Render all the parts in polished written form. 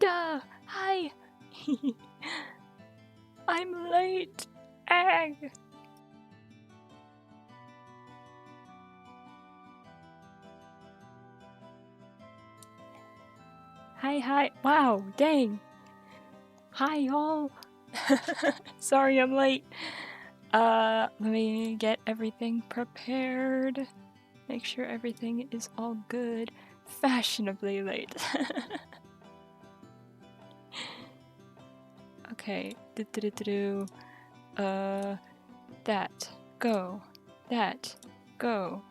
Duh! Hi! I'm late! Egg! Hi! Wow, dang! Hi, y'all! Sorry I'm late. Let me get everything prepared. Make sure everything is all good. Fashionably late. Okay. That. Go. That. Go.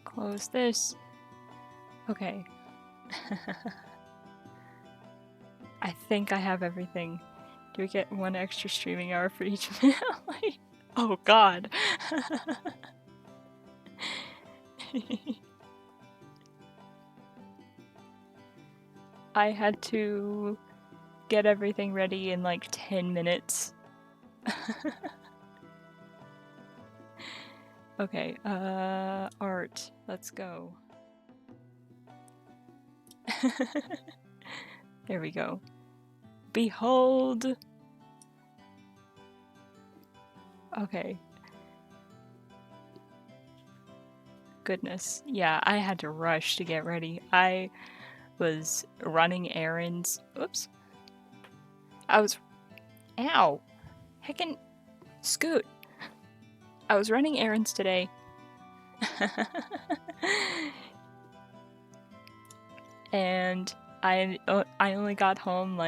Close this. Okay. I think I have everything. Do we get 1 extra streaming hour for each minute? Oh god. I had to get everything ready in like 10 minutes. Okay, art. Let's go. There we go. Behold! Okay. Goodness. Yeah, I had to rush to get ready. I was running errands. Oops. Ow! Heckin' Scoot! I was running errands today. And I only got home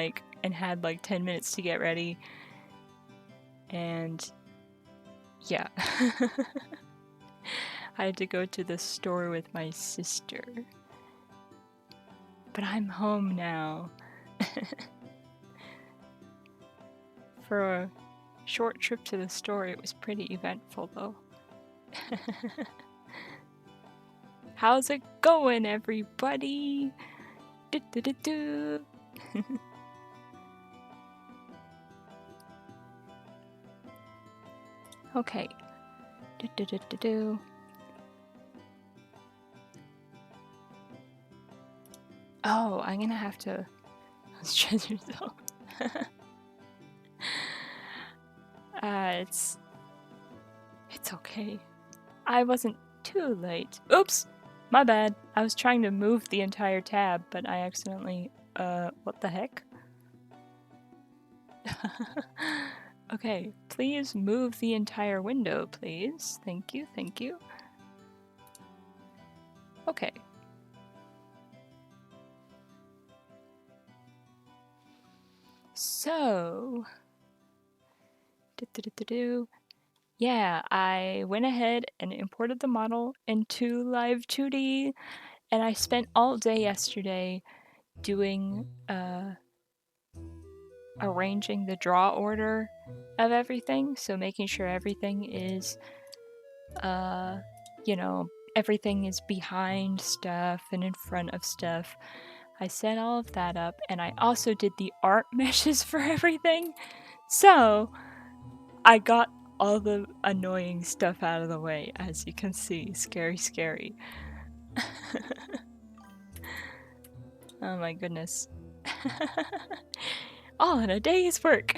and had 10 minutes to get ready. And yeah. I had to go to the store with my sister. But I'm home now. For a short trip to the store, it was pretty eventful though. How's it going, everybody? Okay. Oh, I'm gonna have to treasure zone. It's okay. I wasn't too late. Oops! My bad. I was trying to move the entire tab, but I accidentally... what the heck? Okay, please move the entire window, please. Thank you, thank you. Okay. So... Yeah, I went ahead and imported the model into Live 2D, and I spent all day yesterday doing, arranging the draw order of everything, so making sure everything is, you know, everything is behind stuff and in front of stuff. I set all of that up, and I also did the art meshes for everything, so I got all the annoying stuff out of the way, as you can see. Scary. Oh my goodness. All in a day's work.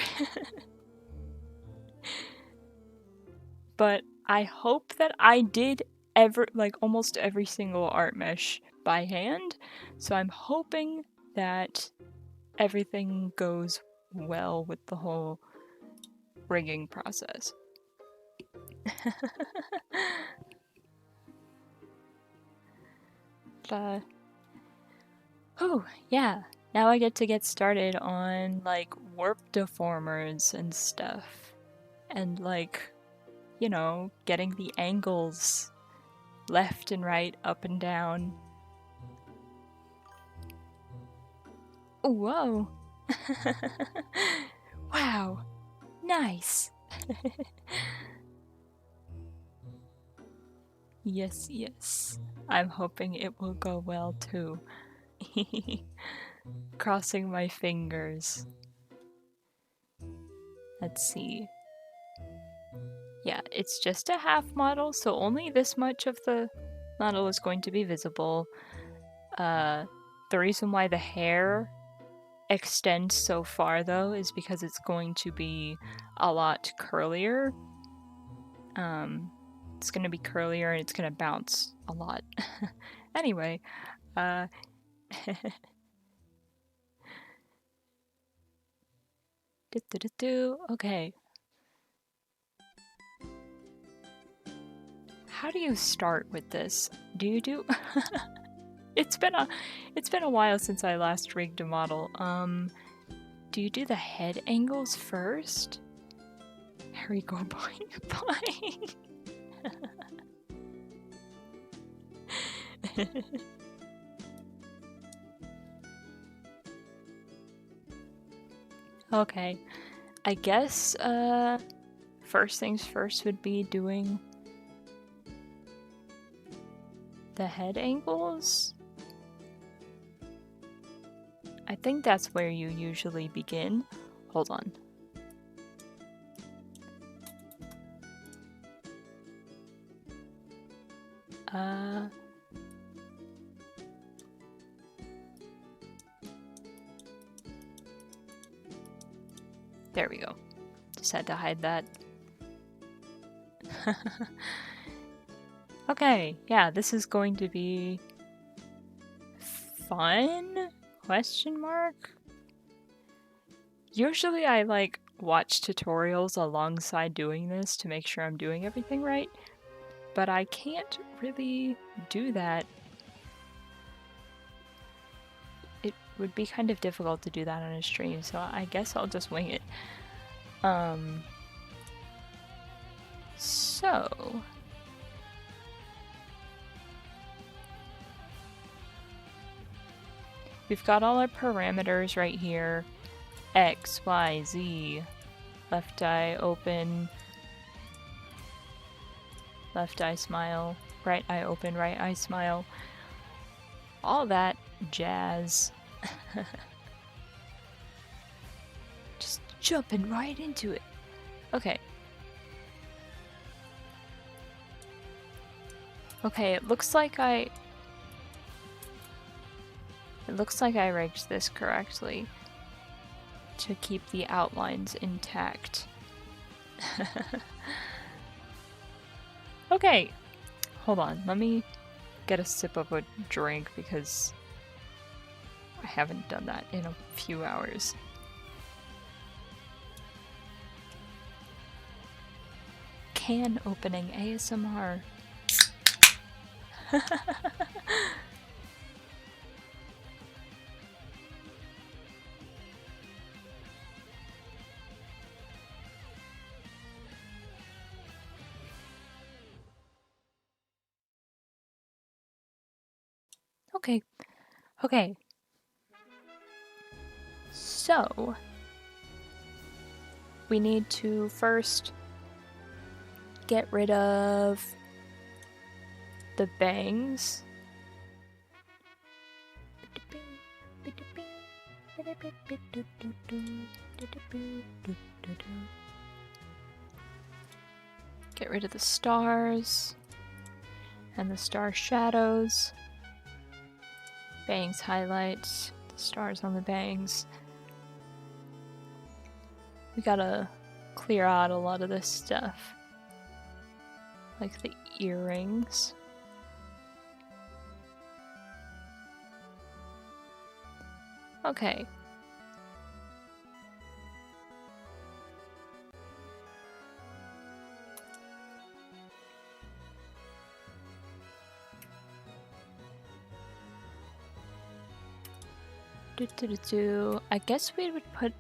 But I hope that I did almost every single art mesh by hand, so I'm hoping that everything goes well with the whole rigging process. Oh, yeah. Now I get to get started on, warp deformers and stuff. And, you know, getting the angles left and right, up and down. Whoa! Wow! Nice! Yes. I'm hoping it will go well too. Crossing my fingers. Let's see. Yeah, it's just a half model, so only this much of the model is going to be visible. The reason why the hair extends so far though is because it's going to be a lot curlier. It's going to be curlier and it's going to bounce a lot. Anyway, okay. How do you start with this? Do you do? It's been a while since I last rigged a model. Do you do the head angles first? Harry, go bye. Okay, I guess first things first would be doing the head angles. I think that's where you usually begin. Hold on. There we go. Just had to hide that. Okay, yeah, this is going to be fun? Question mark? Usually I like watch tutorials alongside doing this to make sure I'm doing everything right, but I can't really do that. It would be kind of difficult to do that on a stream, so I guess I'll just wing it. So we've got all our parameters right here. X, Y, Z. Left eye open. Left eye smile. Right eye open, right eye smile. All that jazz. Just jumping right into it. Okay. Okay, it looks like I rigged this correctly to keep the outlines intact. Okay, hold on, let me get a sip of a drink because I haven't done that in a few hours. Can opening ASMR. Okay. So, we need to first get rid of the bangs. Get rid of the stars and the star shadows. Bangs highlights, the stars on the bangs. We gotta clear out a lot of this stuff. Like the earrings. Okay. I guess we would put...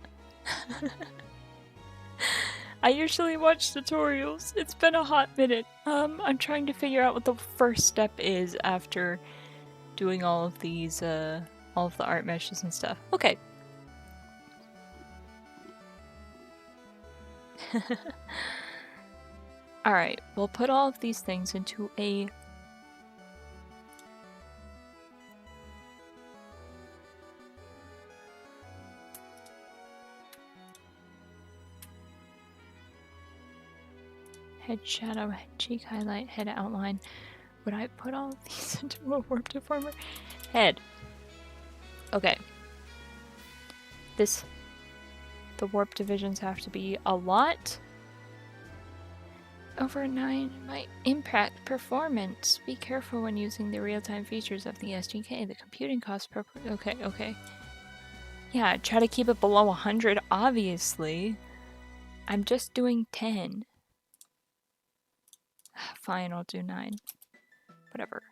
I usually watch tutorials. It's been a hot minute. I'm trying to figure out what the first step is after doing all of these, all of the art meshes and stuff. Okay. Alright, we'll put all of these things into a head shadow, head cheek highlight, head outline. Would I put all of these into a warp deformer? Head. Okay. The warp divisions have to be a lot. Over 9 might impact performance. Be careful when using the real-time features of the SDK. The computing cost per... Okay. Yeah, try to keep it below 100, obviously. I'm just doing 10. Fine, I'll do 9. Whatever.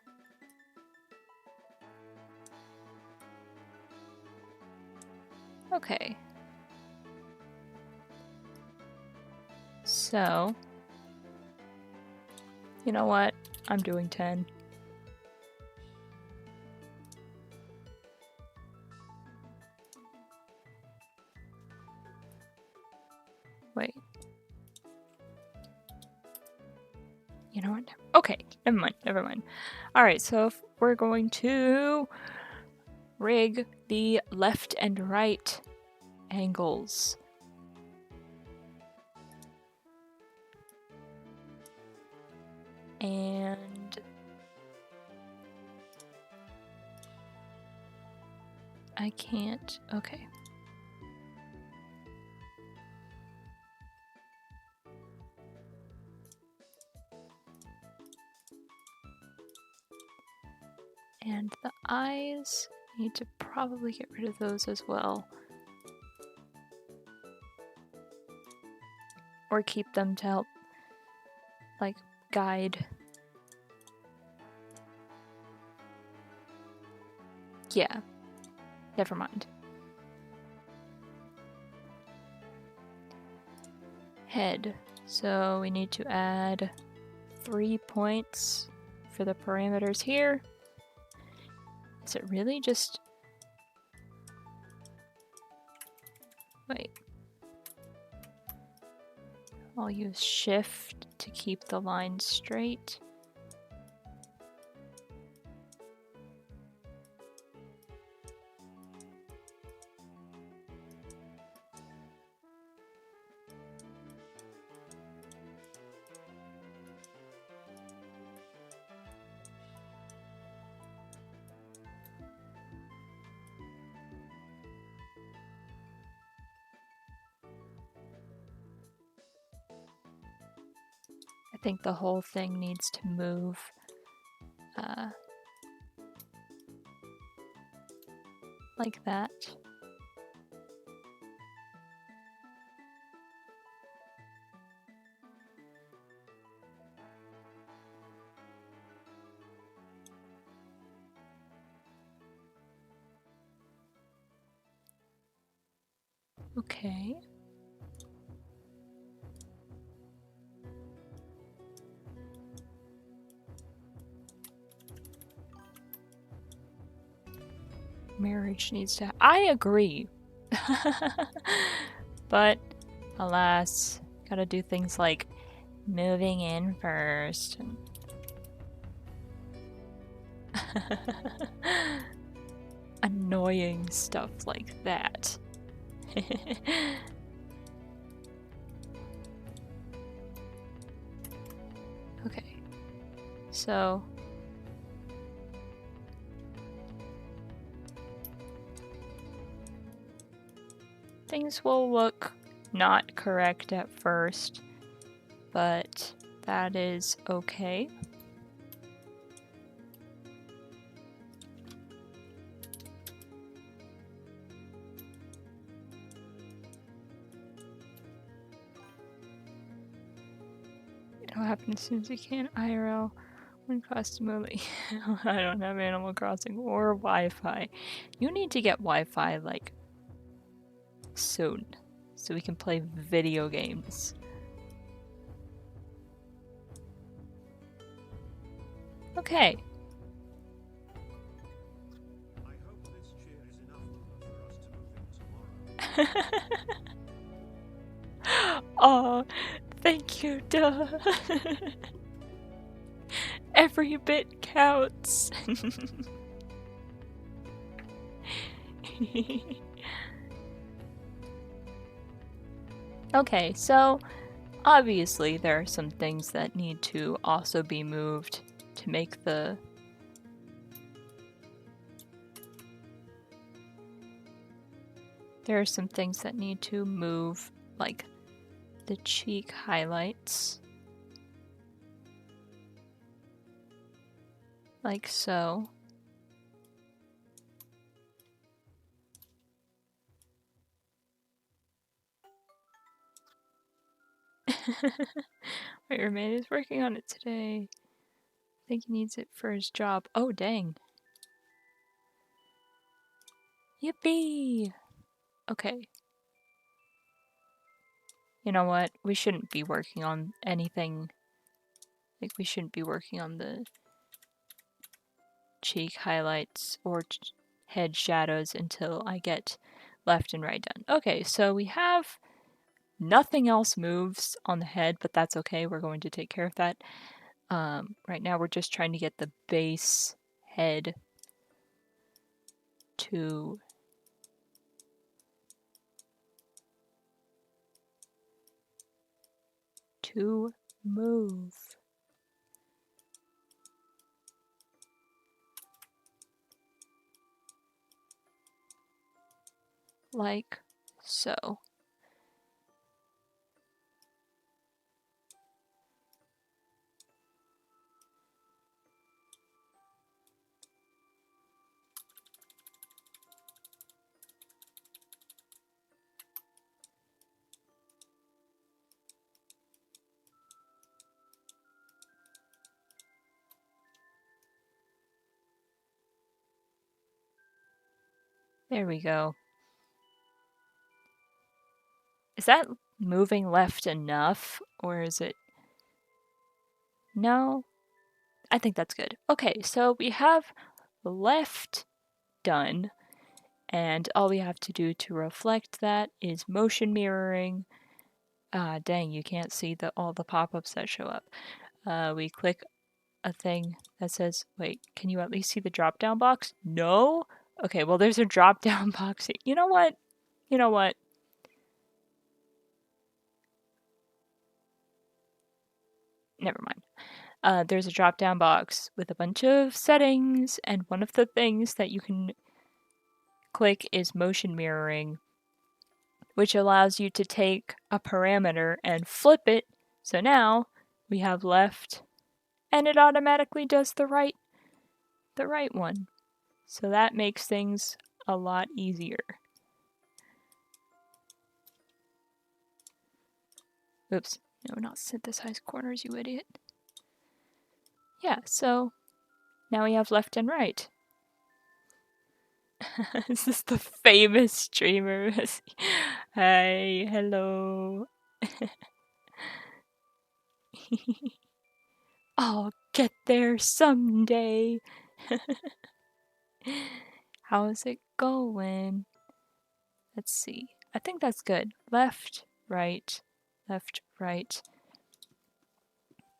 Okay. So... You know what? I'm doing 10. Wait. You know what? Okay, never mind. Alright, so we're going to rig the left and right angles. And I can't. Okay. And the eyes, need to probably get rid of those as well. Or keep them to help, like, guide. Yeah. Never mind. Head. So we need to add 3 points for the parameters here. Is it really just... Wait. I'll use shift to keep the line straight. I think the whole thing needs to move. Like that. Okay. Marriage needs to... I agree. But, alas, gotta do things like moving in first. Annoying stuff like that. Okay. So... things will look not correct at first, but that is okay. It'll happen as soon as you can. IRL, when custom movie. I don't have Animal Crossing or Wi-Fi. You need to get Wi-Fi, like, soon, so we can play video games. Okay. I hope this cheer is enough for us to move in tomorrow. Oh, thank you, duh. Every bit counts. Okay, so obviously there are some things that need to also be moved to make the there are some things that need to move, like the cheek highlights. Like so. My roommate is working on it today. I think he needs it for his job. Oh, dang. Yippee! Okay. You know what? We shouldn't be working on anything. Like, we shouldn't be working on the cheek highlights or head shadows until I get left and right done. Okay, so we have nothing else moves on the head, but that's okay. We're going to take care of that. Right now we're just trying to get the base head to move. Like so. There we go. Is that moving left enough, or is it... No? I think that's good. Okay, so we have left done, and all we have to do to reflect that is motion mirroring. Dang, you can't see all the pop-ups that show up. We click a thing that says, wait, can you at least see the drop-down box? No? Okay, well, there's a drop-down box. You know what? You know what? Never mind. There's a drop-down box with a bunch of settings, and one of the things that you can click is motion mirroring, which allows you to take a parameter and flip it. So now we have left, and it automatically does the right one. So that makes things a lot easier. Oops, no, not synthesize corners, you idiot. Yeah, so now we have left and right. This is the famous streamer. Hi, hello. I'll get there someday. How's it going? Let's see. I think that's good. Left, right, left, right.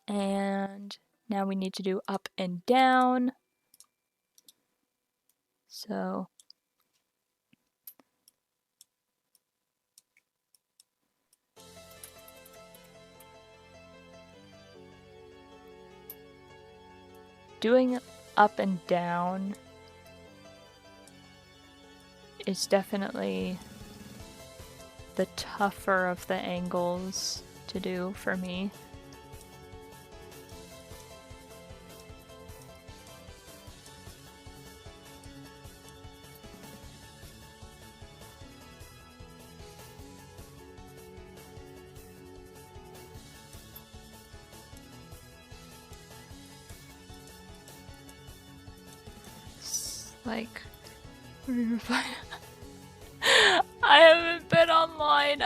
And now we need to do up and down. So doing up and down is definitely the tougher of the angles to do for me. Like, I haven't been online.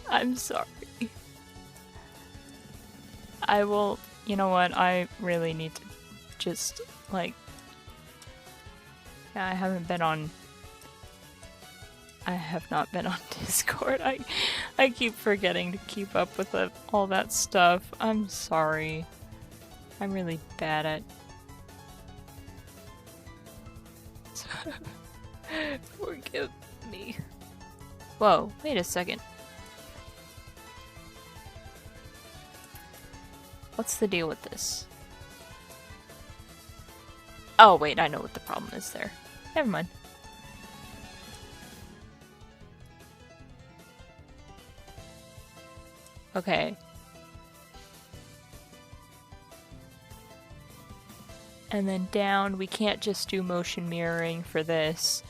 I'm sorry. I will, you know what, I really need to just, like, yeah, I have not been on Discord. I keep forgetting to keep up with all that stuff. I'm sorry. I'm really bad at... Forgive me. Whoa, wait a second. What's the deal with this? Oh, wait, I know what the problem is there. Never mind. Okay. And then down, we can't just do motion mirroring for this,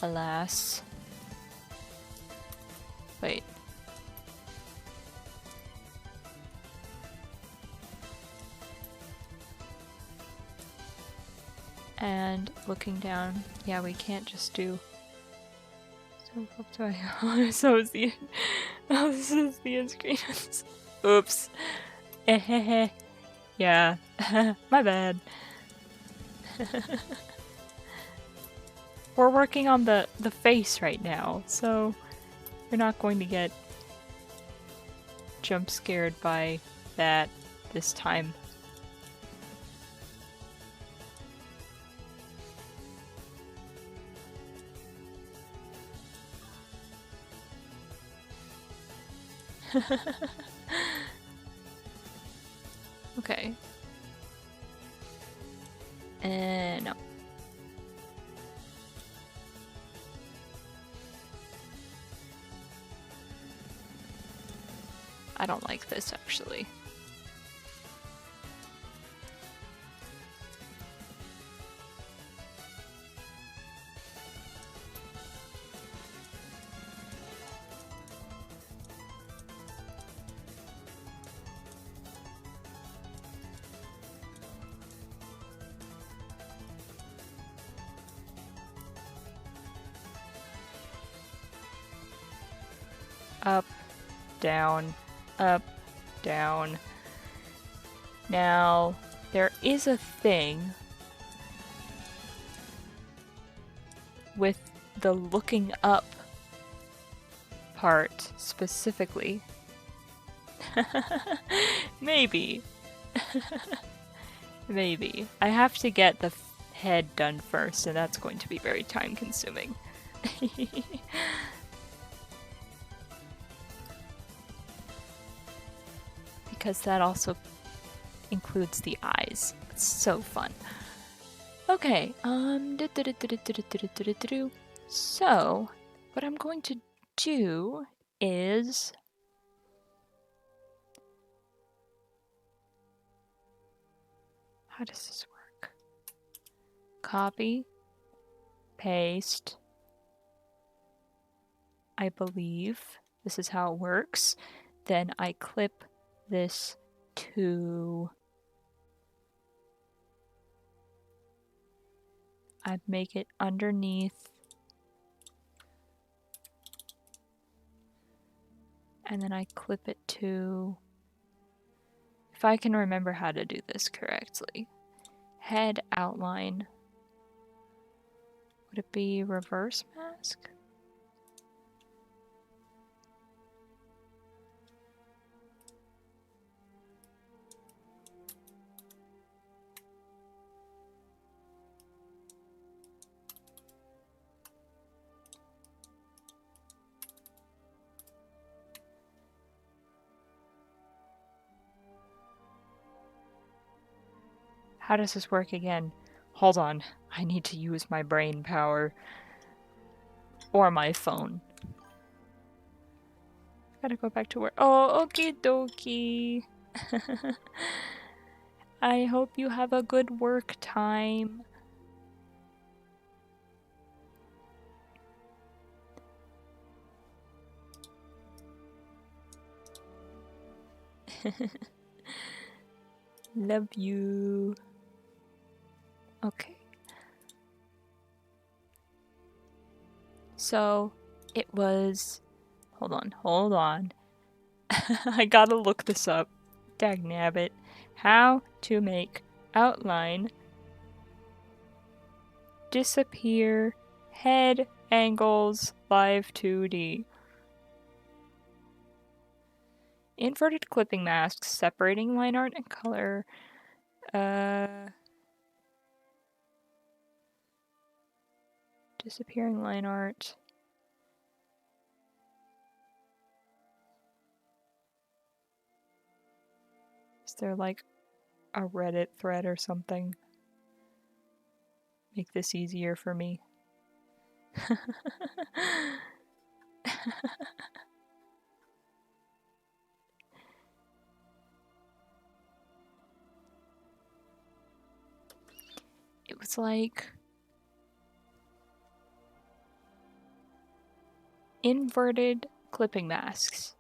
alas. Wait. And looking down, yeah, we can't just do. So up to I. So is the. Oh, this is the end screen. Oops. Yeah. My bad. We're working on the face right now, so you're not going to get jump scared by that this time. Okay. No. I don't like this actually. Up, down, up, down. Now, there is a thing with the looking up part specifically. Maybe. Maybe. I have to get the head done first, and that's going to be very time consuming. Because that also includes the eyes. It's so fun. Okay, so what I'm going to do is how does this work? Copy, paste. I believe this is how it works. Then I clip this to. I make it underneath. And then I clip it to. If I can remember how to do this correctly. Head outline. Would it be reverse mask? How does this work again? Hold on. I need to use my brain power. Or my phone. Gotta go back to work. Oh, okie dokie. I hope you have a good work time. Love you. Okay. So, it was... Hold on. I gotta look this up. Dagnabbit. How to make outline disappear head angles live 2D. Inverted clipping masks, separating line art and color. Disappearing line art. Is there like a Reddit thread or something? Make this easier for me. It was like inverted clipping masks.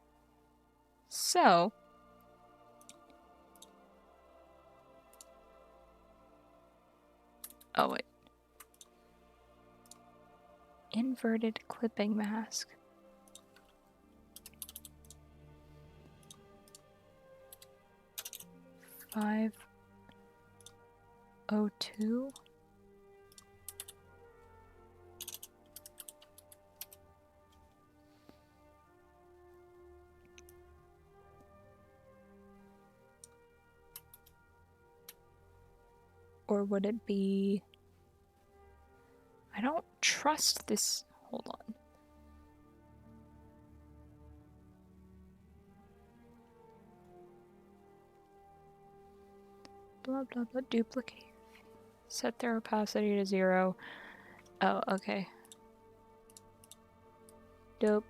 So, oh wait. Inverted clipping mask. $502. Or would it be... I don't trust this. Hold on. Blah blah blah. Duplicate. Set their opacity to 0. Oh, okay. Dope.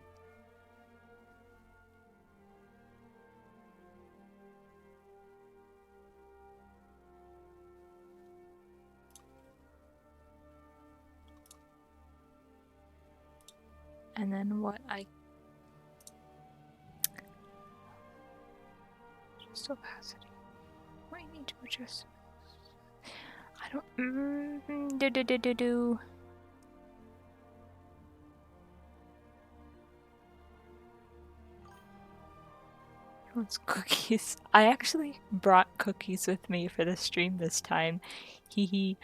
And then what I... Just opacity. What I need to adjust... I don't... do. What's cookies? I actually brought cookies with me for the stream this time. Hee hee.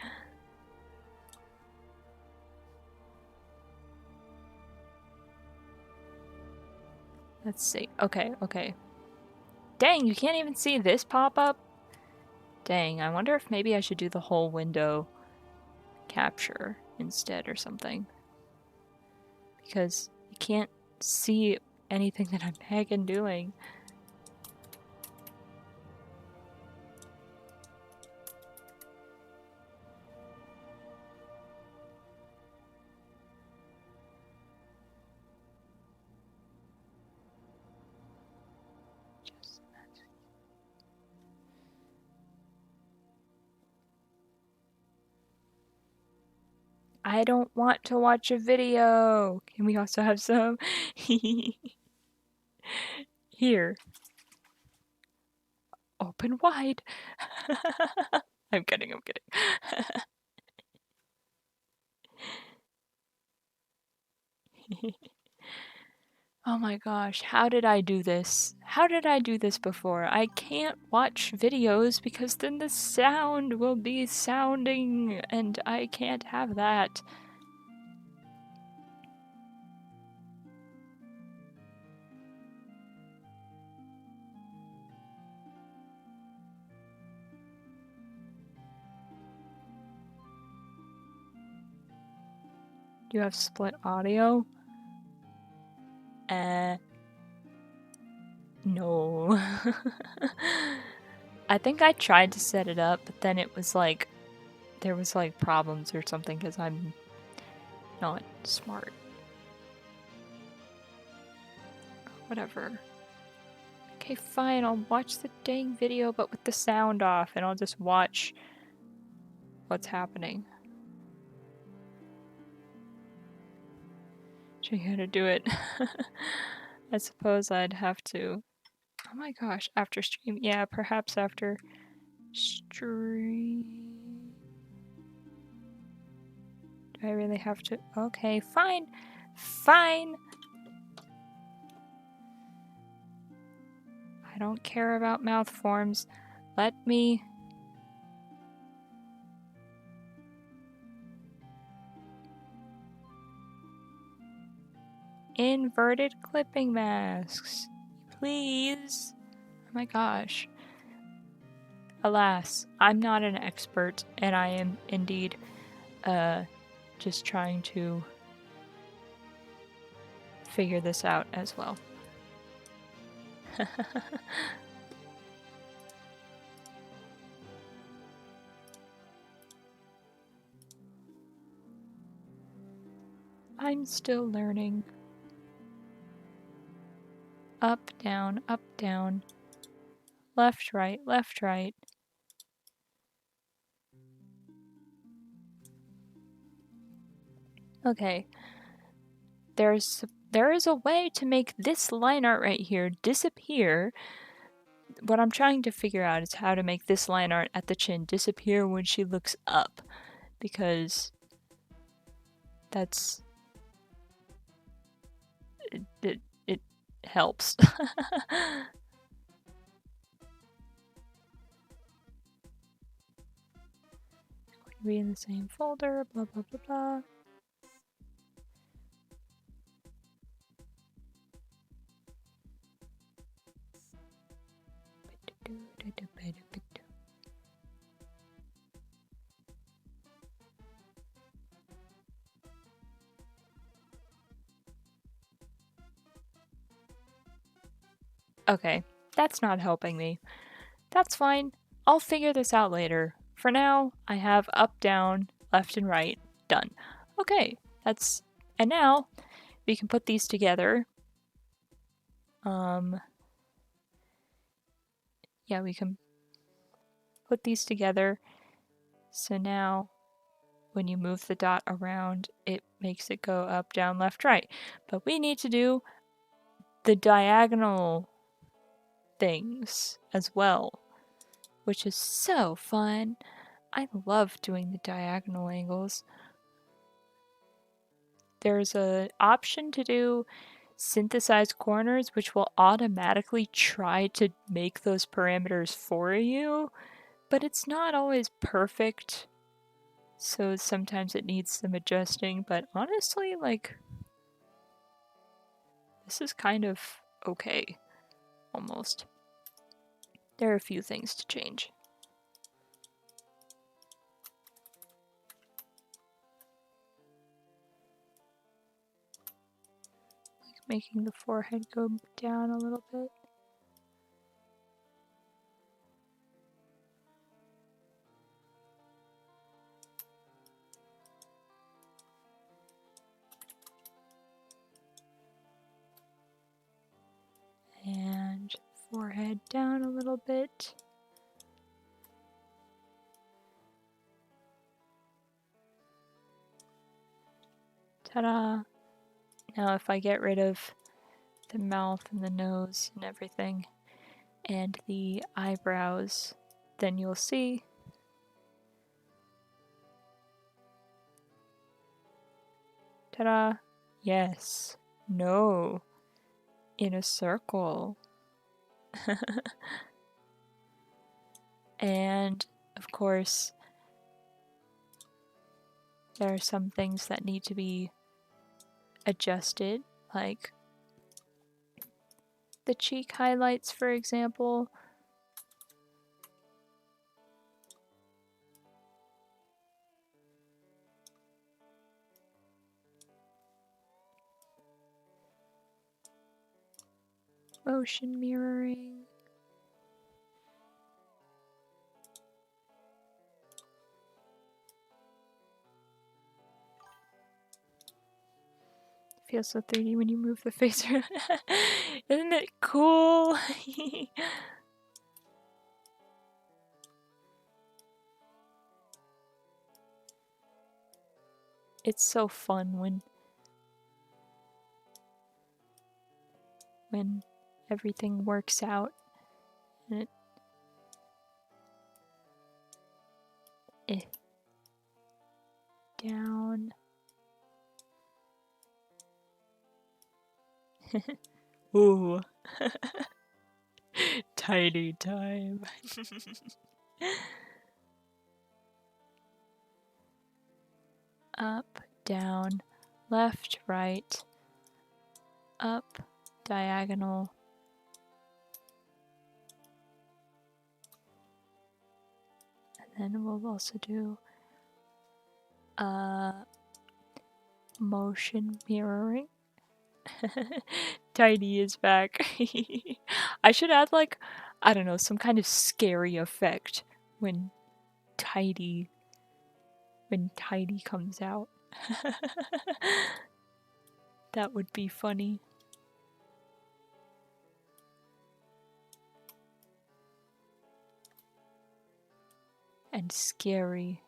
Let's see. Okay, okay. Dang, you can't even see this pop up? Dang, I wonder if maybe I should do the whole window capture instead or something. Because you can't see anything that I'm heckin' doing. I don't want to watch a video. Can we also have some? Here. Open wide. I'm kidding, I'm kidding. Oh my gosh, how did I do this? How did I do this before? I can't watch videos because then the sound will be sounding and I can't have that. Do you have split audio? No. I think I tried to set it up, but then it was like, there was like problems or something because I'm not smart. Whatever. Okay, fine, I'll watch the dang video, but with the sound off, and I'll just watch what's happening. Show you how to do it. I suppose I'd have to... Oh my gosh, after stream. Yeah, perhaps after stream. Do I really have to? Okay, fine. Fine. I don't care about mouth forms. Let me... Inverted clipping masks. Please. Oh my gosh. Alas, I'm not an expert, and I am indeed just trying to figure this out as well. I'm still learning. Up, down, left, right, left, right. Okay. There is a way to make this line art right here disappear. What I'm trying to figure out is how to make this line art at the chin disappear when she looks up, because that's it helps. Be in the same folder, blah blah blah blah. Okay, that's not helping me. That's fine. I'll figure this out later. For now, I have up, down, left, and right. Done. Okay, that's... And now, we can put these together. Yeah, we can put these together. So now, when you move the dot around, it makes it go up, down, left, right. But we need to do the diagonal things as well, which is so fun. I love doing the diagonal angles. There's an option to do synthesize corners, which will automatically try to make those parameters for you, but it's not always perfect. So sometimes it needs some adjusting, but honestly, like, this is kind of okay, almost. There are a few things to change. Like making the forehead go down a little bit. And forehead down a little bit. Ta-da! Now if I get rid of the mouth and the nose and everything, and the eyebrows, then you'll see ta-da! Yes. No. In a circle. And of course, there are some things that need to be adjusted, like the cheek highlights, for example. Motion mirroring. Feels so 3D when you move the face around. Isn't it cool? It's so fun when everything works out and it down. Ooh. Tiny time. Up, down, left, right, up, diagonal. And then we'll also do motion mirroring. Tiny is back. I should add, like, I don't know, some kind of scary effect when Tidy comes out. That would be funny. And scary.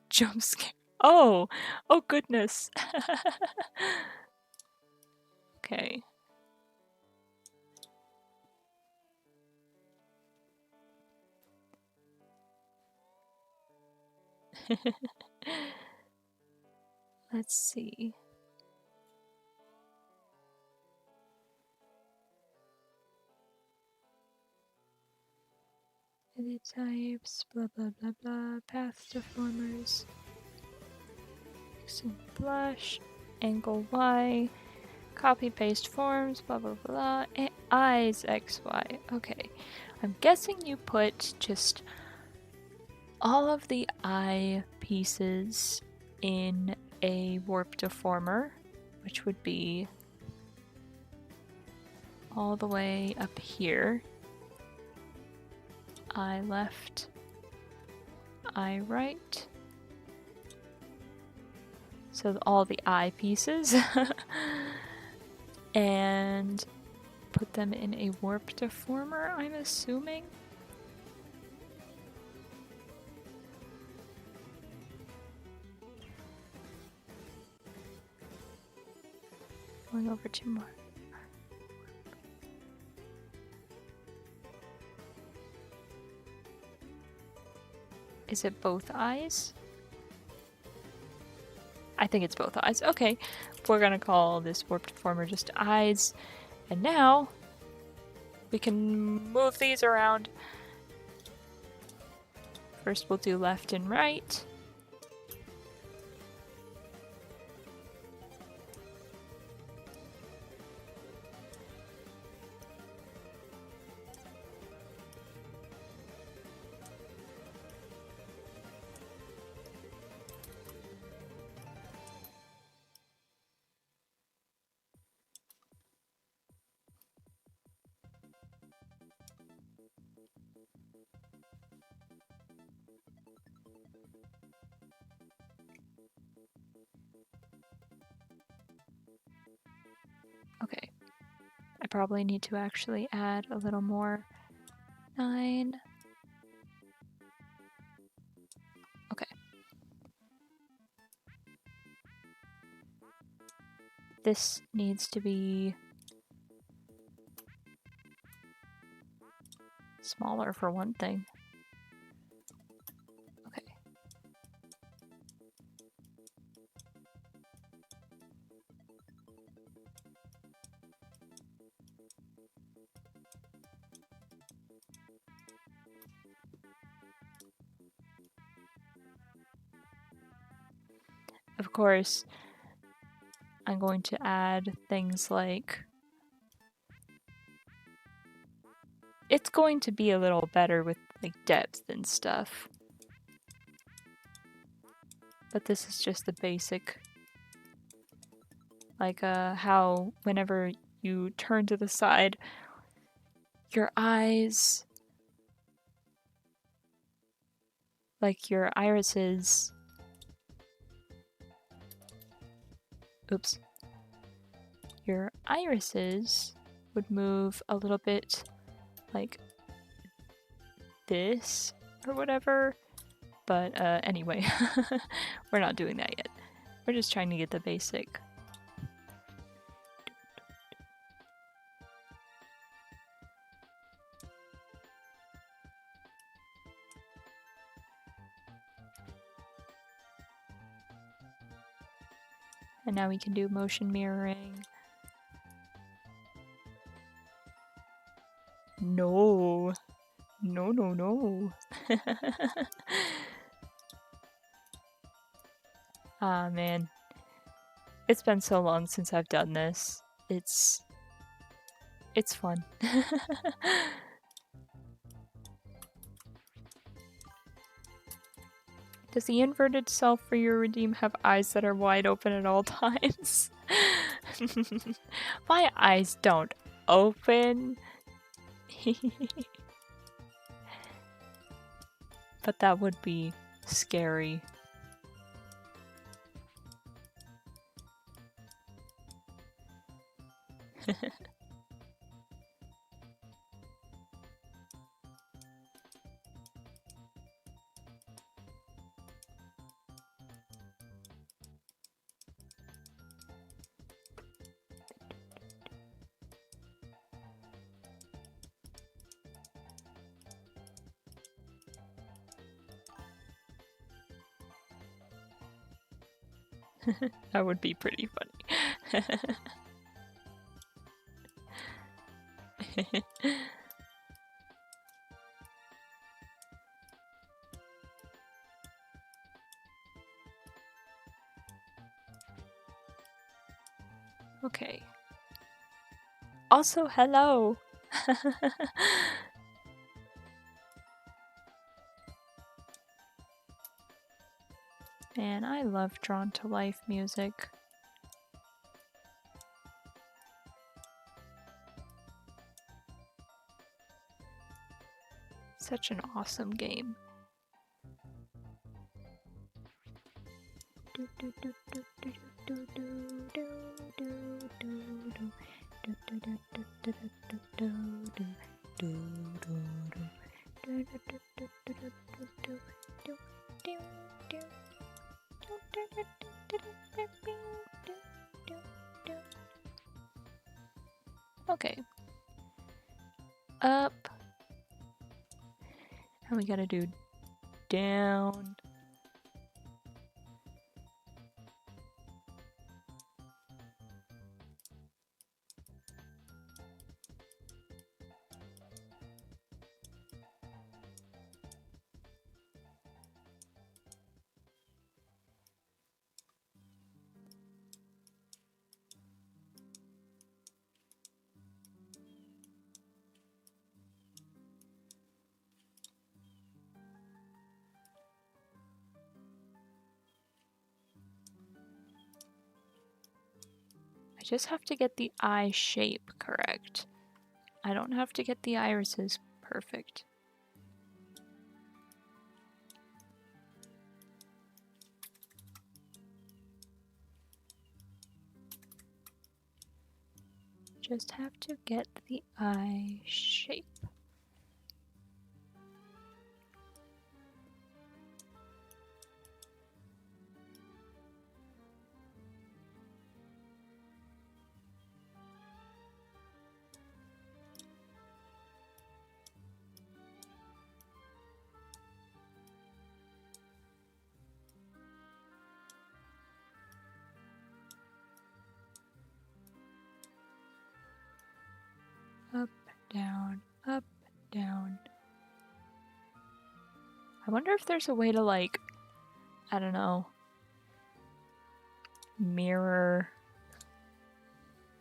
Jump scare. Oh! Oh goodness! Okay. Let's see. Edit types, blah blah blah blah, path deformers. Mix and blush, angle Y, copy paste forms, blah blah blah, and eyes XY. Okay. I'm guessing you put just all of the eye pieces in a warp deformer, which would be all the way up here. Eye left, eye right. So all the eye pieces. And put them in a warp deformer, I'm assuming. Going over 2 more. Is it both eyes? I think it's both eyes. Okay, we're gonna call this warp deformer just eyes. And now we can move these around. First we'll do left and right. Okay. I probably need to actually add a little more. 9. Okay. This needs to be smaller for one thing. Okay. Of course, I'm going to add things like it's going to be a little better with like depth and stuff. But this is just the basic, like how whenever you turn to the side, your eyes, like your irises, oops, your irises would move a little bit like this or whatever. But anyway, we're not doing that yet. We're just trying to get the basic. And now we can do motion mirroring. No. No, no, no. Ah, man. It's been so long since I've done this. It's fun. Does the inverted self for your redeem have eyes that are wide open at all times? My eyes don't open. But that would be scary. That would be pretty funny. Okay. Also, hello! Man, I love Drawn to Life music. Such an awesome game. Okay. Up. And we gotta do down. I just have to get the eye shape correct. I don't have to get the irises perfect. Just have to get the eye shape. Up, down, up, down. I wonder if there's a way to, like, I don't know, mirror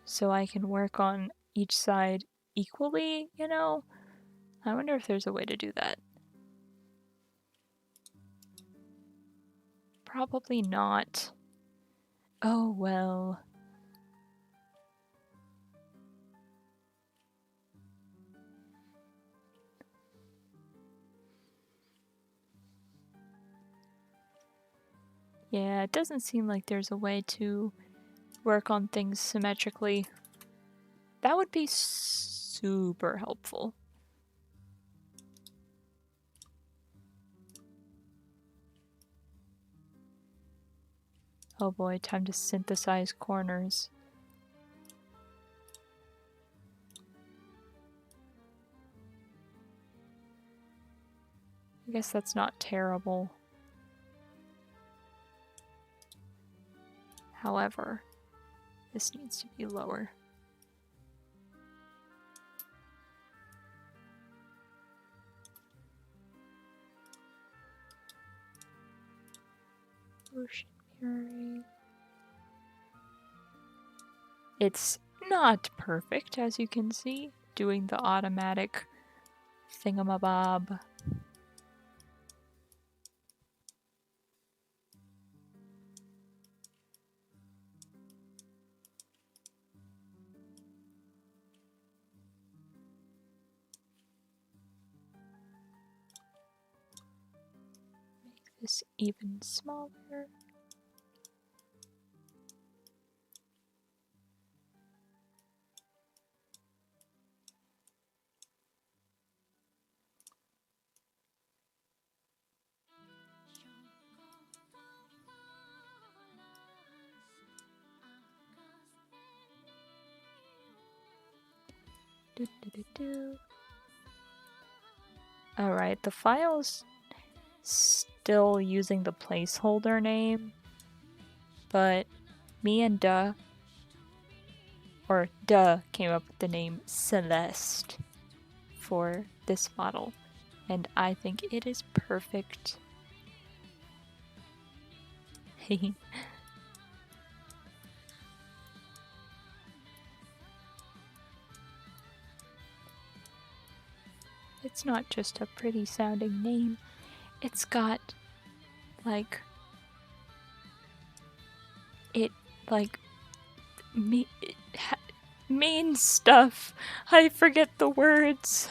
so I can work on each side equally, you know? I wonder if there's a way to do that. Probably not. Oh well. Yeah, it doesn't seem like there's a way to work on things symmetrically. That would be super helpful. Oh boy, time to synthesize corners. I guess that's not terrible. However, this needs to be lower. Ocean mirroring. It's not perfect, as you can see, doing the automatic thingamabob. this even smaller. Alright, the file's still using the placeholder name, but me and Duh came up with the name Celeste for this model, and I think it is perfect. It's not just a pretty sounding name, it's got like mean stuff. I forget the words.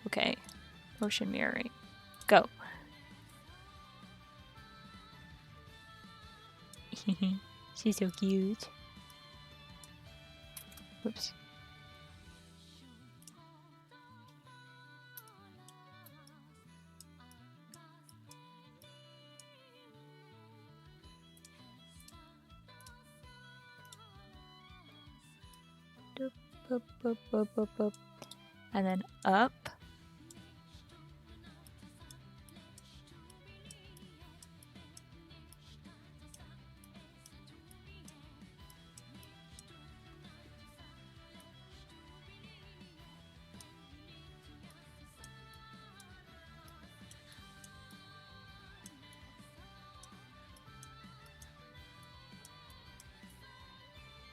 Okay, motion mirroring. Go. She's so cute. Whoops. Boop, boop, boop, boop, boop. And then up.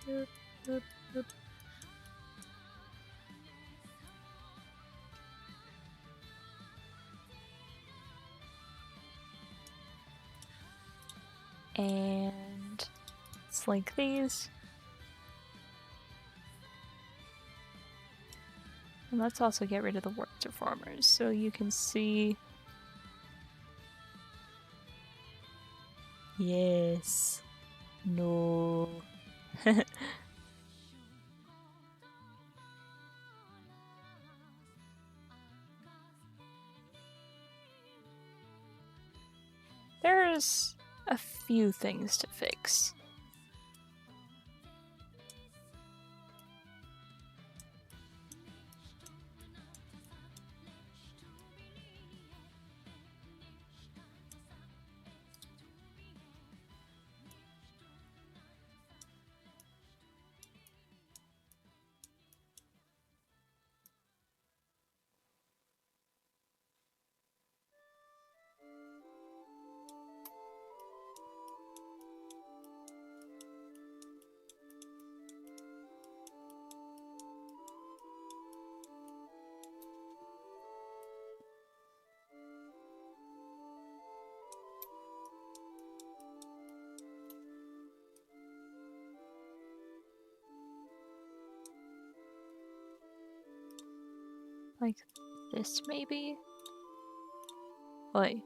Boop, boop, boop. And it's like these. And let's also get rid of the work deformers so you can see. Yes. No. There's a few things to fix. Like this, maybe? Oi.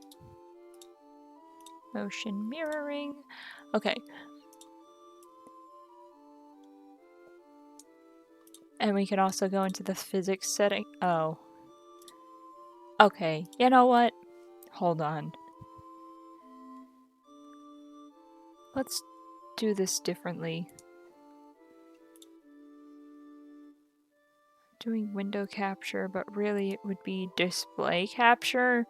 Motion mirroring. Okay. And we can also go into the physics setting. Oh. Okay, you know what? Hold on. Let's do this differently. Doing window capture, but really it would be display capture.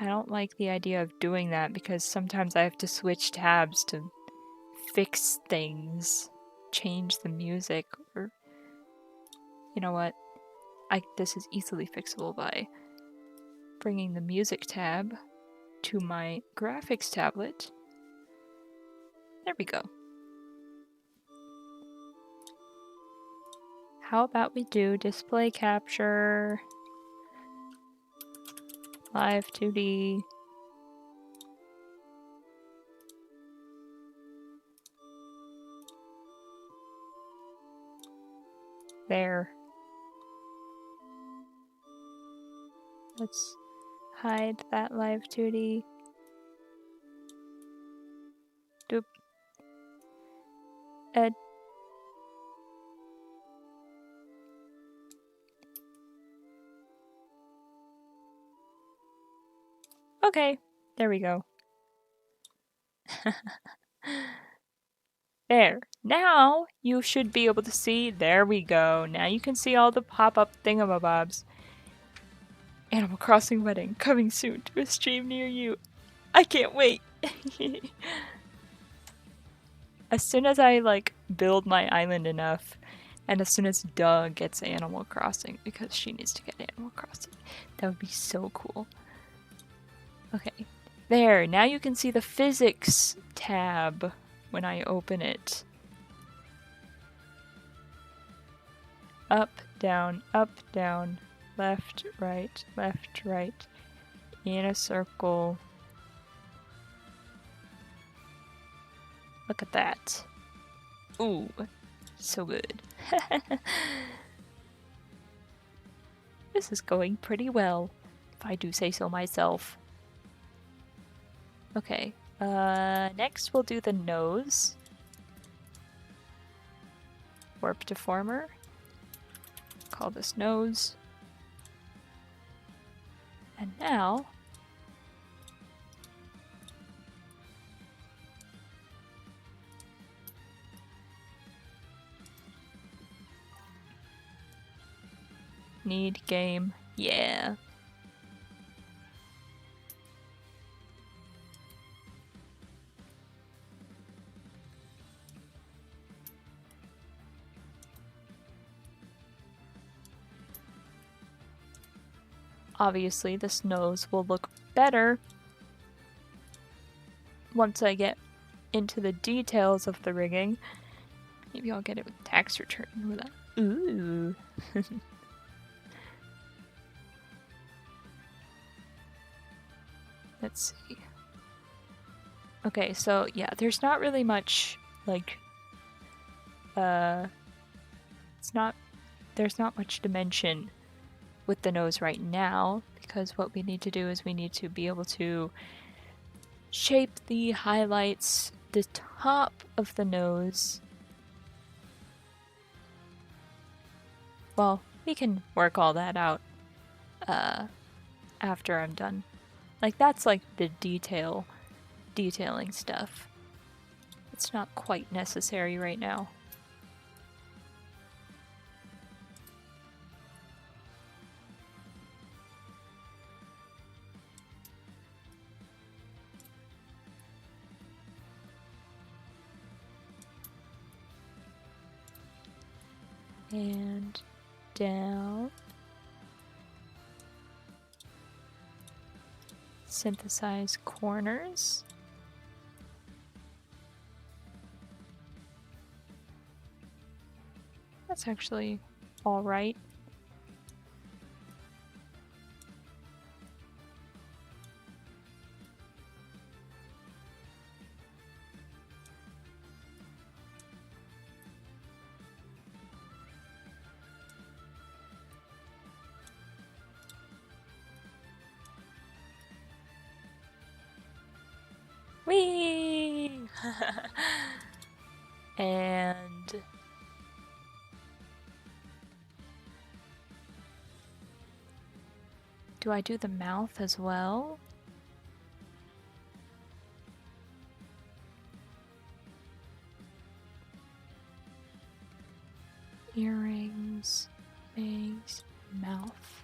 I don't like the idea of doing that because sometimes I have to switch tabs to fix things, change the music, or you know what? This is easily fixable by bringing the music tab to my graphics tablet. There we go. How about we do display capture, live 2D. There. Let's hide that live 2D. Doop. Okay, there we go. There. Now you should be able to see. There we go. Now you can see all the pop-up thingamabobs. Animal Crossing Wedding coming soon to a stream near you. I can't wait. As soon as I like build my island enough, and as soon as Doug gets Animal Crossing, because she needs to get Animal Crossing, that would be so cool. Okay, there. Now you can see the physics tab when I open it. Up, down, left, right, in a circle. Look at that. Ooh, so good. This is going pretty well, if I do say so myself. Okay, next we'll do the nose. Warp deformer. Call this nose. And now need game. Yeah. Obviously, this nose will look better once I get into the details of the rigging. Maybe I'll get it with tax return with that. Ooh. Let's see. Okay, so yeah, there's not really much like there's not much dimension with the nose right now, because what we need to do is we need to be able to shape the highlights, the top of the nose. Well, we can work all that out after I'm done. Like, that's like the detailing stuff. It's not quite necessary right now. And down. Synthesize corners. That's actually all right. Whee! And do I do the mouth as well? Earrings, bangs, mouth.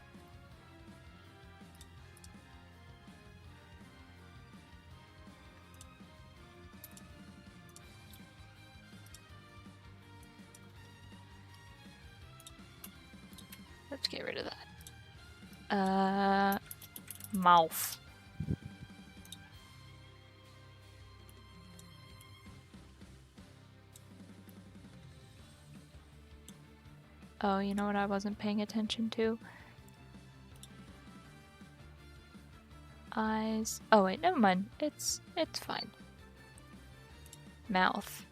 Let's get rid of that. Mouth. Oh, you know what I wasn't paying attention to? Eyes. Oh wait, never mind. It's fine. Mouth.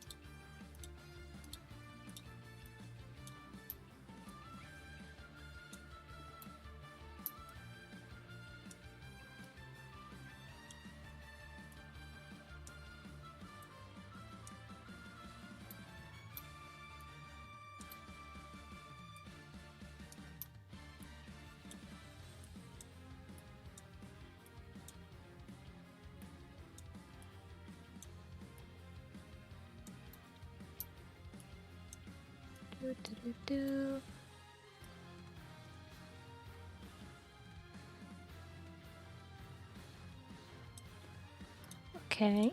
Okay.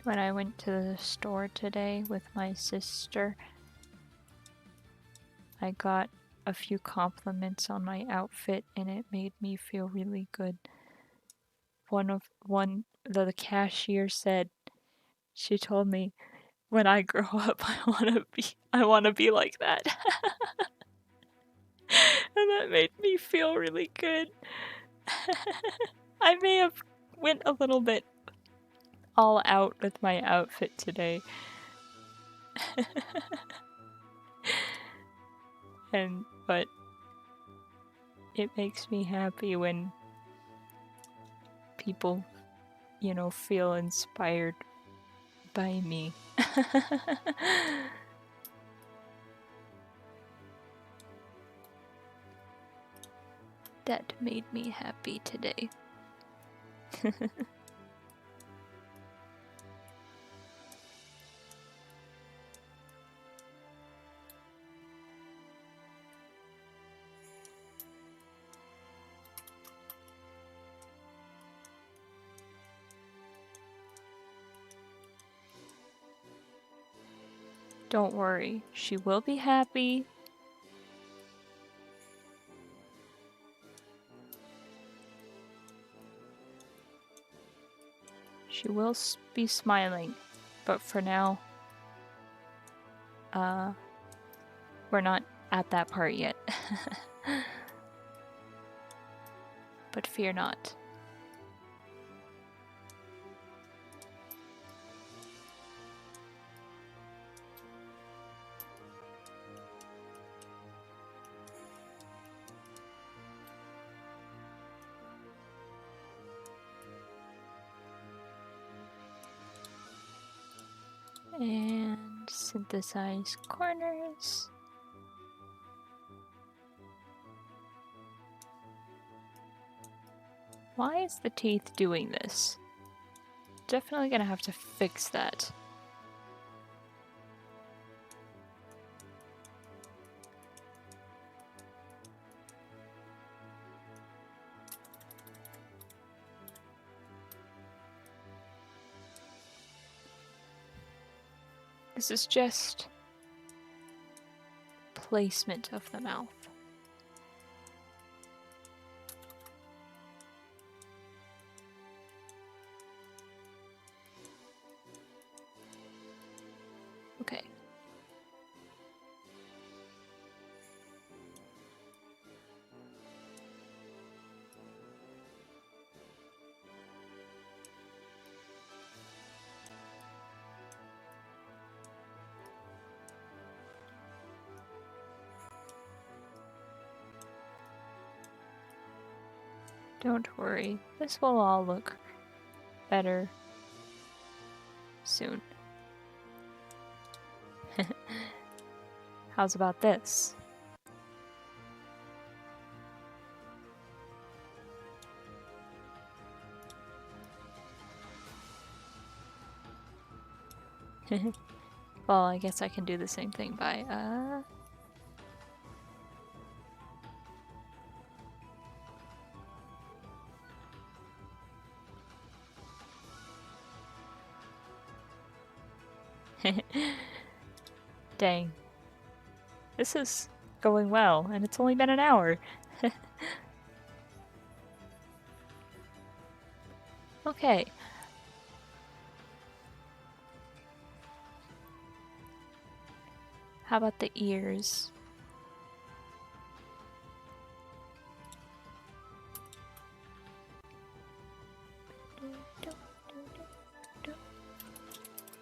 When I went to the store today with my sister, I got a few compliments on my outfit and it made me feel really good. The cashier said, she told me, when I grow up I wanna be like that. And that made me feel really good. I may have went a little bit all out with my outfit today. But it makes me happy when people, you know, feel inspired by me. That made me happy today. Don't worry, she will be happy. She will be smiling, but for now, we're not at that part yet. But fear not. And synthesize corners. Why is the teeth doing this? Definitely gonna have to fix that. This is just placement of the mouth. Okay. Don't worry, this will all look better soon. How's about this? Well, I guess I can do the same thing by, Dang. This is going well, and it's only been an hour. Okay. How about the ears?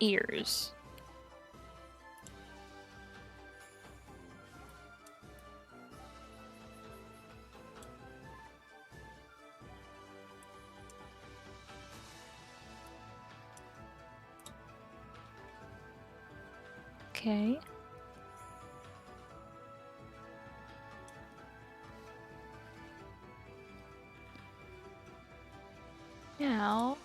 Ears. Okay. Now,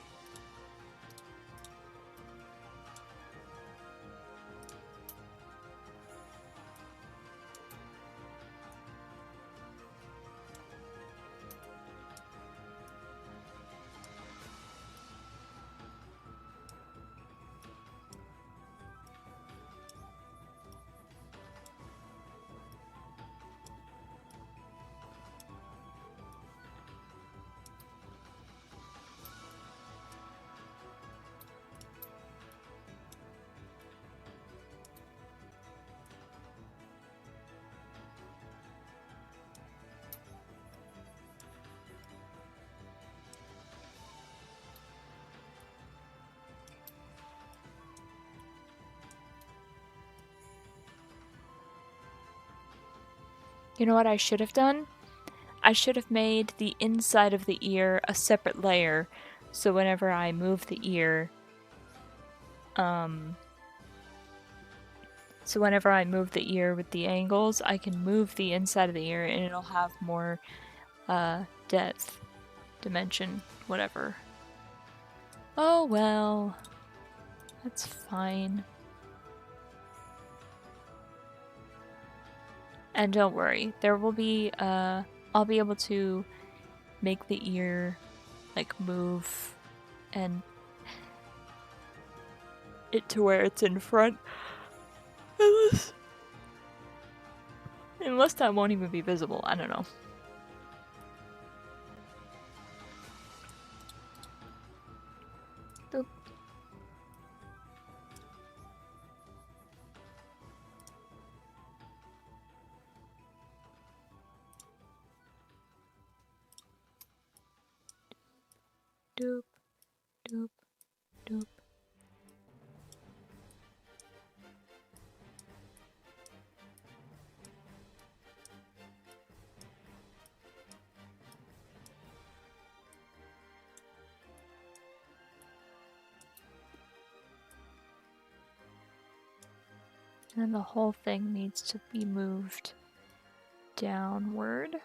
you know what I should have done? I should have made the inside of the ear a separate layer, so whenever I move the ear, with the angles, I can move the inside of the ear and it'll have more depth, dimension, whatever. Oh well, that's fine. And don't worry, there will be, I'll be able to make the ear, like, move and it to where it's in front. Unless that won't even be visible, I don't know. Doop. Doop, doop, doop. And the whole thing needs to be moved downward.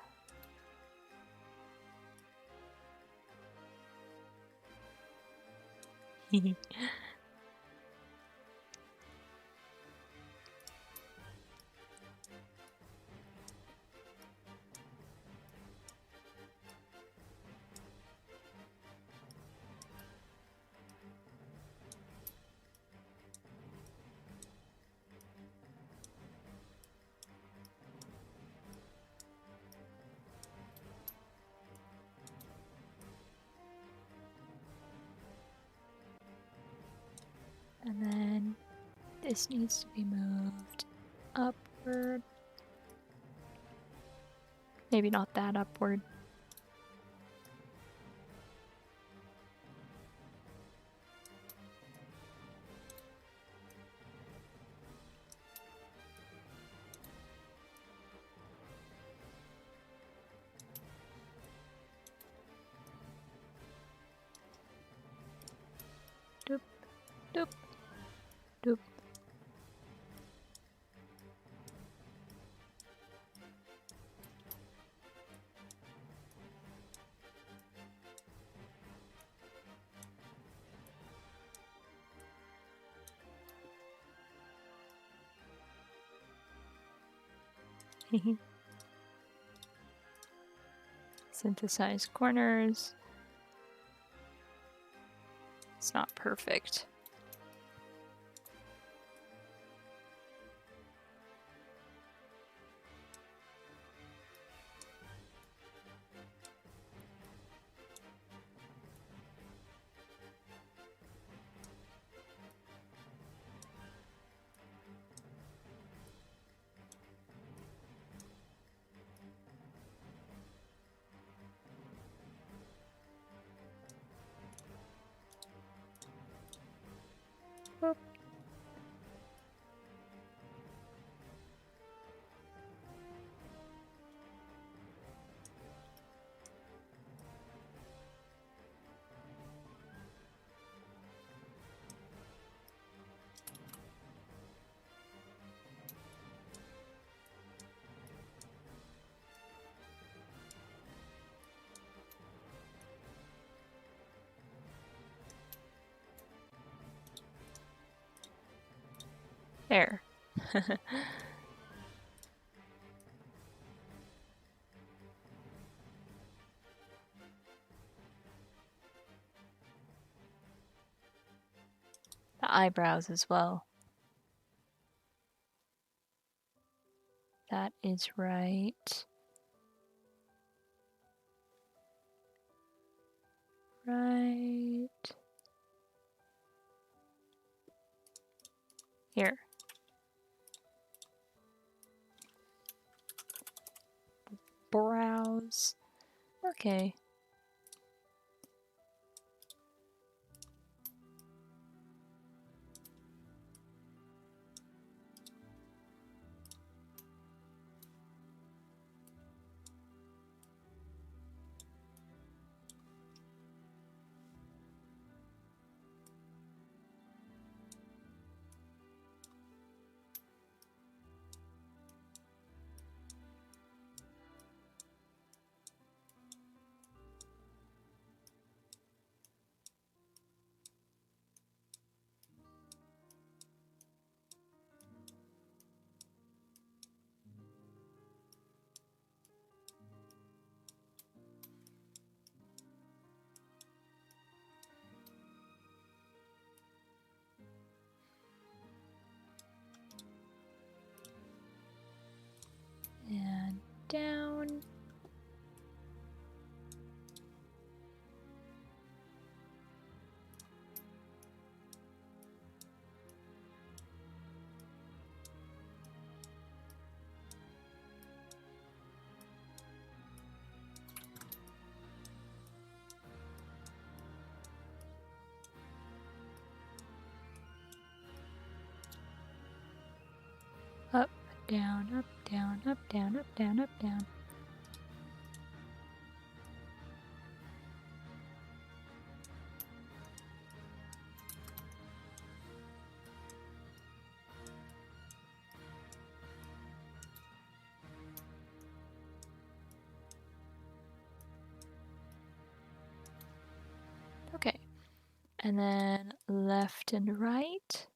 And then this needs to be moved upward. Maybe not that upward. Doop, doop, doop. Synthesize corners. It's not perfect. There. The eyebrows as well. That is right. Right. Here. Brows. Okay. And down. Up, down, up, down, up, down, up, down, up, down. Okay. And then left and right.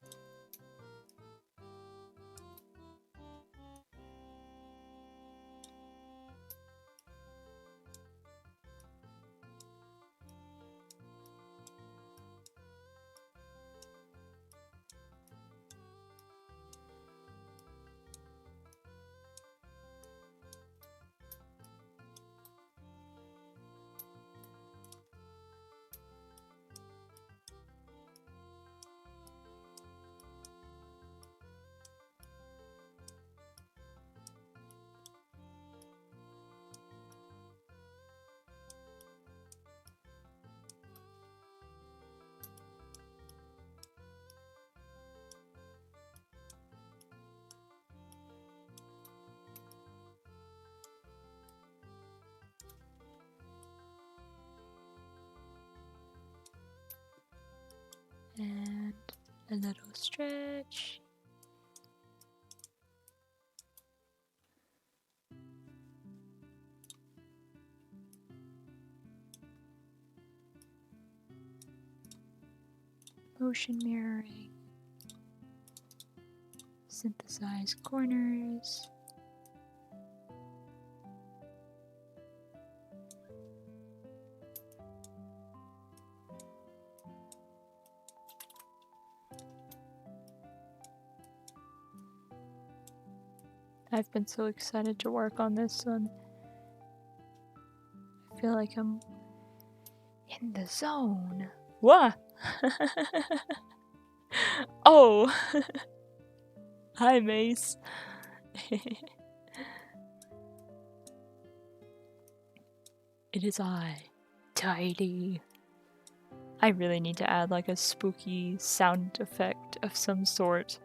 And a little stretch. Motion mirroring. Synthesize corners. I've been so excited to work on this one. I feel like I'm in the zone. What? Oh! Hi, Mace. It is I, Tidy. I really need to add like a spooky sound effect of some sort.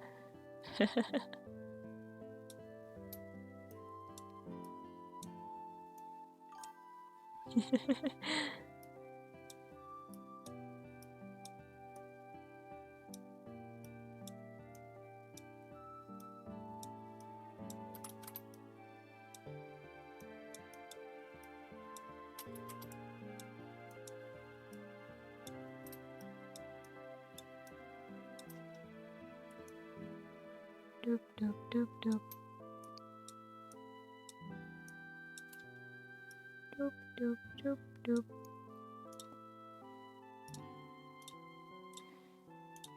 Doop, doop, doop, doop. Doop, doop, doop, doop.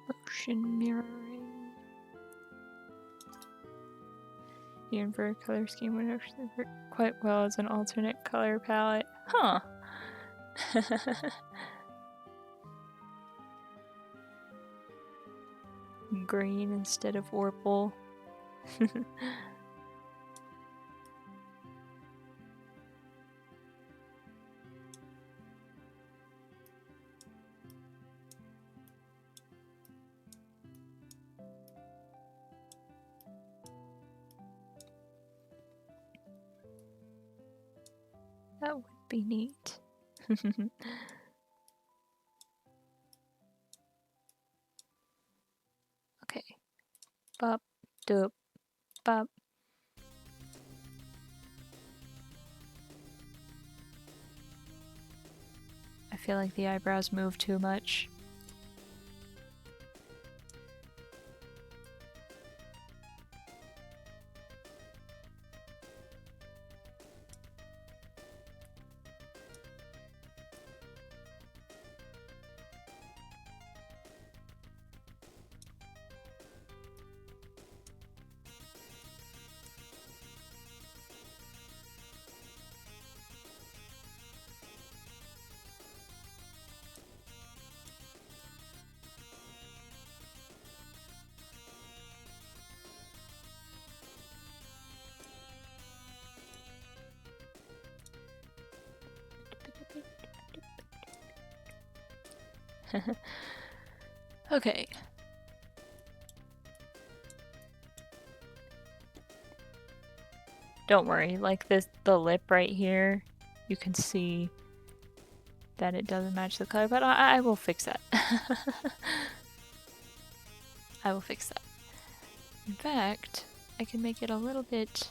Motion mirroring. The inverted color scheme would actually work quite well as an alternate color palette. Huh. Green instead of Orpal. That would be neat. Okay. Bop, doop, bop. I feel like the eyebrows move too much. Okay. Don't worry, like the lip right here, you can see that it doesn't match the color, but I will fix that. I will fix that. In fact, I can make it a little bit...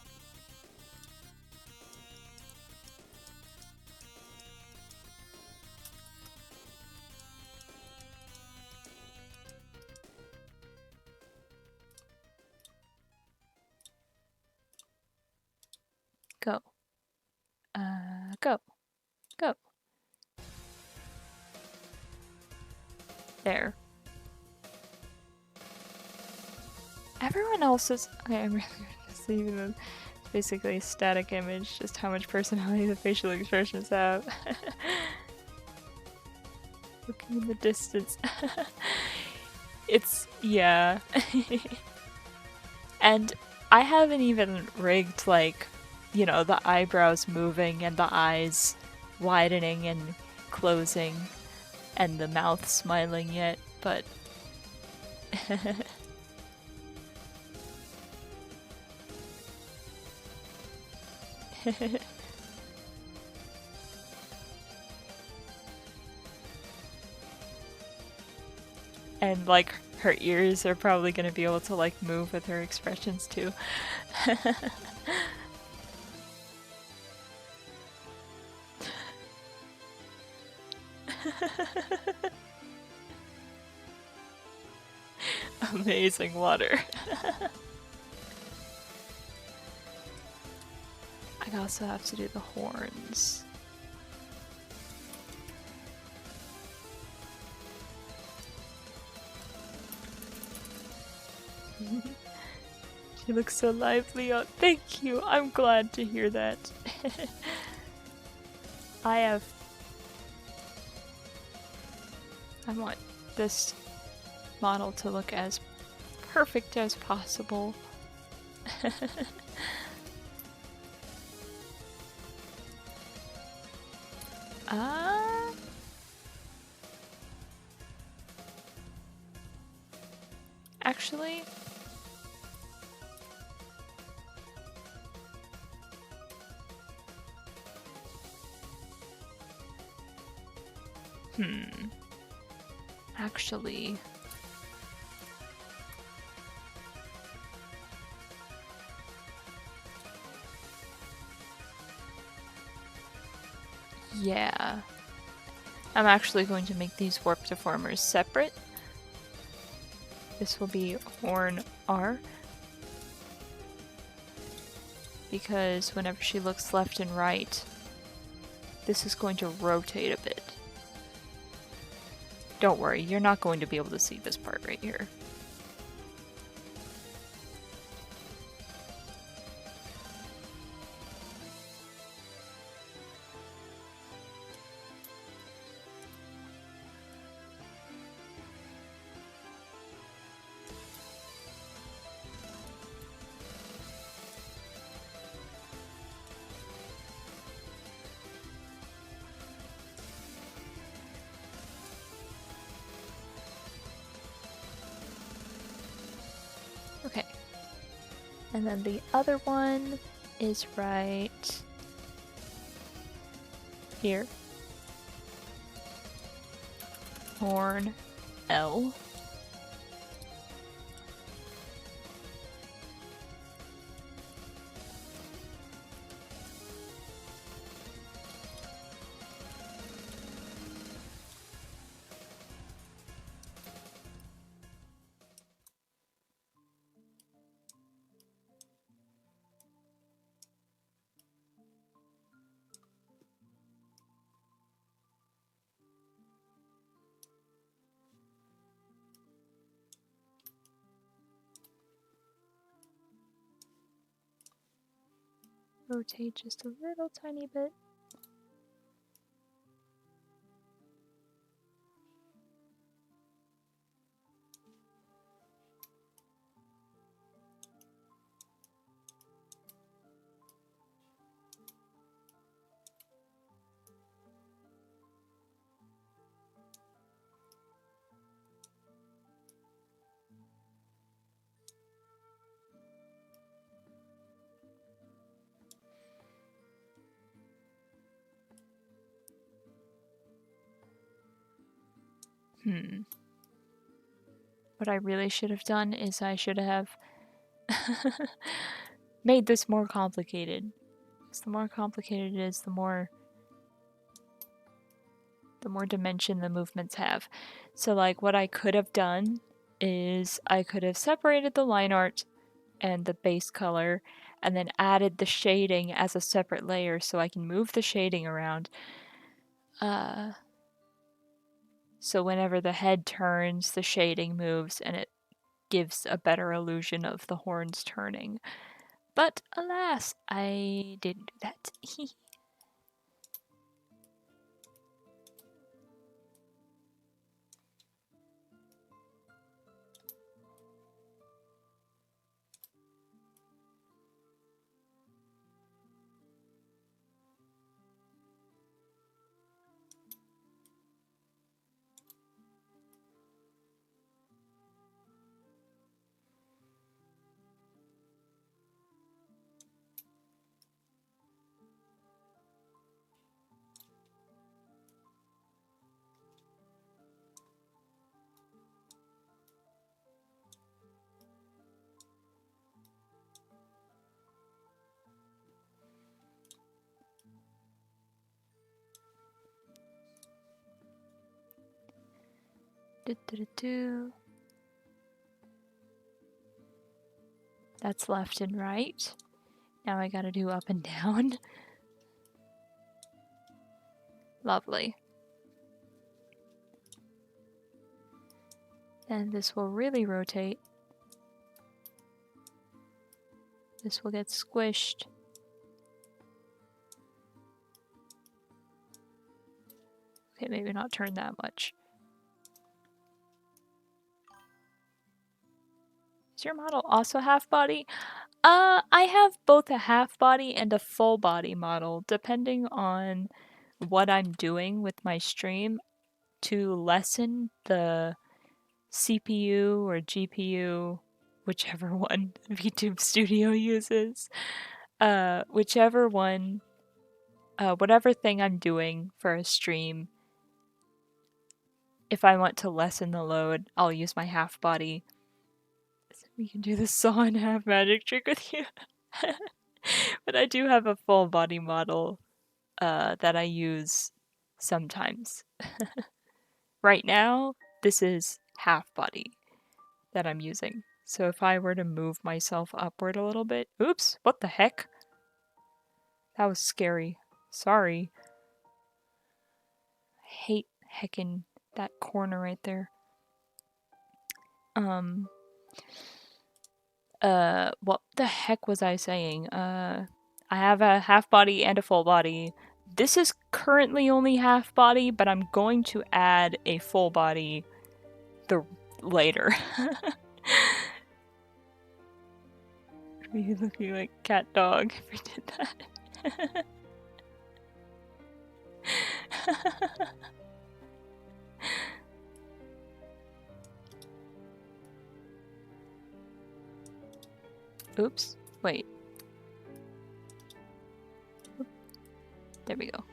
Go. Go. Go. There. Everyone else is... Okay, I'm really just leaving them. It's basically a static image, just how much personality the facial expressions have. Looking in the distance. It's... yeah. And I haven't even rigged, like, you know, the eyebrows moving and the eyes widening and closing and the mouth smiling yet, but... And, like, her ears are probably gonna be able to, like, move with her expressions, too. Amazing water. I also have to do the horns. She looks so lively. Oh, thank you. I'm glad to hear that. I want this model to look as perfect as possible. Actually, actually, yeah. I'm actually going to make these warp deformers separate. This will be horn R, because whenever she looks left and right, this is going to rotate a bit. Don't worry, you're not going to be able to see this part right here. Okay. And then the other one is right here. Horn L. Rotate just a little tiny bit. What I really should have done is I should have made this more complicated. Because the more complicated it is, the more dimension the movements have. So like what I could have done is I could have separated the line art and the base color and then added the shading as a separate layer so I can move the shading around. So whenever the head turns, the shading moves and it gives a better illusion of the horns turning. But alas, I didn't do that. That's left and right. Now I gotta do up and down. Lovely. And this will really rotate. This will get squished. Okay, maybe not turn that much. Is your model also half body? I have both a half body and a full body model, depending on what I'm doing with my stream to lessen the CPU or GPU, whichever one VTube Studio uses. Whichever one, whatever thing I'm doing for a stream, if I want to lessen the load, I'll use my half body. We can do the saw and half magic trick with you. But I do have a full body model that I use sometimes. Right now, this is half body that I'm using. So if I were to move myself upward a little bit, oops, what the heck? That was scary. Sorry. I hate heckin' that corner right there. What the heck was I saying? I have a half body and a full body. This is currently only half body, but I'm going to add a full body later. Me looking like cat dog if we did that. Oops. Wait. There we go.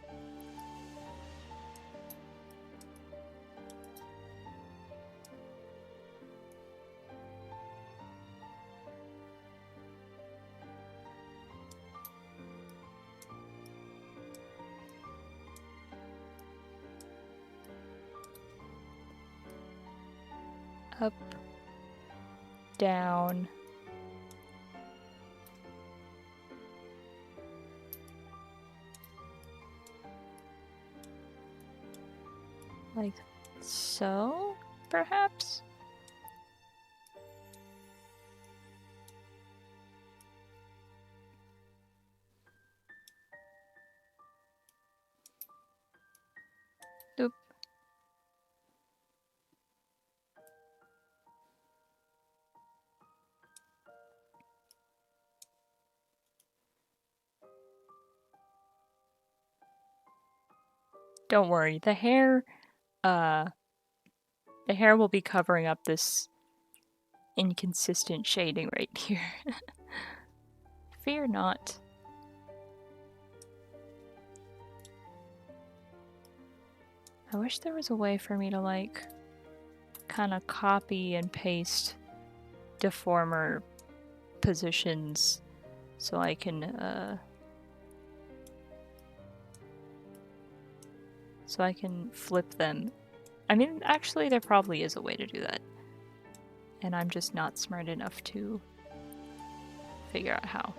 Up, down. Like so, perhaps? Oop. Don't worry, the hair will be covering up this inconsistent shading right here. Fear not. I wish there was a way for me to like kind of copy and paste deformer positions so I can flip them. I mean, actually there probably is a way to do that. And I'm just not smart enough to figure out how.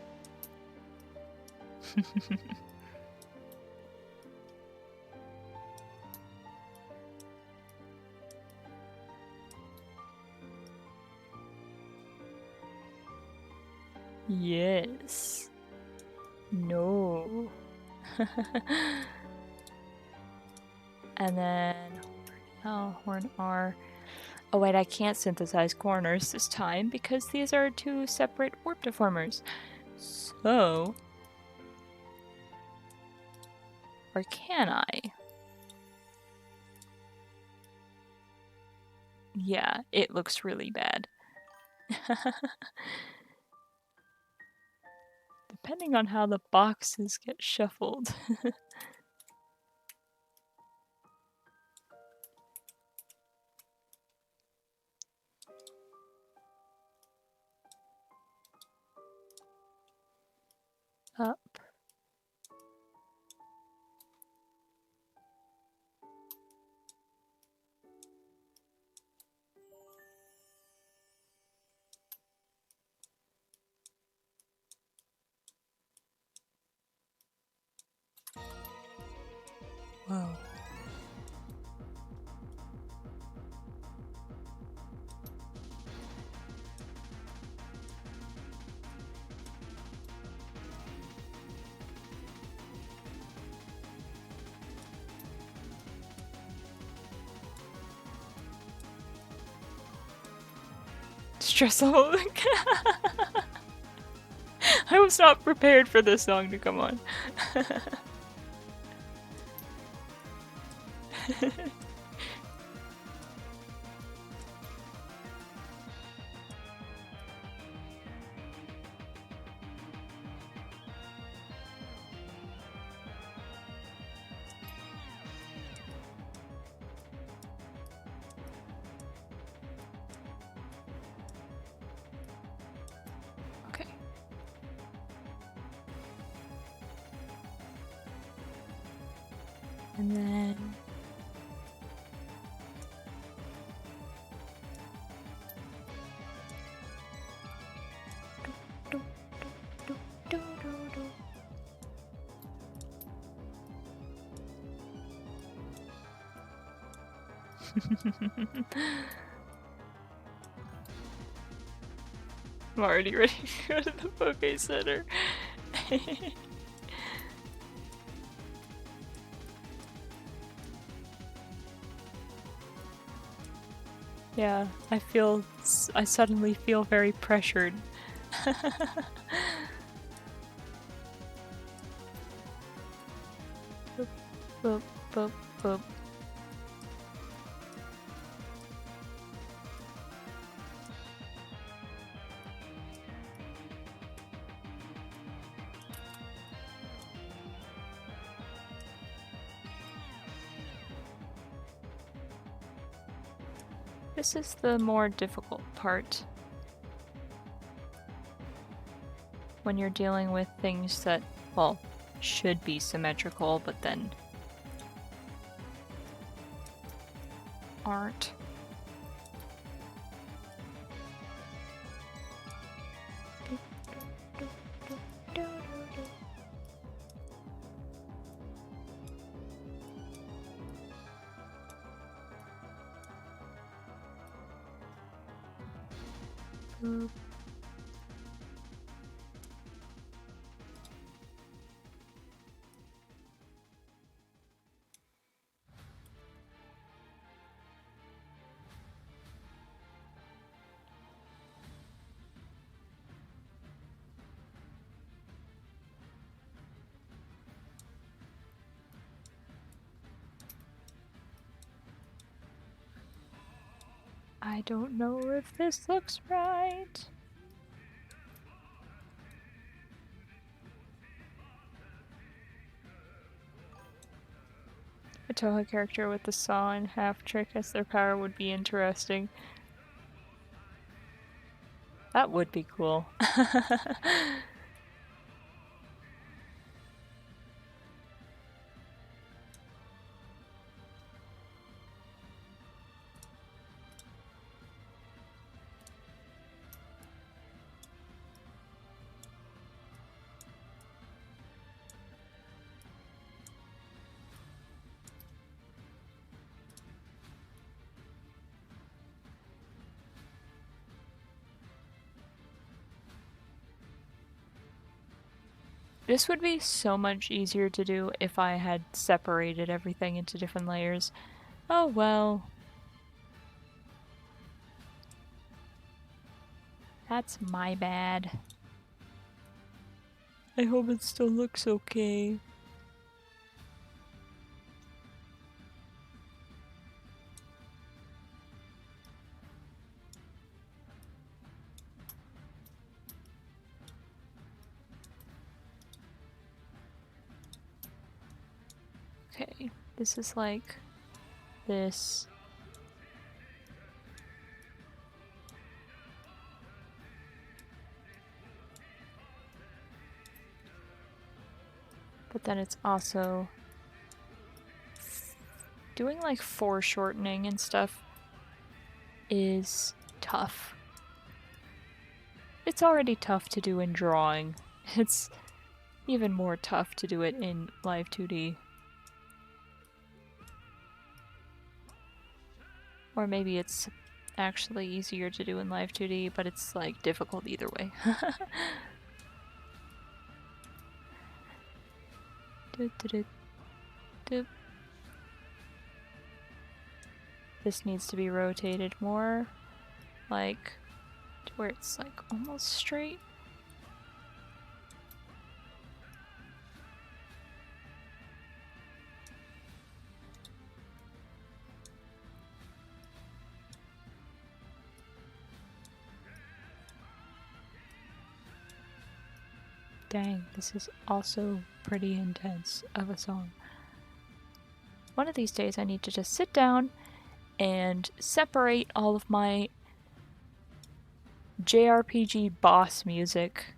Yes. No. And then horn R. Oh wait, I can't synthesize corners this time because these are two separate warp deformers. So, or can I? Yeah, it looks really bad. Depending on how the boxes get shuffled. Up. Whoa. Stress level. I was not prepared for this song to come on. Okay. And then I'm already ready to go to the Poké Center. Yeah, I suddenly feel very pressured. Boop, boop, boop, boop. This is the more difficult part. When you're dealing with things that, well, should be symmetrical, but then aren't. Boop. I don't know if this looks right. A Toho character with the saw and half trick as their power would be interesting. That would be cool. This would be so much easier to do if I had separated everything into different layers. Oh well. That's my bad. I hope it still looks okay. Okay, this is like this. But then it's also doing like foreshortening and stuff is tough. It's already tough to do in drawing. It's even more tough to do it in Live 2D. Or maybe it's actually easier to do in Live 2D, but it's like difficult either way. This needs to be rotated more, like to where it's like almost straight. Dang, this is also pretty intense of a song. One of these days I need to just sit down and separate all of my JRPG boss music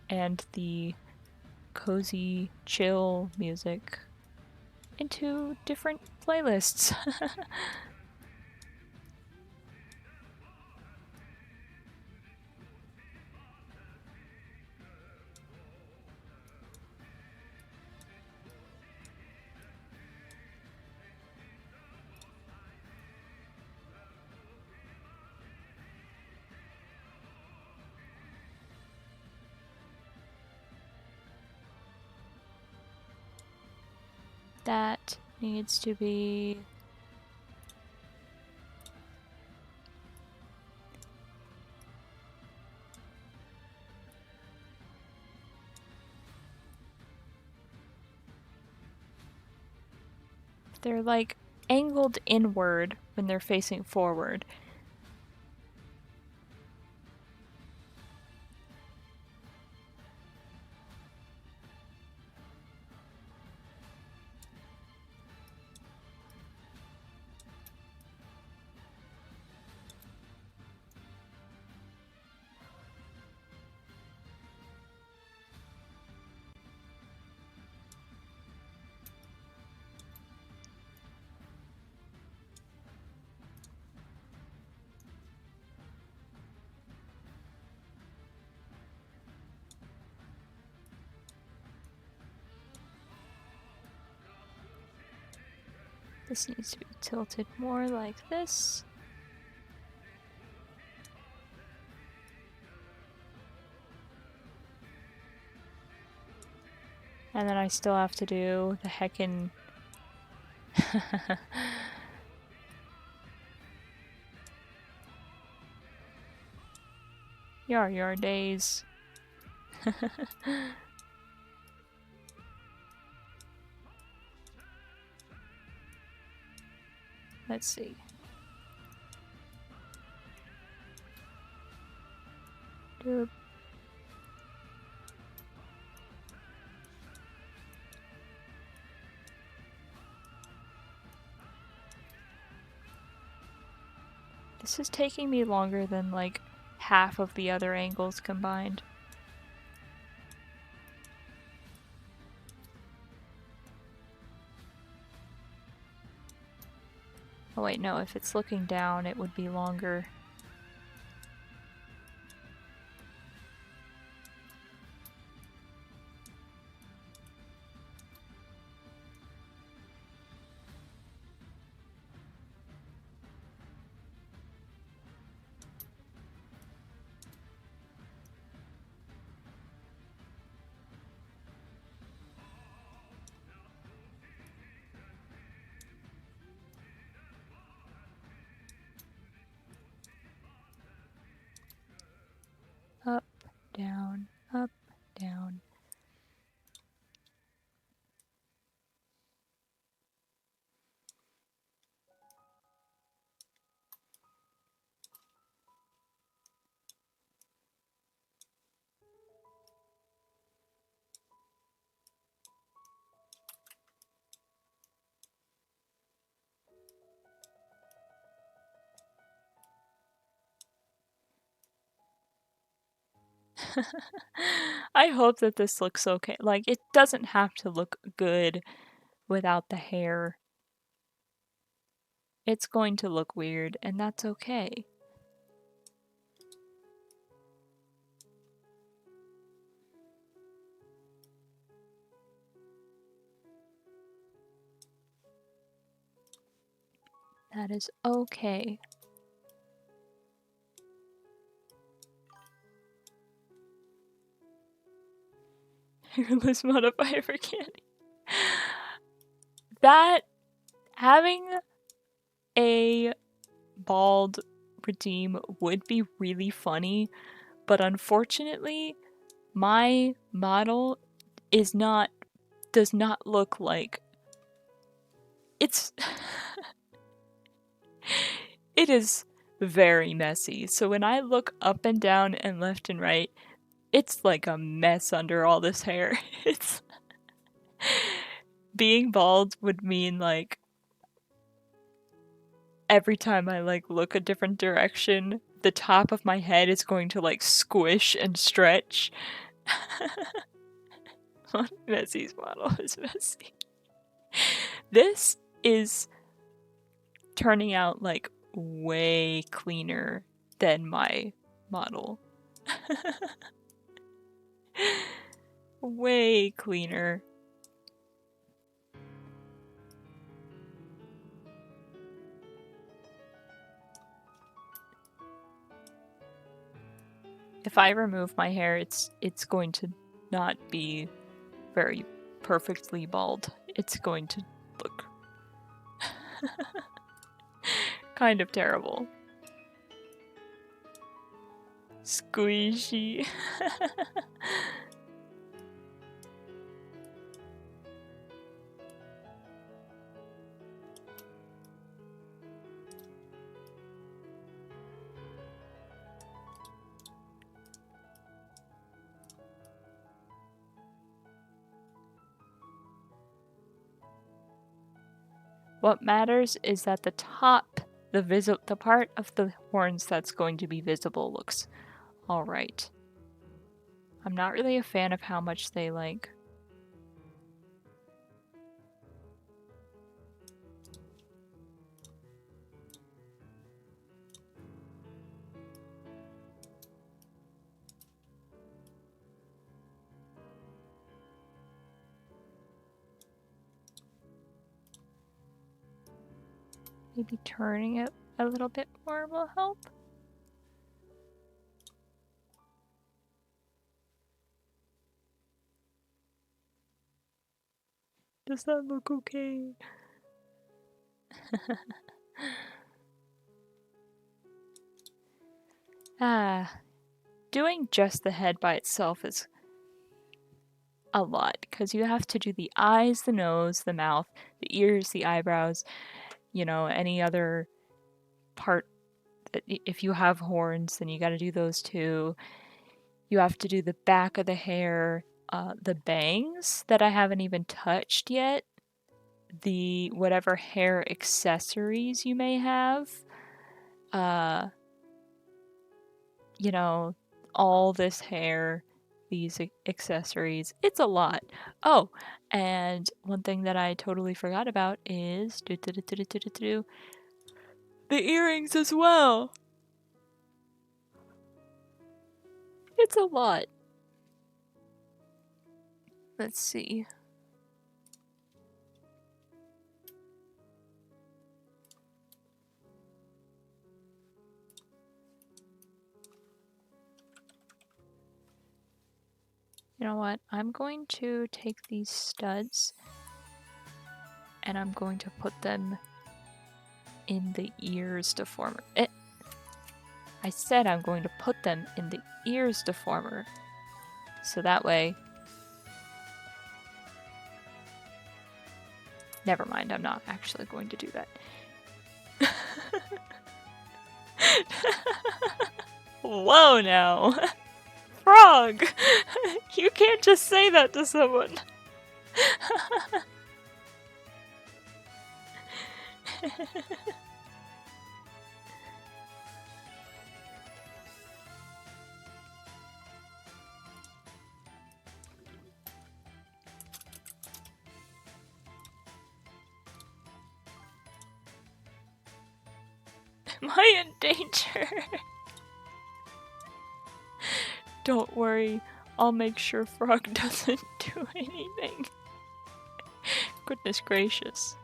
and the cozy, chill music into different playlists. That needs to be... They're like angled inward when they're facing forward. This needs to be tilted more like this. And then I still have to do the heckin' Yar days. Let's see. Doop. This is taking me longer than like half of the other angles combined. Oh wait, no, if it's looking down it would be longer. Up, down, up, down. I hope that this looks okay. Like, it doesn't have to look good without the hair. It's going to look weird, and that's okay. That is okay. Hairless modifier for candy. That, having a bald redeem would be really funny, but unfortunately, my model does not look like it's it is very messy. So when I look up and down and left and right, it's like a mess under all this hair. It's being bald would mean like every time I like look a different direction, the top of my head is going to like squish and stretch. Messy's model is messy. This is turning out like way cleaner than my model. Way cleaner. If I remove my hair, it's going to not be very perfectly bald. it's going to look kind of terrible. Squishy. What matters is that the top, the part of the horns that's going to be visible looks all right. I'm not really a fan of how much they like. Maybe turning it a little bit more will help. Does that look okay? Doing just the head by itself is a lot because you have to do the eyes, the nose, the mouth, the ears, the eyebrows, you know, any other part. If you have horns, then you got to do those too. You have to do the back of the hair, the bangs that I haven't even touched yet, the whatever hair accessories you may have, you know, all this hair, these accessories. It's a lot. Oh, and one thing that I totally forgot about is the earrings as well. It's a lot. Let's see. You know what? I'm going to take these studs and I'm going to put them in the ears deformer. I said I'm going to put them in the ears deformer. So that way... Never mind, I'm not actually going to do that. Whoa now! Frog! You can't just say that to someone. Am I in danger? Don't worry, I'll make sure Frog doesn't do anything. Goodness gracious.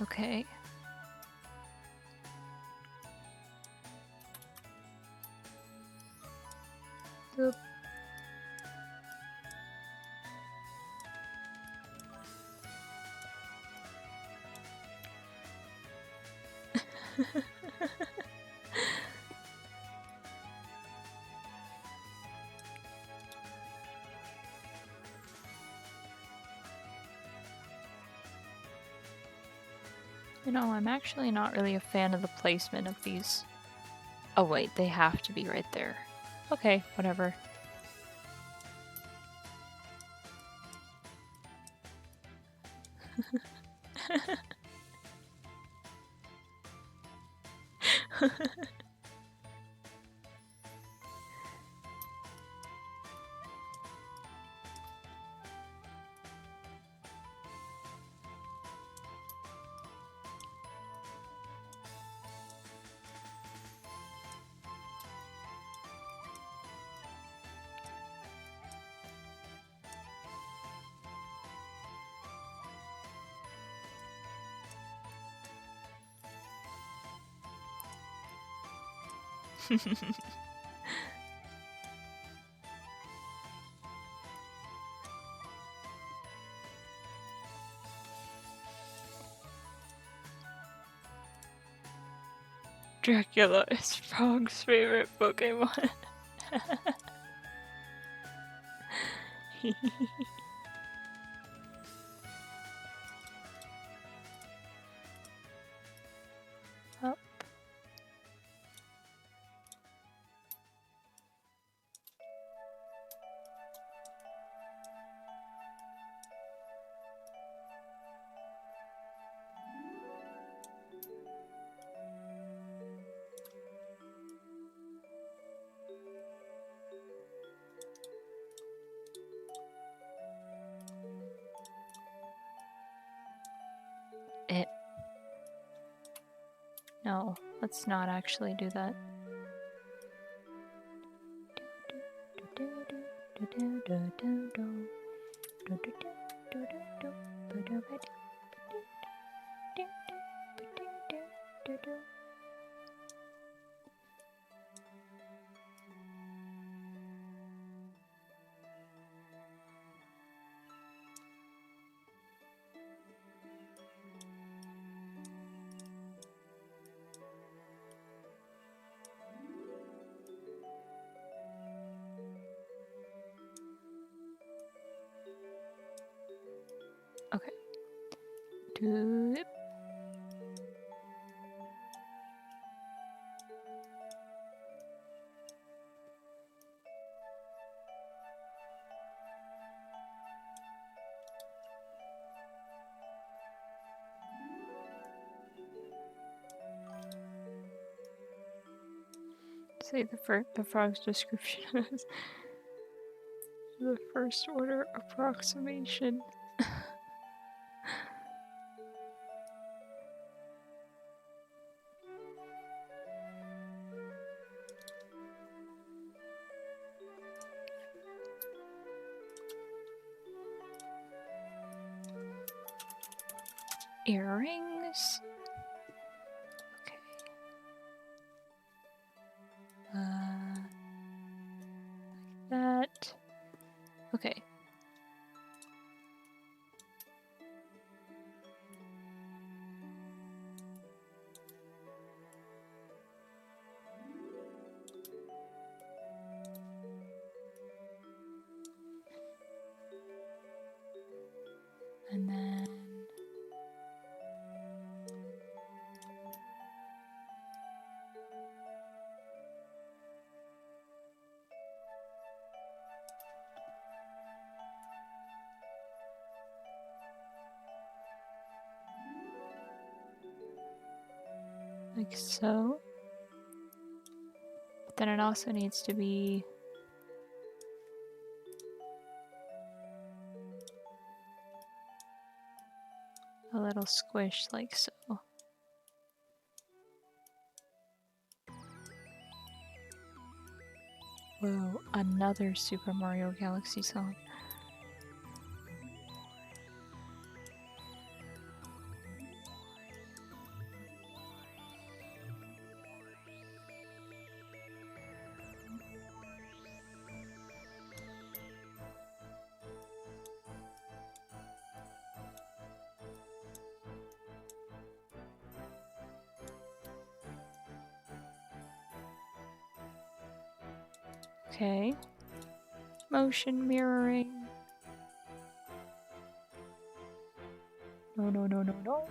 Okay. Oop. You know, I'm actually not really a fan of the placement of these. Oh wait, they have to be right there. Okay, whatever. Dracula is Frog's favorite Pokemon. Oh. No, let's not actually do that. Okay. Doop. Say the frog's description is the first order approximation. Earrings? Okay. Like that. Okay. And then like so. But then it also needs to be a little squished like so. Whoa, another Super Mario Galaxy song. Okay. Motion mirroring. No, no, no, no, no.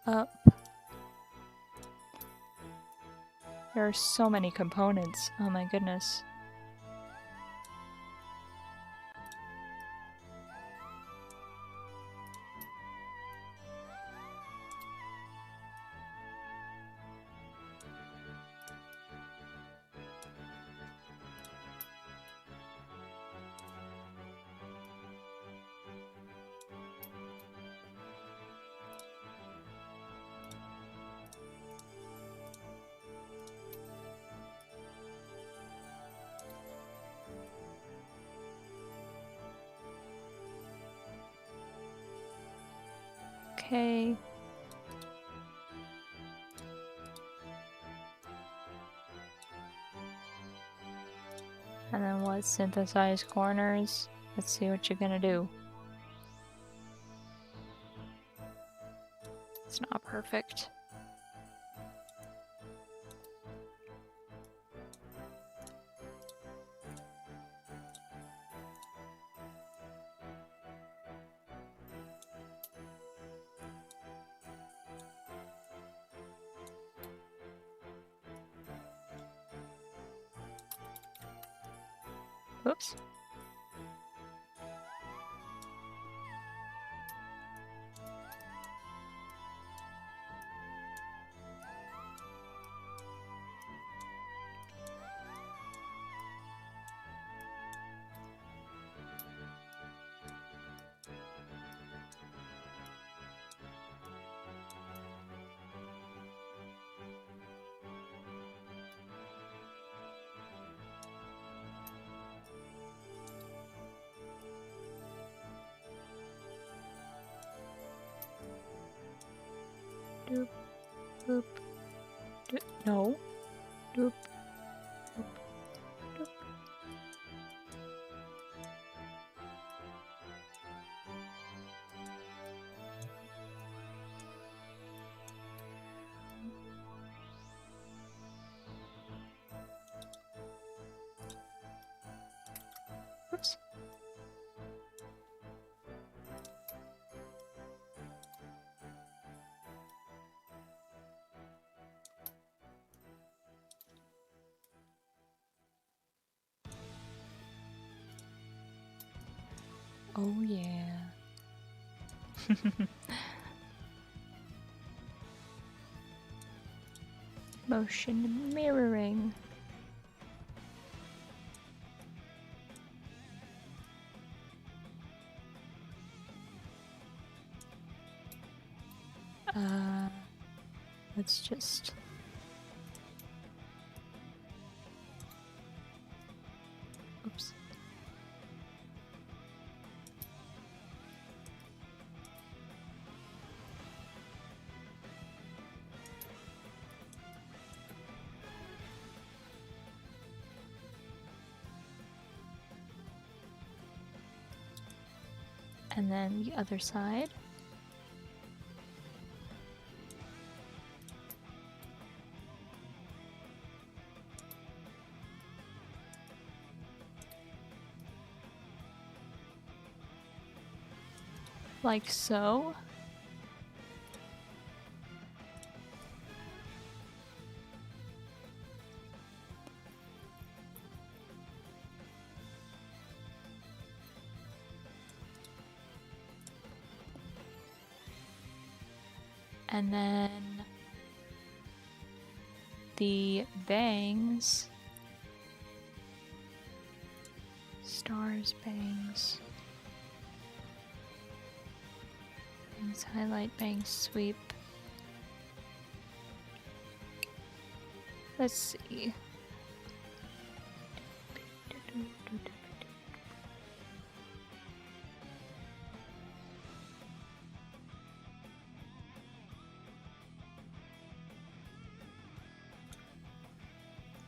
Up. There are so many components. Oh my goodness. Okay. And then what? Synthesize corners. Let's see what you're gonna do. It's not perfect. Oops. Doop, boop, doop. No. Doop, doop, doop. Oops. Oh yeah. Motion mirroring. Let's just... Oops. And then the other side. Like so. And then the bangs. Stars, bangs. Bangs, highlight, bangs, sweep. Let's see.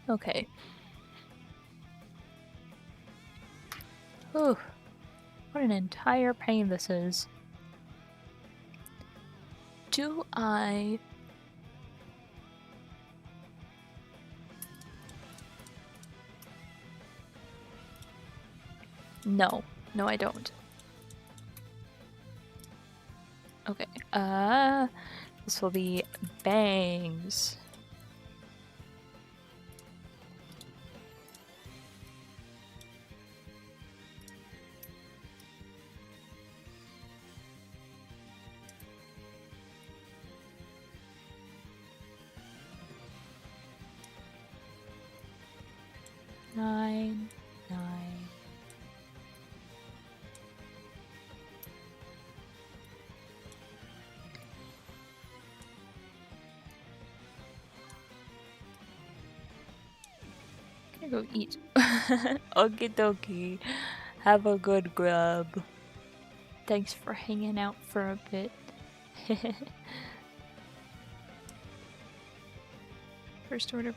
Okay. Whew. What an entire pain this is. Do I... No. No, I don't. Okay. This will be bangs. Nine. Gonna go eat. Okie dokie. Have a good grub. Thanks for hanging out for a bit. First order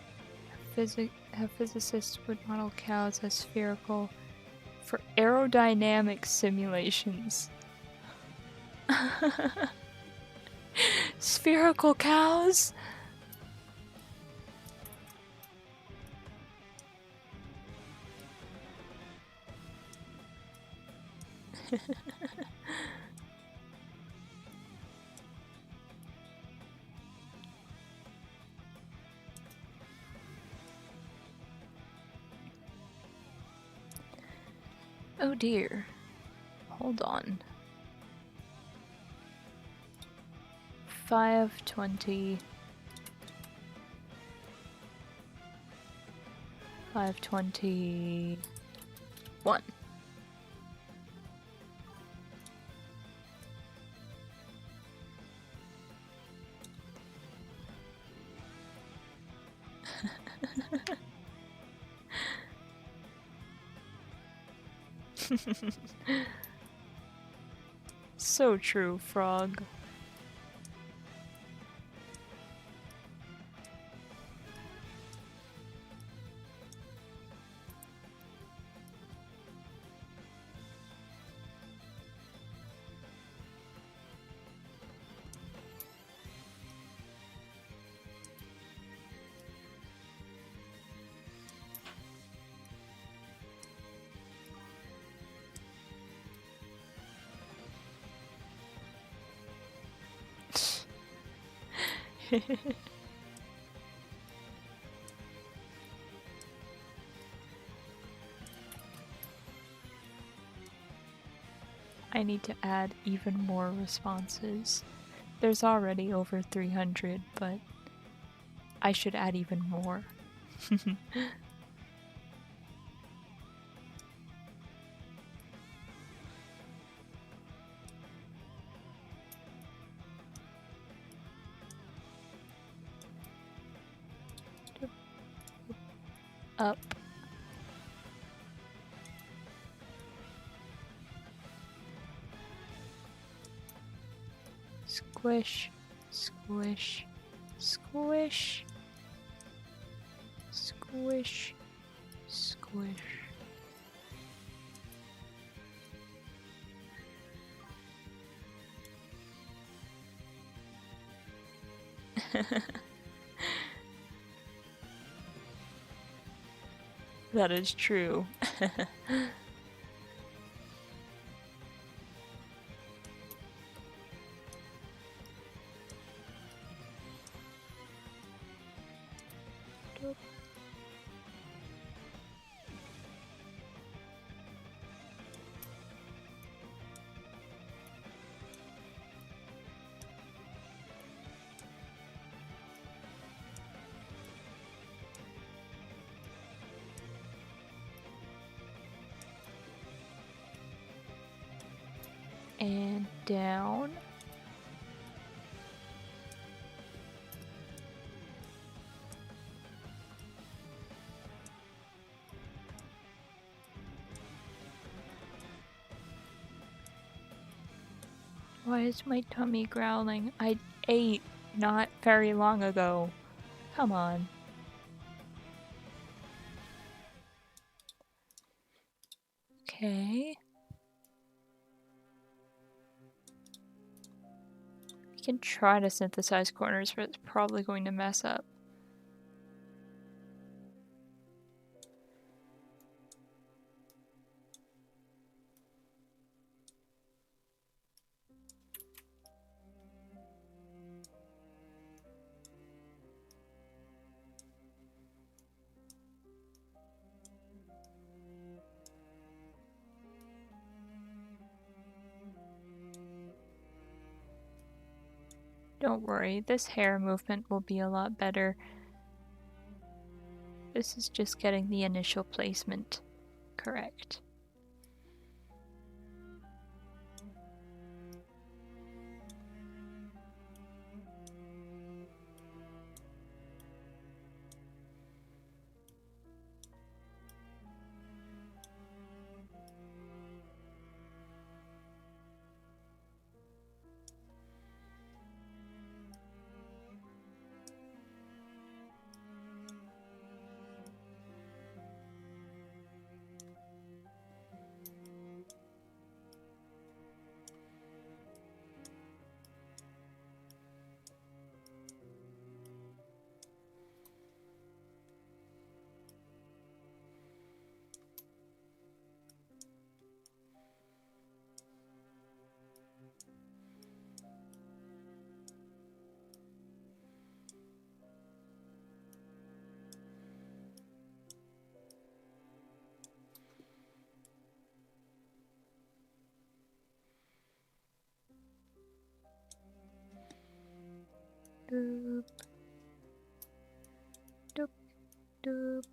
physics. A physicist would model cows as spherical for aerodynamic simulations. Spherical cows? Oh dear. Hold on. 520. 521. So true, frog. I need to add even more responses. There's already over 300, but I should add even more. Up. Squish, squish, squish, squish, squish. That is true. And down. Why is my tummy growling? I ate not very long ago. Come on. Okay. We can try to synthesize corners, but it's probably going to mess up. Don't worry, this hair movement will be a lot better. This is just getting the initial placement correct. Doop.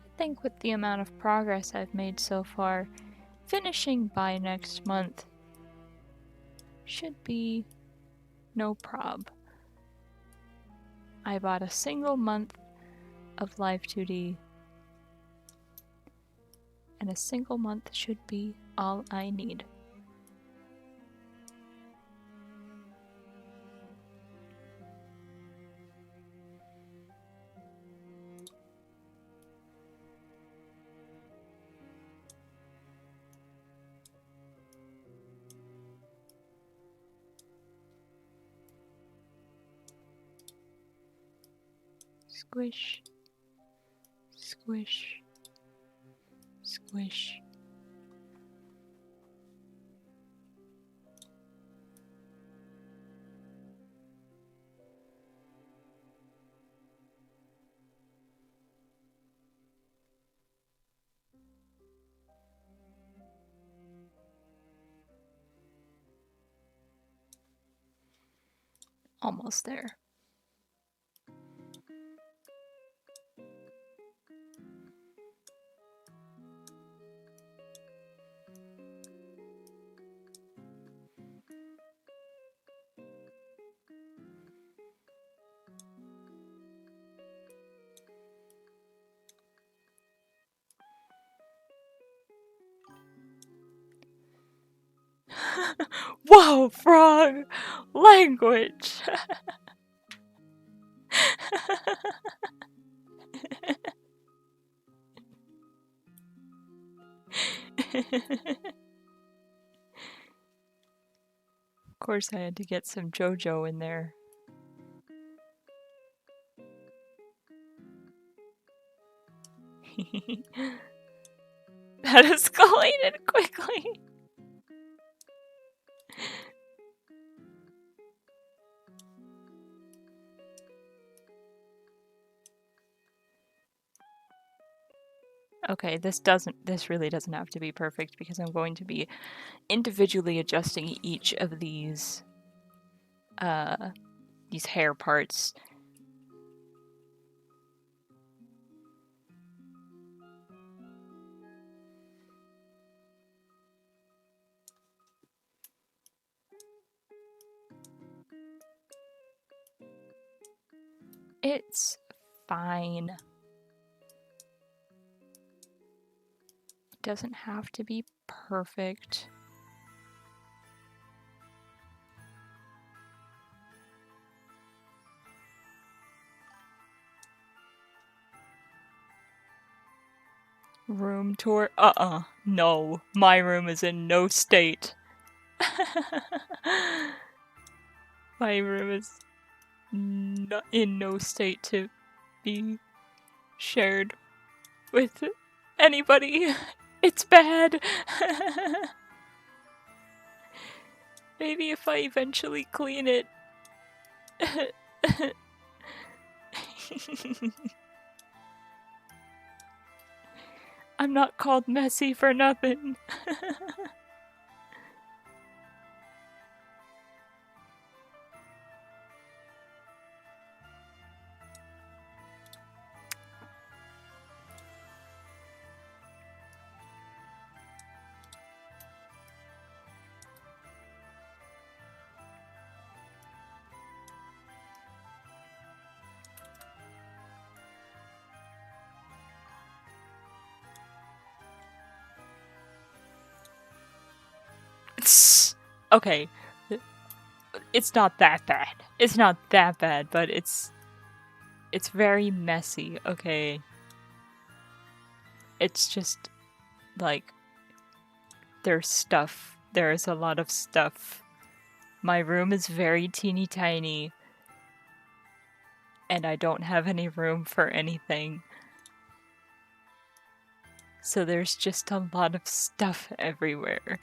I think with the amount of progress I've made so far, finishing by next month should be no prob. I bought a single month of Live 2D, and a single month should be all I need. Squish, squish, squish. Almost there. Whoa, frog! Language! Of course, I had to get some JoJo in there. That escalated quickly. Okay, this really doesn't have to be perfect because I'm going to be individually adjusting each of these hair parts. It's fine. It doesn't have to be perfect. Room tour? No. My room is in no state. My room is not in no state to be shared with anybody. It's bad. Maybe if I eventually clean it. I'm not called messy for nothing. Okay. It's not that bad. It's not that bad, but it's very messy, okay? It's just like there's stuff. There's a lot of stuff. My room is very teeny tiny and I don't have any room for anything. So there's just a lot of stuff everywhere.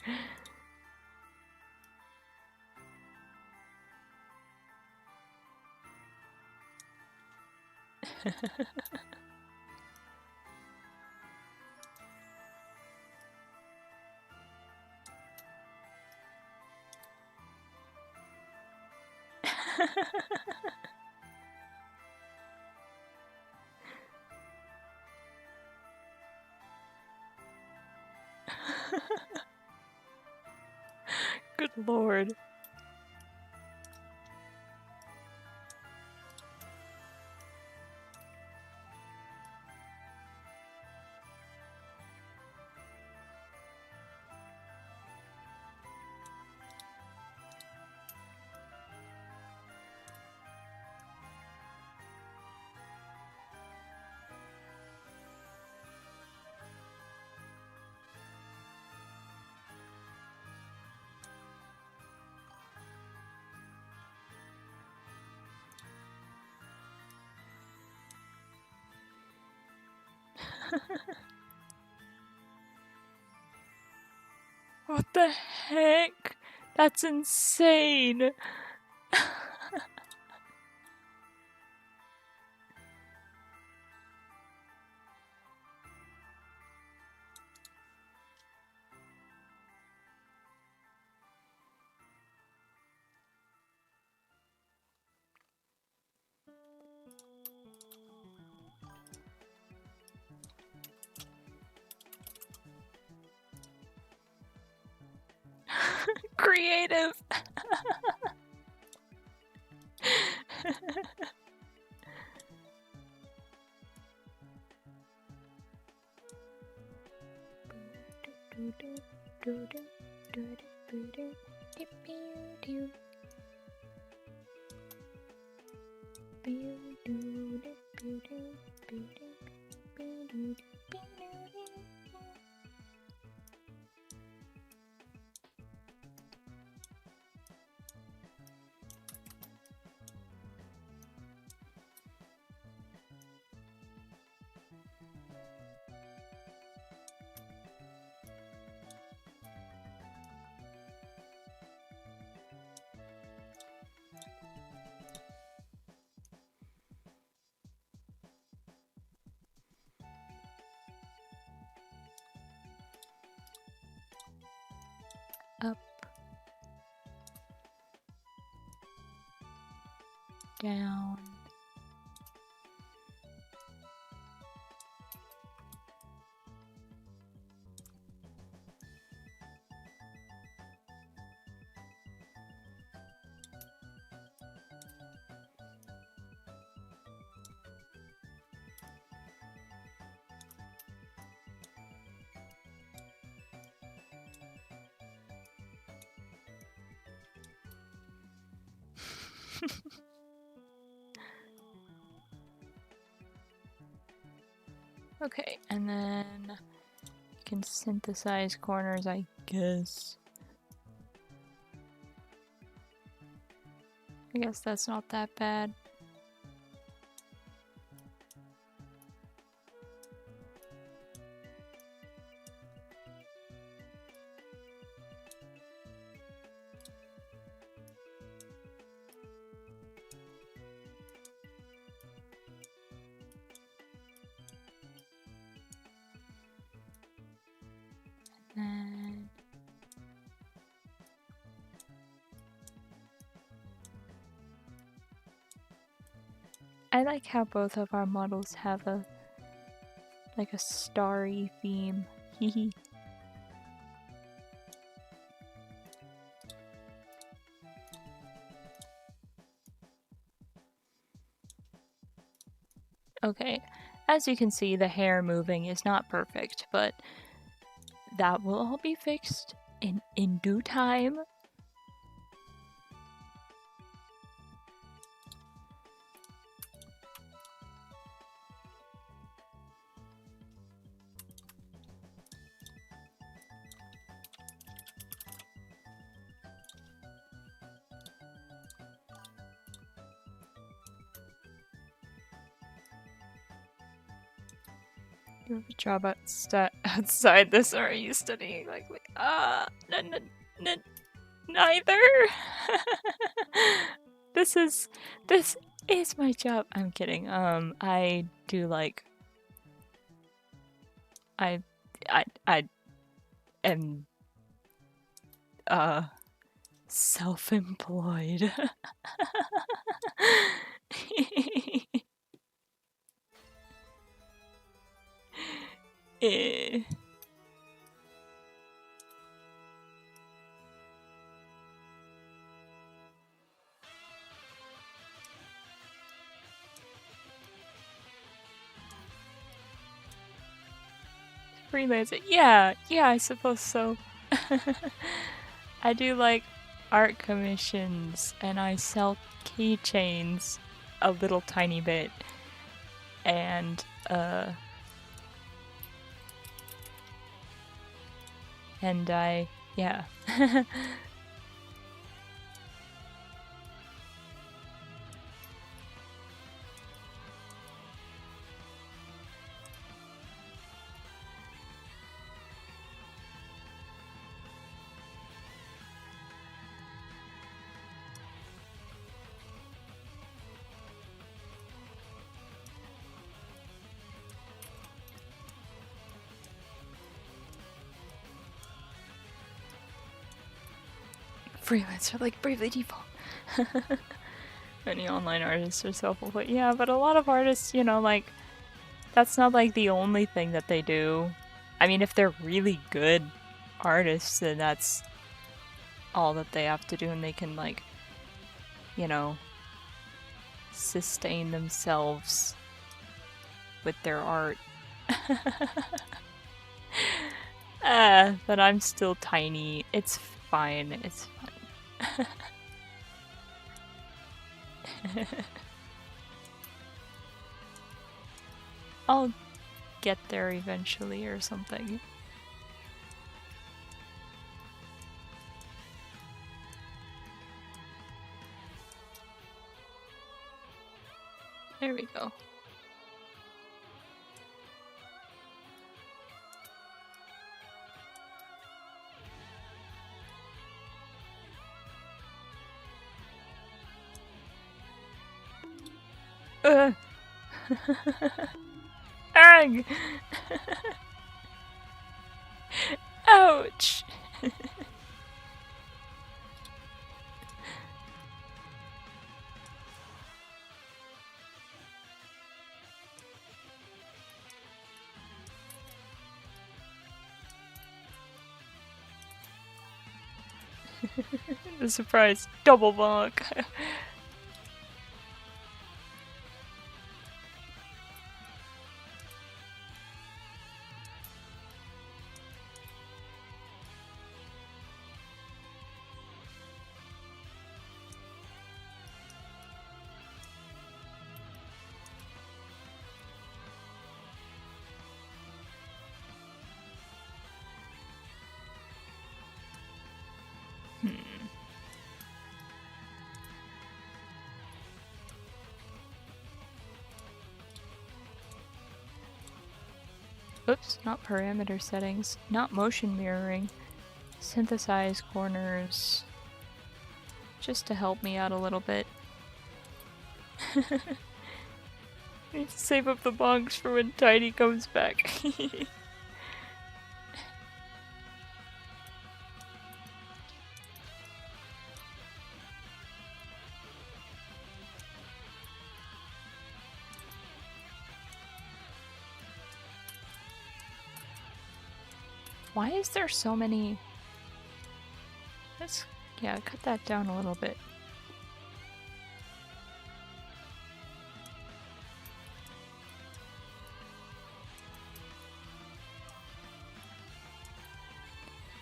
Good lord. What the heck? That's insane. Creative. Up, down. Okay, and then you can synthesize corners, I guess. I guess that's not that bad. And I like how both of our models have a like a starry theme. Hehe. Okay, as you can see, the hair moving is not perfect, but that will all be fixed in due time. You have a job outside this, or are you studying like me? Neither. This is my job. I'm kidding. I do like I am self-employed. Eh. Freelancer. Yeah, I suppose so. I do like art commissions and I sell keychains a little tiny bit. And yeah. Freelancer, like Bravely Default. Many online artists are self-employed. Yeah, but a lot of artists, you know, like, that's not like the only thing that they do. I mean, if they're really good artists, then that's all that they have to do, and they can, like, you know, sustain themselves with their art. But I'm still tiny. It's fine. It's fine. I'll get there eventually or something. There we go. Ugh! Ouch! The surprise double bonk. Oops, not parameter settings, not motion mirroring. Synthesize corners. Just to help me out a little bit. I need to save up the bonks for when Tiny comes back. Why is there so many? Let's, yeah, cut that down a little bit.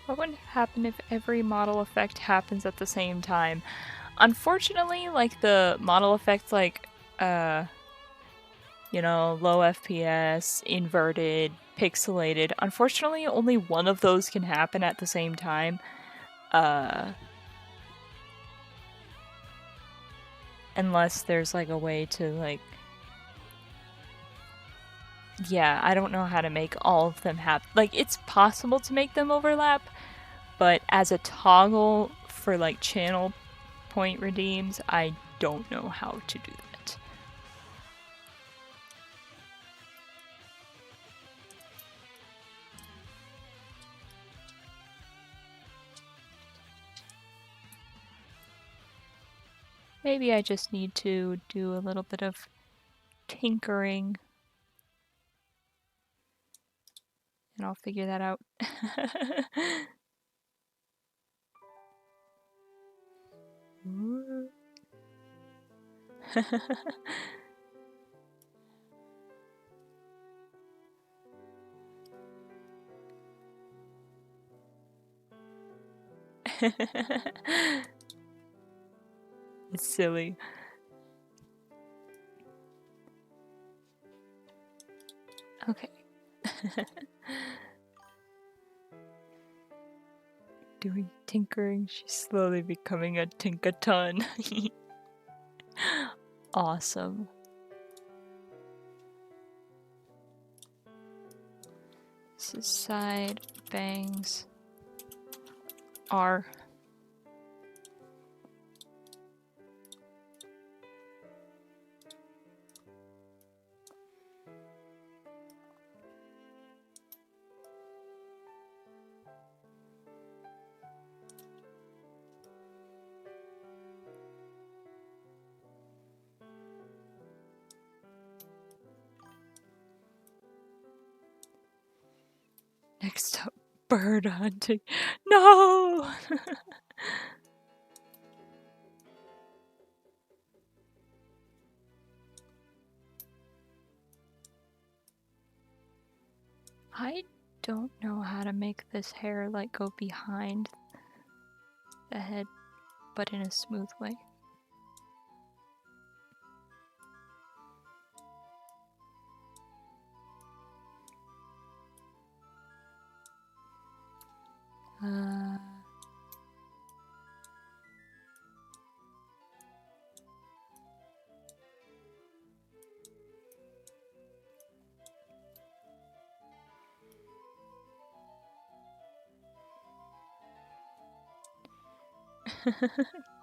What would happen if every model effect happens at the same time? Unfortunately, like the model effects like, you know, low FPS, inverted, pixelated, unfortunately only one of those can happen at the same time. Unless there's like a way to like... Yeah, I don't know how to make all of them happen. Like, it's possible to make them overlap, but as a toggle for like channel point redeems, I don't know how to do that. Maybe I just need to do a little bit of tinkering. And I'll figure that out. It's silly. Okay. Doing tinkering, she's slowly becoming a tinkaton. Awesome. This is side bangs R. Next up, bird hunting. No! I don't know how to make this hair like go behind the head, but in a smooth way.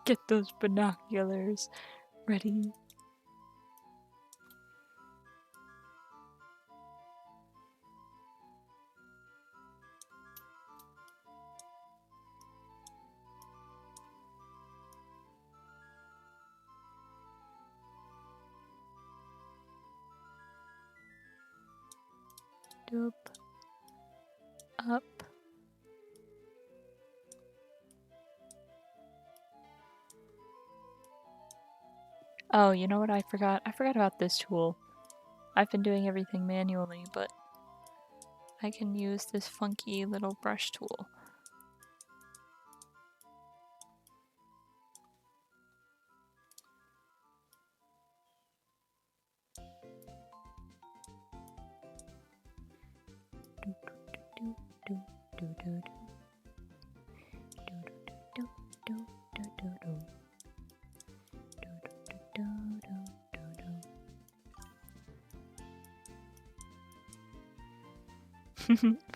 Get those binoculars ready. Doop. Up. Oh, you know what I forgot? I forgot about this tool. I've been doing everything manually, but I can use this funky little brush tool.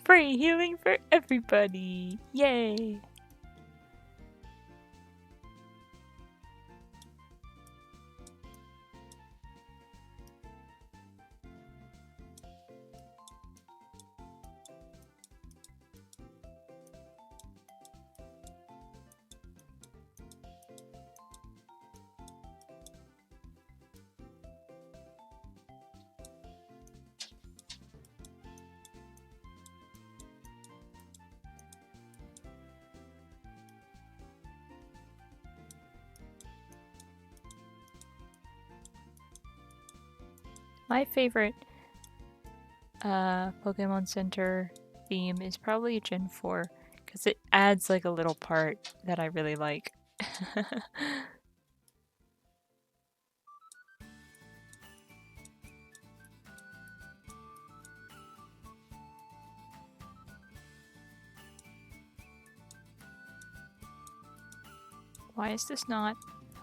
Free healing for everybody! Yay! My favorite Pokemon Center theme is probably Gen 4, because it adds like a little part that I really like. Why is this not?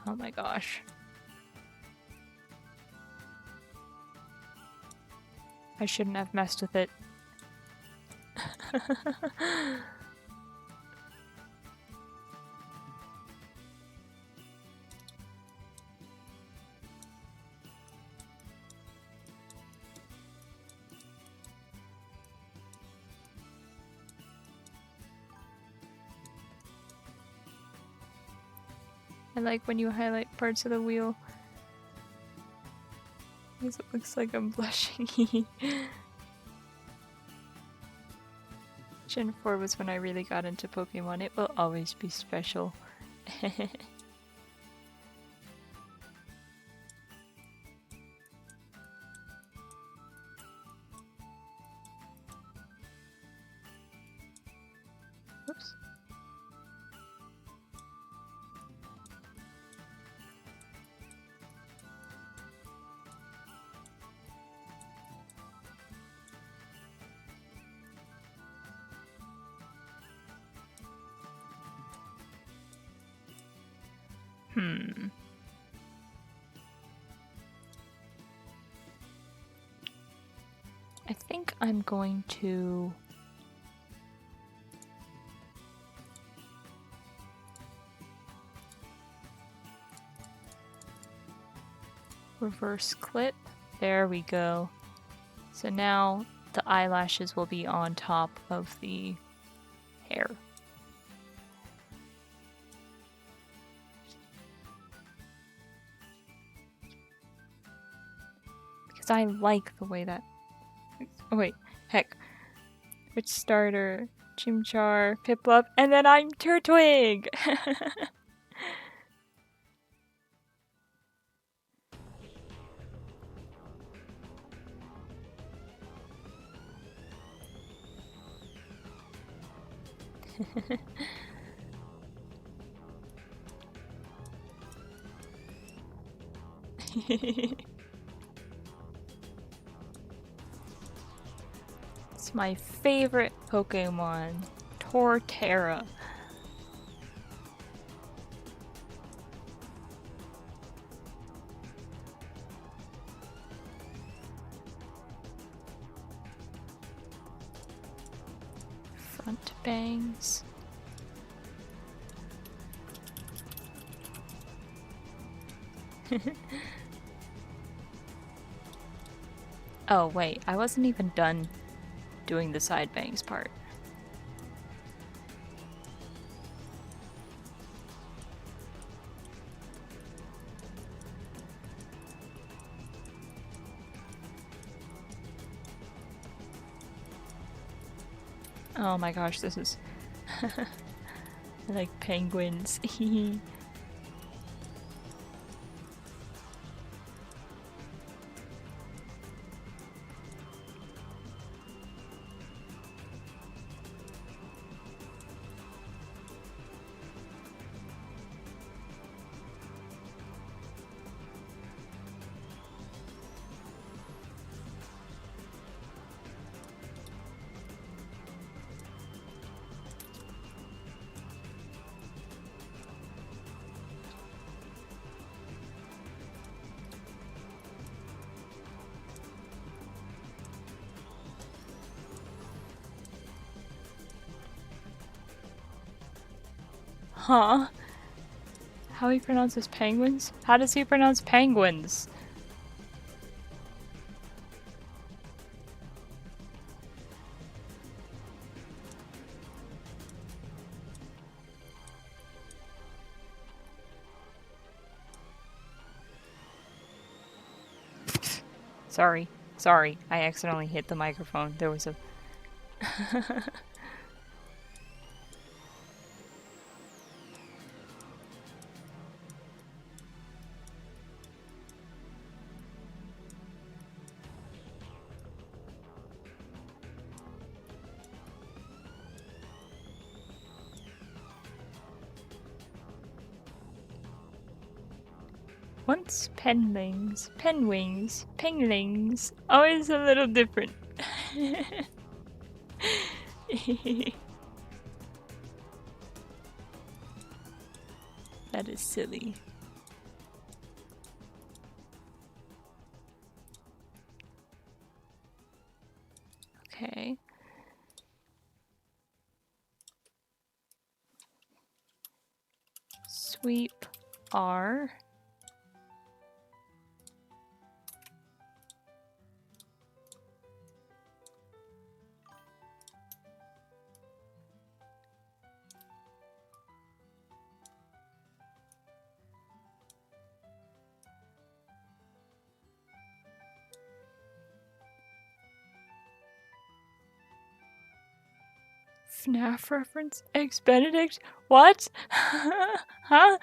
Oh my gosh. I shouldn't have messed with it. I like when you highlight parts of the wheel. Because it looks like I'm blushing. Gen 4 was when I really got into Pokemon. It will always be special. Oops. I think I'm going to reverse clip. There we go. So now the eyelashes will be on top of the hair. Because I like the way that... Oh wait, heck. Which starter? Chimchar, Piplup, and then I'm Turtwig! It's my favorite Pokemon, Torterra. Front bangs. Oh wait, I wasn't even done doing the side bangs part. Oh my gosh, this is... I like penguins. Huh? How he pronounces penguins? How does he pronounce penguins? Sorry. Sorry. I accidentally hit the microphone. There was a... Once penlings, penwings, penglings, always a little different. That is silly. Okay. Sweep R. FNAF reference? Eggs Benedict? What? Huh?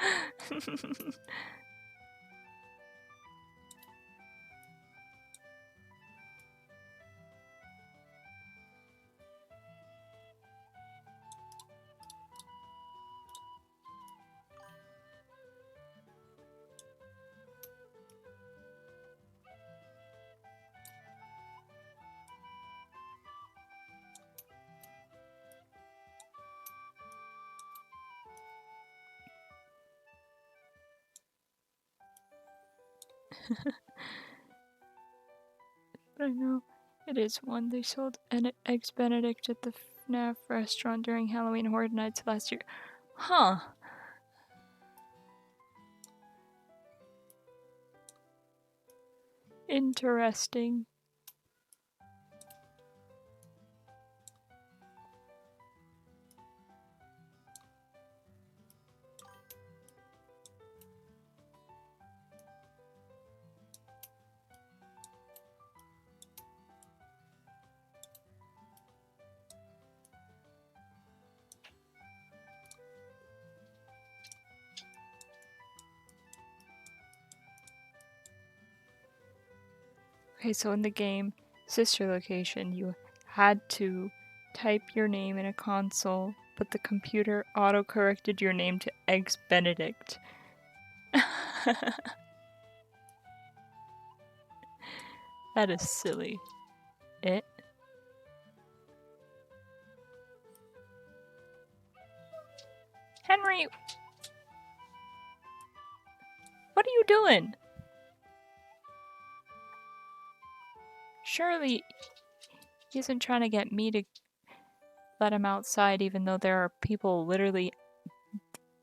But I know it is one. They sold Eggs Benedict at the FNAF restaurant during Halloween Horror Nights last year. Huh. Interesting. Okay, so in the game, Sister Location, you had to type your name in a console, but the computer auto-corrected your name to Eggs Benedict. That is silly. Henry! What are you doing? Surely he isn't trying to get me to let him outside, even though there are people literally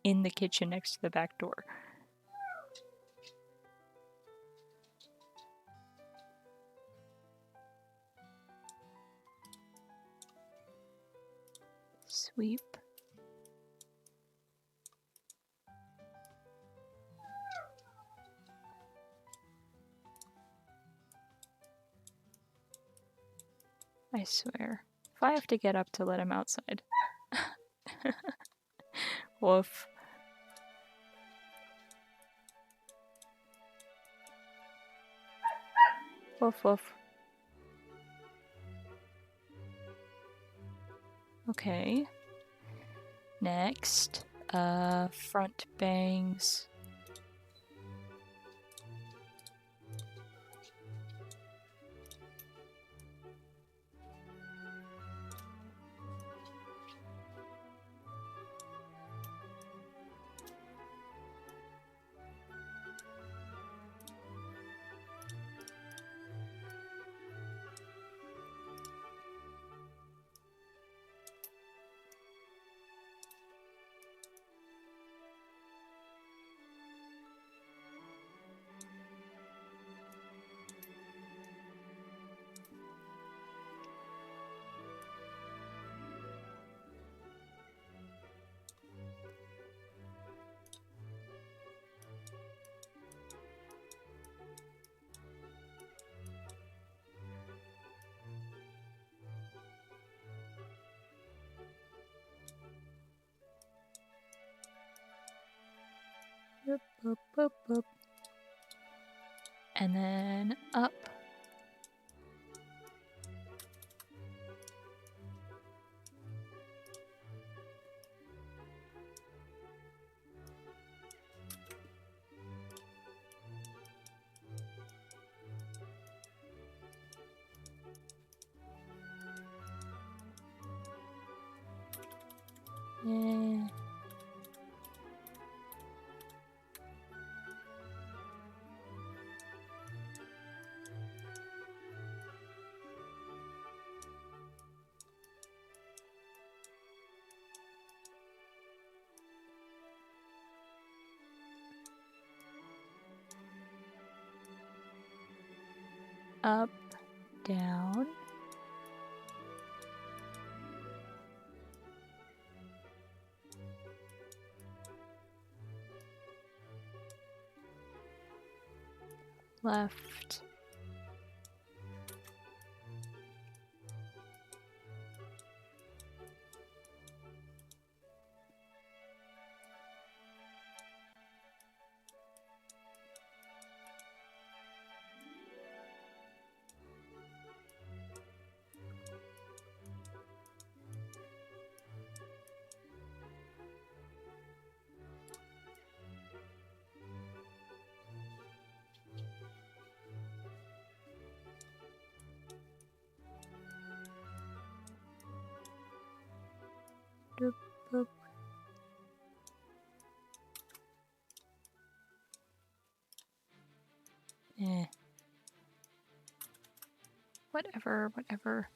in the kitchen next to the back door. Sweep. I swear. If I have to get up to let him outside. Woof. Woof woof. Okay. Next. Front bangs. Boop, boop, boop, boop. And then up. Yeah. Up, down. Left. Boop. Eh. Whatever, whatever.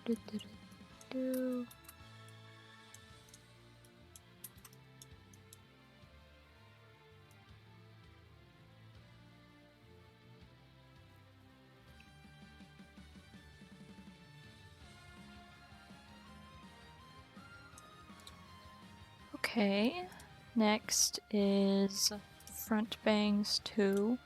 Do, do, do, do. Okay, next is front bangs 2.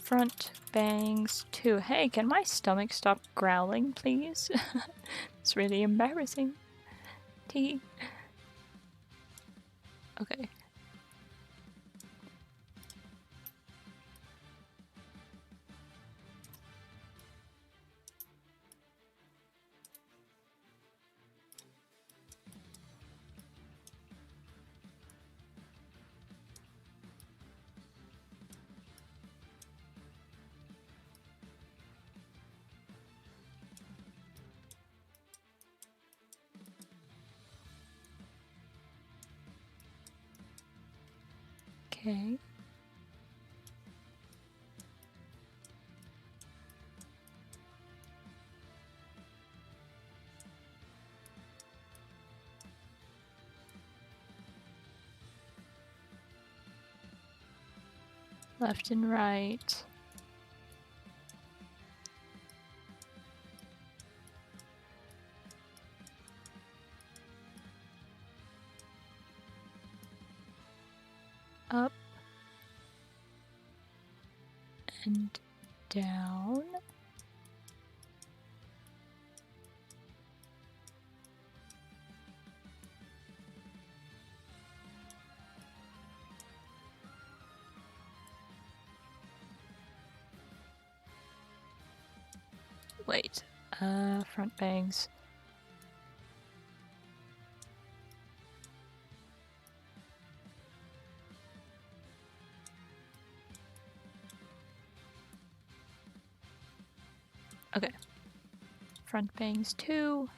Front bangs 2. Hey, can my stomach stop growling, please? It's really embarrassing. T. Okay. Okay. Left and right. Up and down. Wait, front bangs. Okay. Front bangs 2.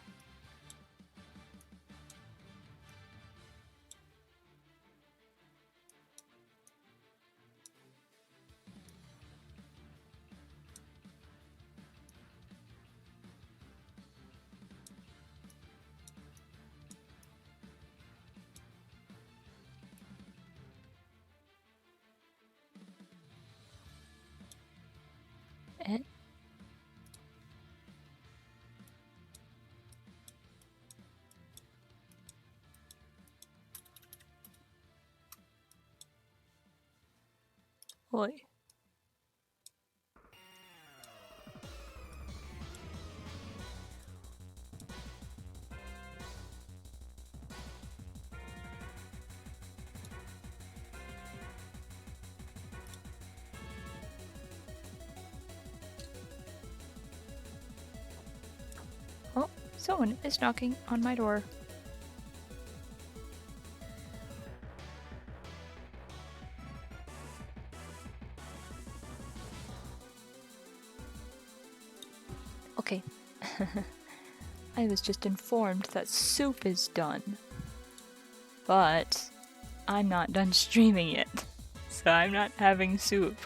And oi. Oh, someone is knocking on my door. Okay. I was just informed that soup is done. But I'm not done streaming yet. So I'm not having soup.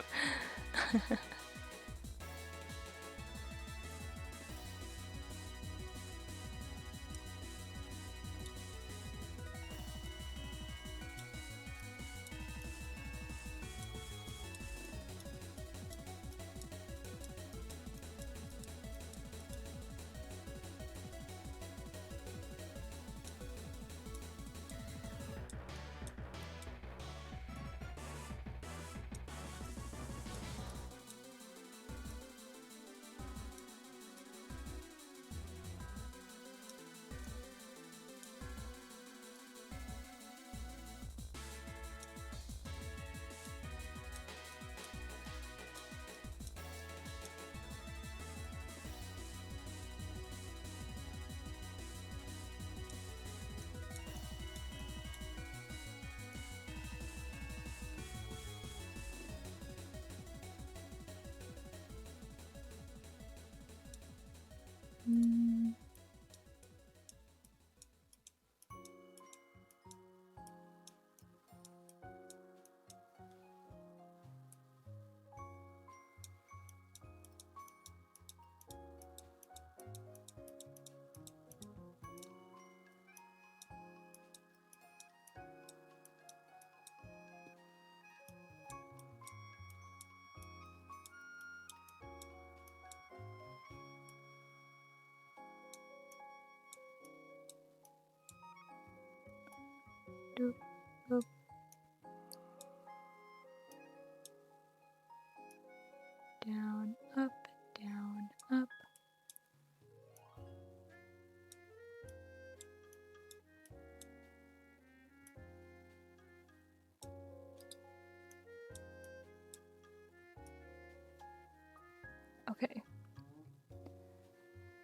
Okay.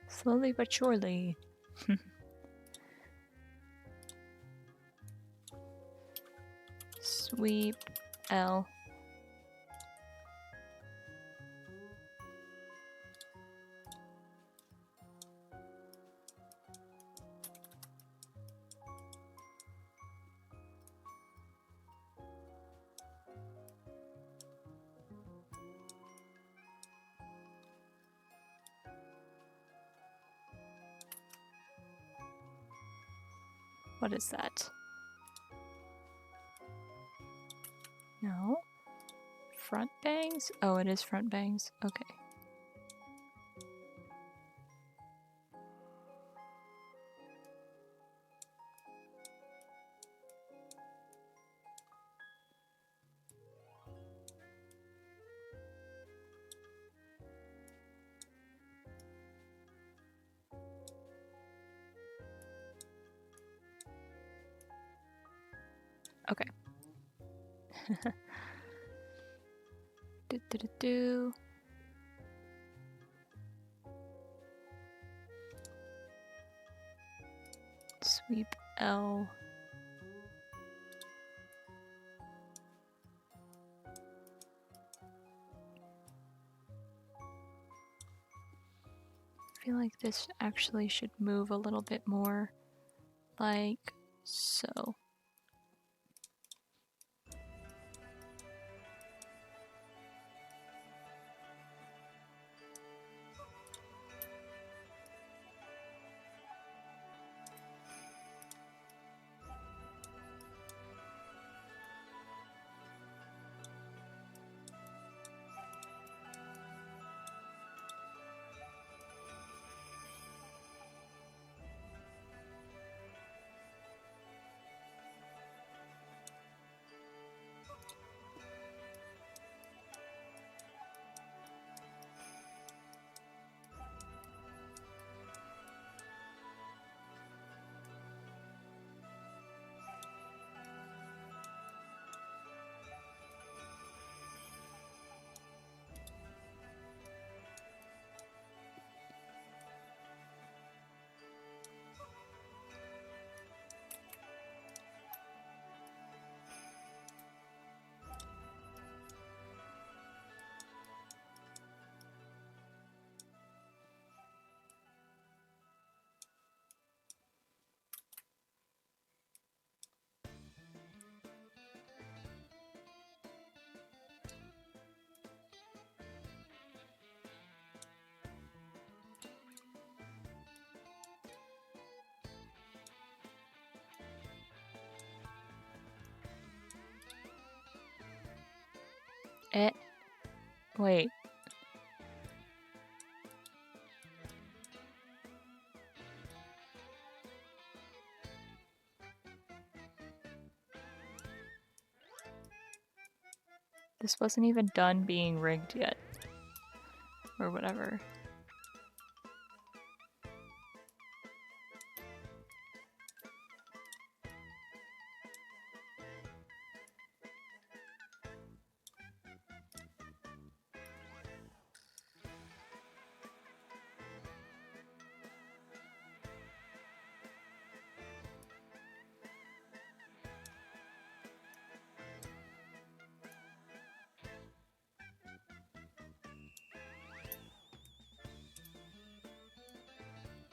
Slowly but surely. Sweep L. What is that? No. Front bangs? Oh, it is front bangs. Okay. Okay. Do. Sweep L. I feel like this actually should move a little bit more, like so. Wait. This wasn't even done being rigged yet. Or whatever.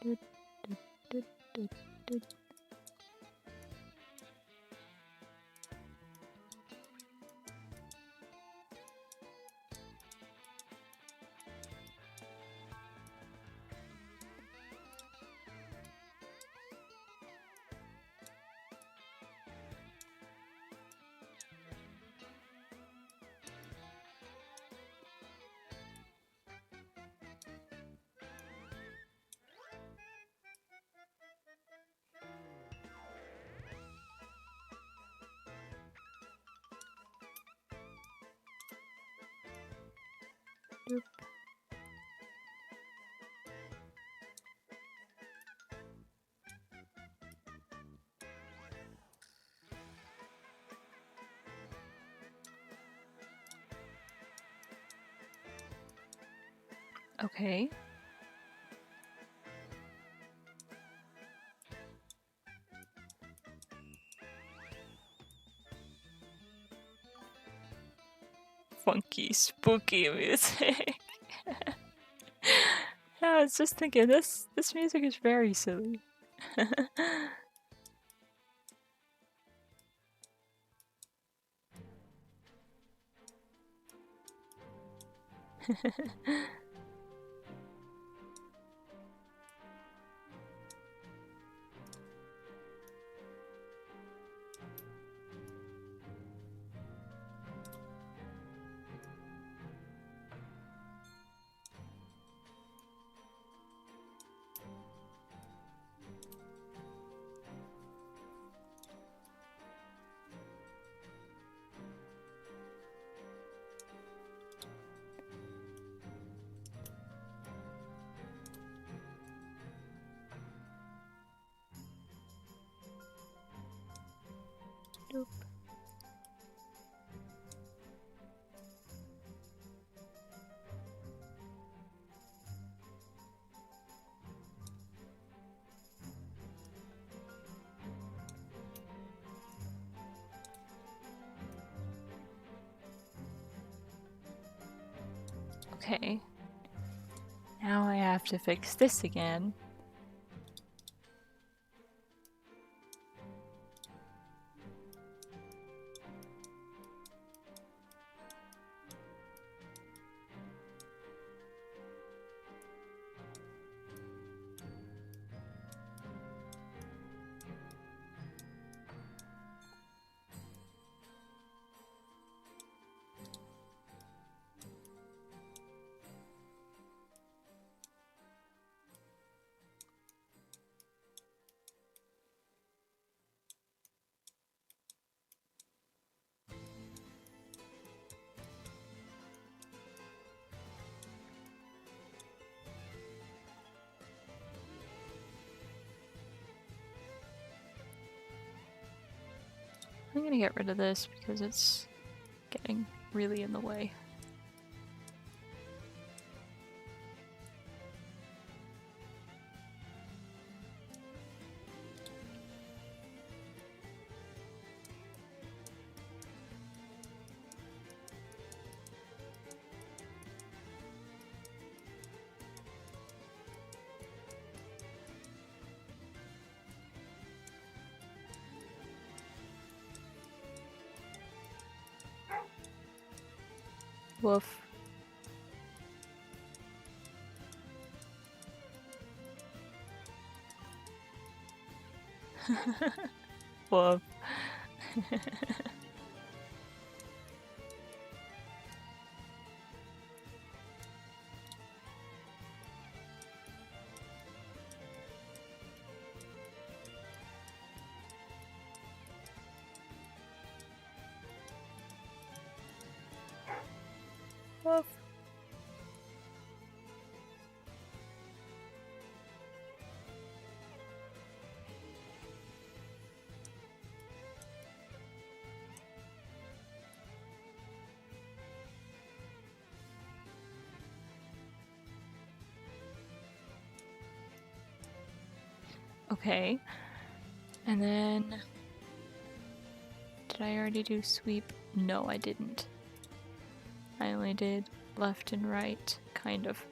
Doop. Okay. Funky, spooky music. I was just thinking this music is very silly. Nope. Okay. Now I have to fix this again. I'm gonna get rid of this because it's getting really in the way. Woof. Woof. Woof. Okay. And then... Did I already do sweep? No, I didn't. I only did left and right, kind of.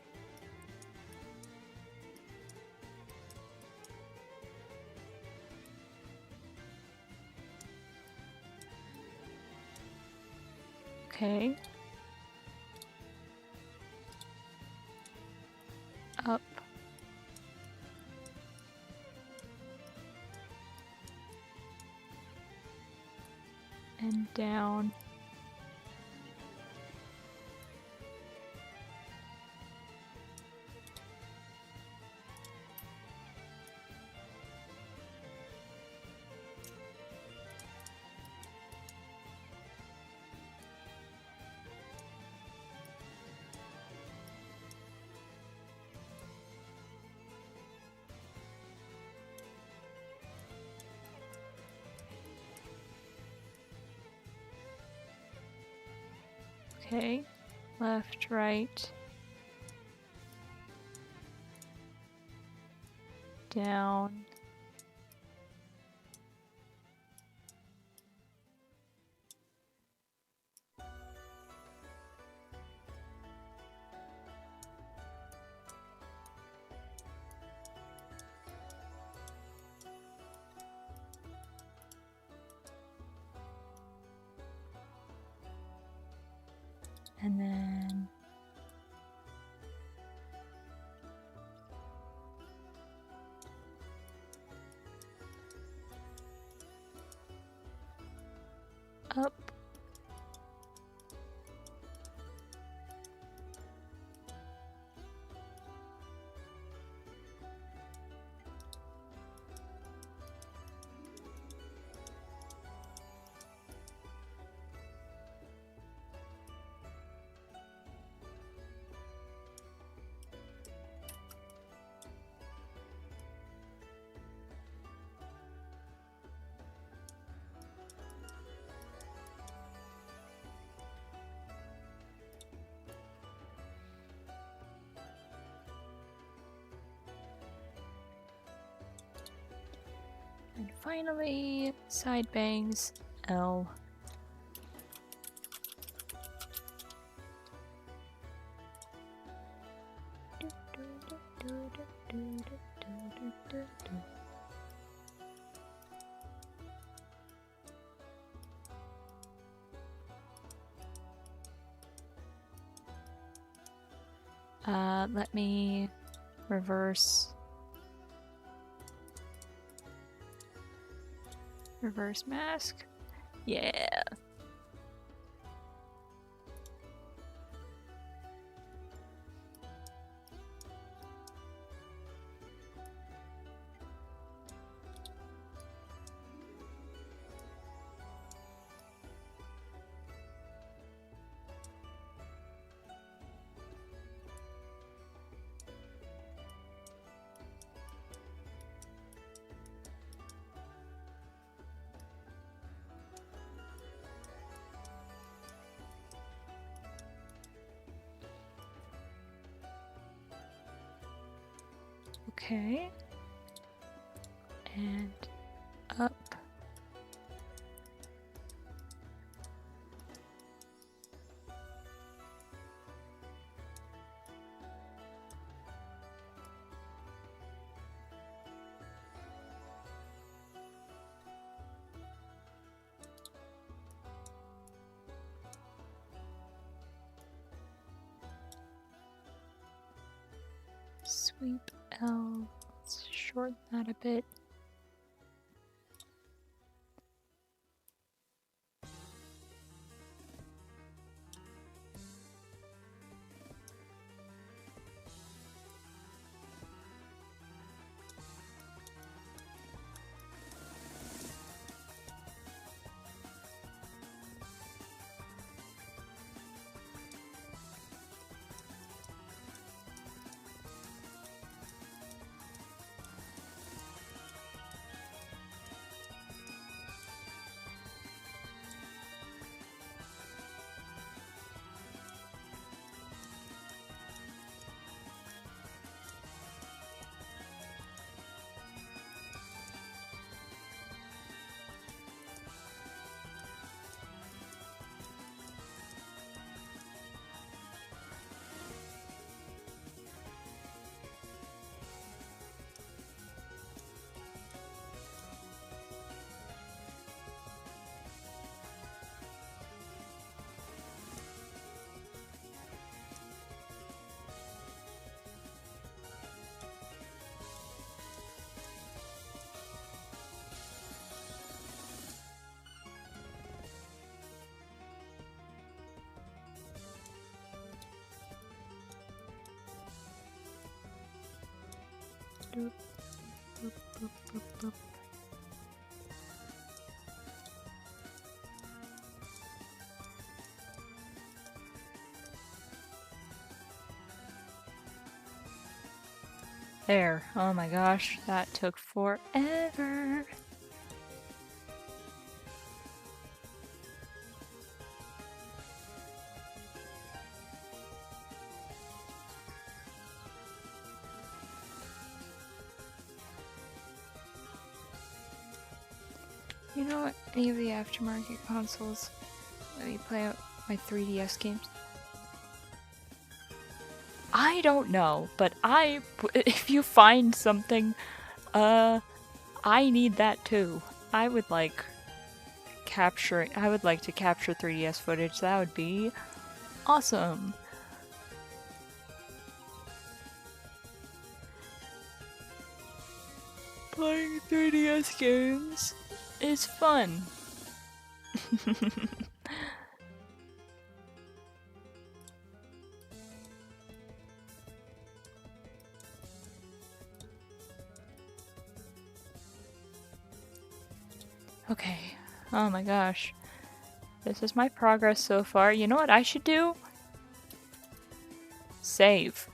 Okay. Up. And down. Okay. Left, right. down. And then up. And finally, side bangs, L. Let me reverse mask. Yeah. Okay. And up. Sweep L. Let's shorten that a bit. Doop, boop, boop, boop, boop. There. Oh my gosh, that took forever. You know any of the aftermarket consoles let me play my 3DS games? I don't know, but if you find something, I need that too. I would like to capture 3DS footage. That would be awesome. Playing 3DS games is fun. Okay. Oh my gosh. This is my progress so far. You know what I should do? Save.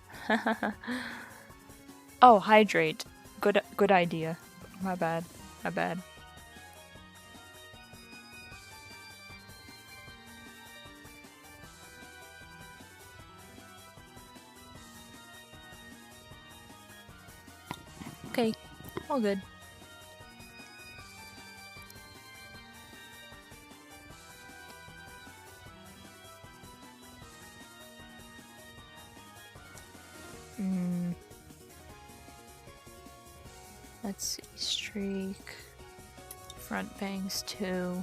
Oh, hydrate. Good idea. My bad. My bad. Okay. All good. Let's see. Streak. Front bangs 2.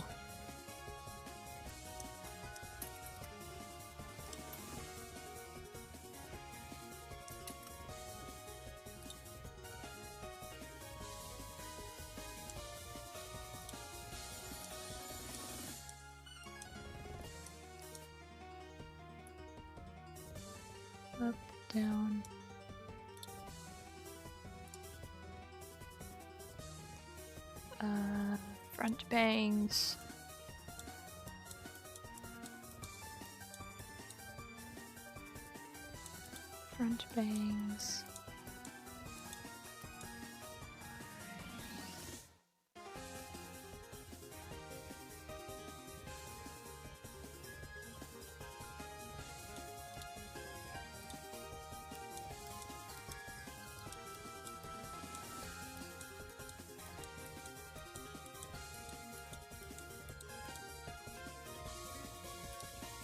Up, down. Front bangs. Front bangs.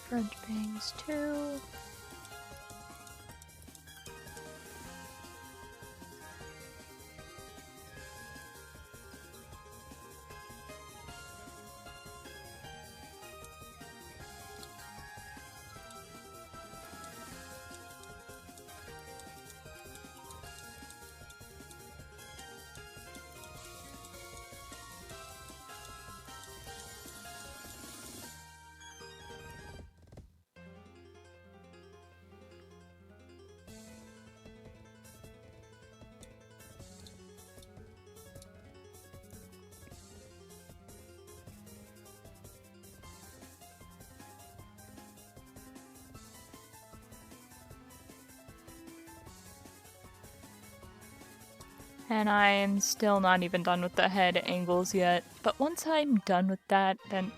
Front bangs 2. And I am still not even done with the head angles yet. But once I'm done with that, then...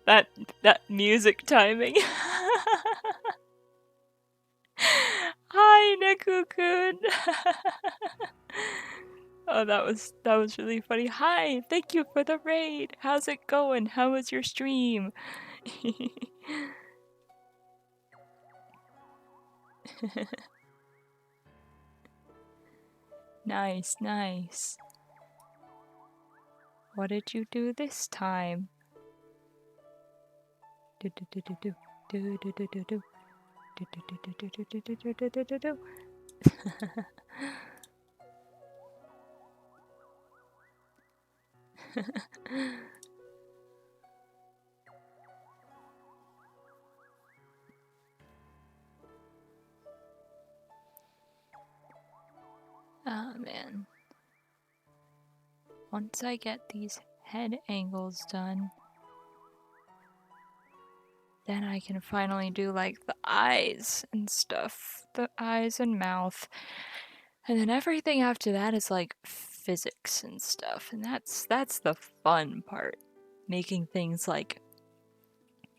that music timing. Hi, Neku-kun! Oh, that was really funny. Hi, thank you for the raid. How's it going? How was your stream? Nice, nice. What did you do this time? Do do do do do do do do do do do do do do do do do do do do. Oh man. Once I get these head angles done, then I can finally do like the eyes and stuff. The eyes and mouth. And then everything after that is like physics and stuff. And that's the fun part. Making things like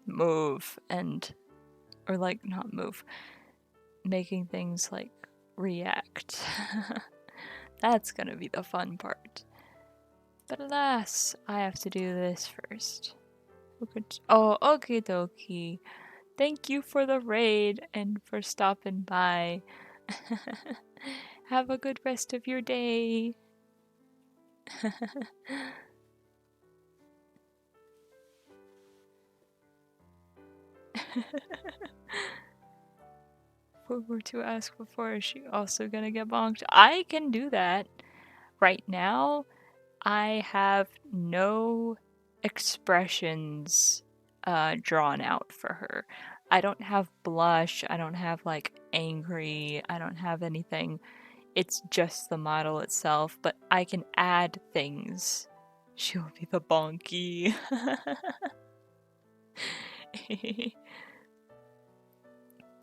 move and or like not move. Making things like react. That's gonna be the fun part. But alas, I have to do this first. Oh, okie dokie. Thank you for the raid and for stopping by. Have a good rest of your day. What were to ask before? Is she also gonna get bonked? I can do that. Right now, I have no expressions drawn out for her. I don't have blush, I don't have like angry, I don't have anything. It's just the model itself, but I can add things. She'll be the bonky.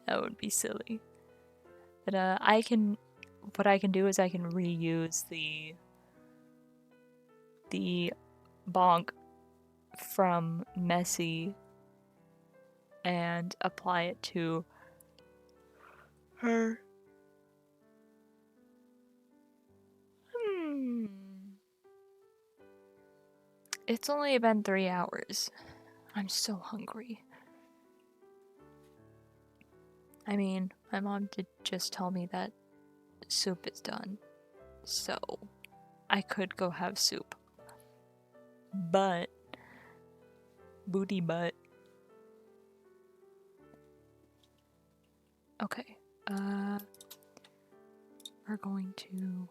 That would be silly. But what I can do is I can reuse the bonk from Messy and apply it to her. It's only been 3 hours. I'm so hungry. I mean, my mom did just tell me that soup is done, so I could go have soup. But, booty butt. Okay, we're going to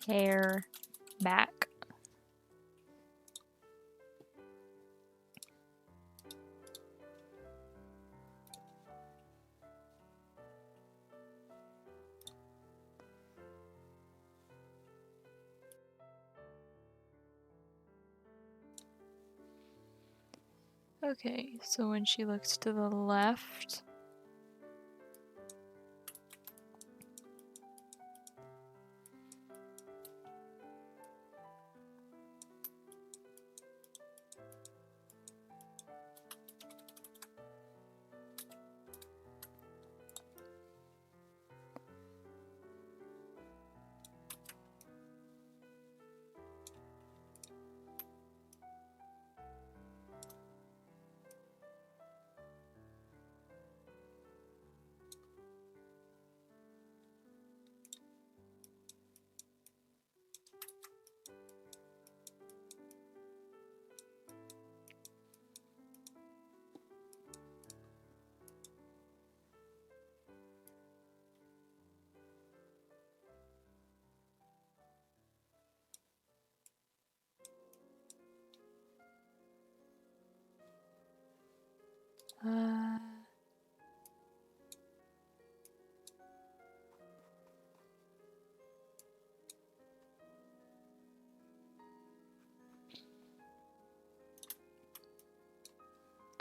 hair back. Okay, so when she looks to the left,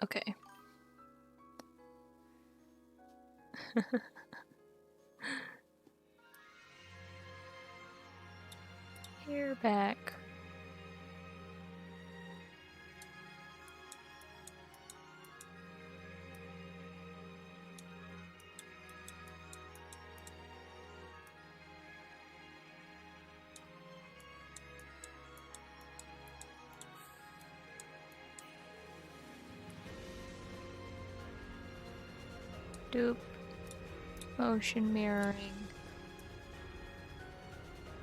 okay. Hair back. Dupe. Motion mirroring.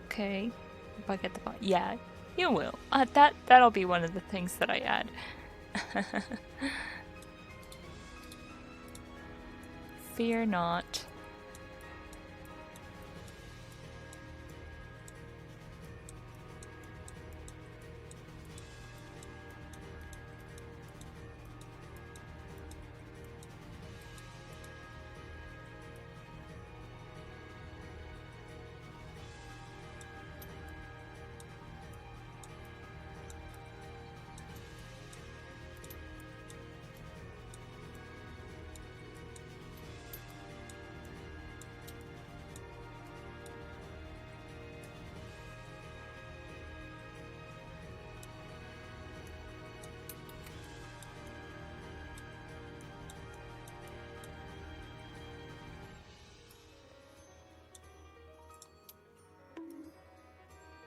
Okay. If I get the yeah, you will. That'll be one of the things that I add. Fear not.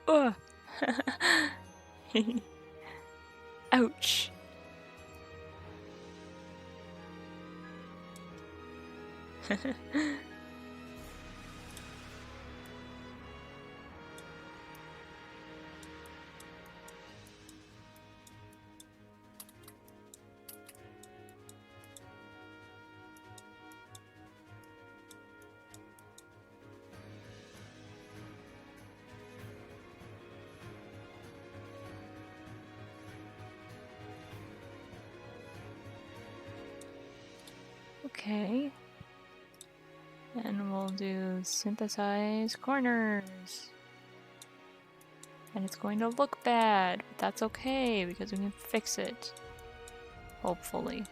Ugh. Ouch. Okay. And we'll do synthesize corners. And it's going to look bad, but that's okay because we can fix it. Hopefully.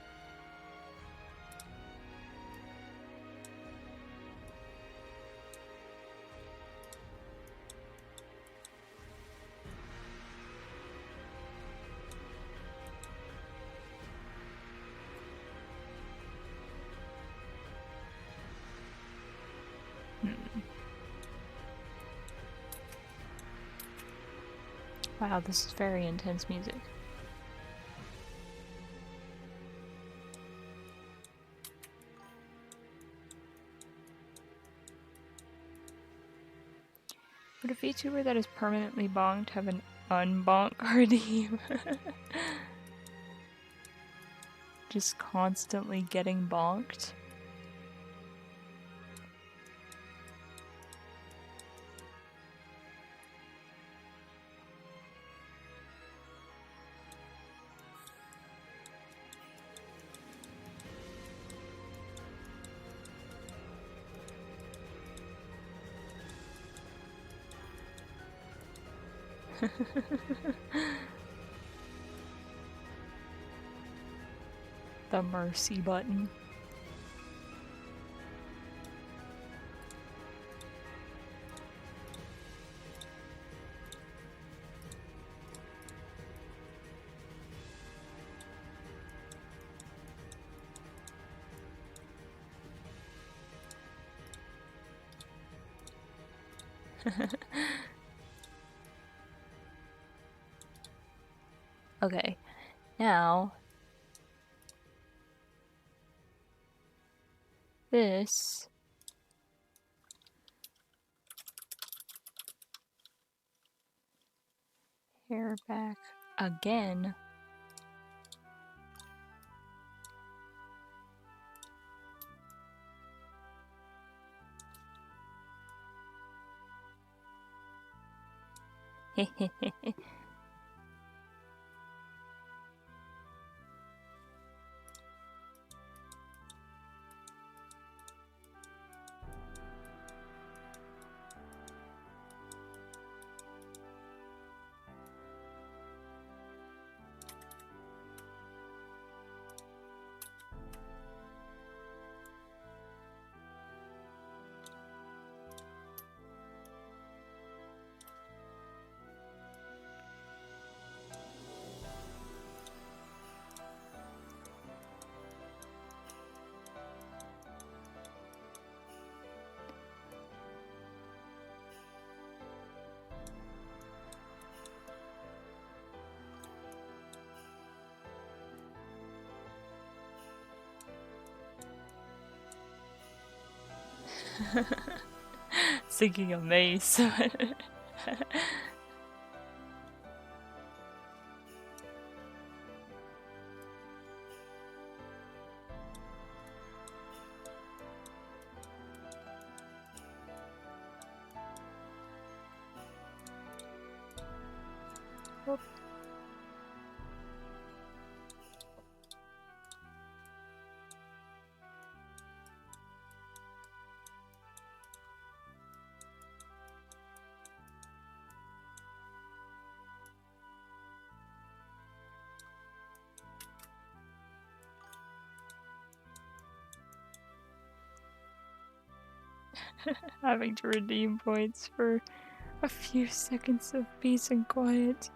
Wow, this is very intense music. Would a VTuber that is permanently bonked have an unbonk redeem? Just constantly getting bonked? The mercy button. Okay, now this hair back again. Thinking of Mace. Whoop. Having to redeem points for a few seconds of peace and quiet.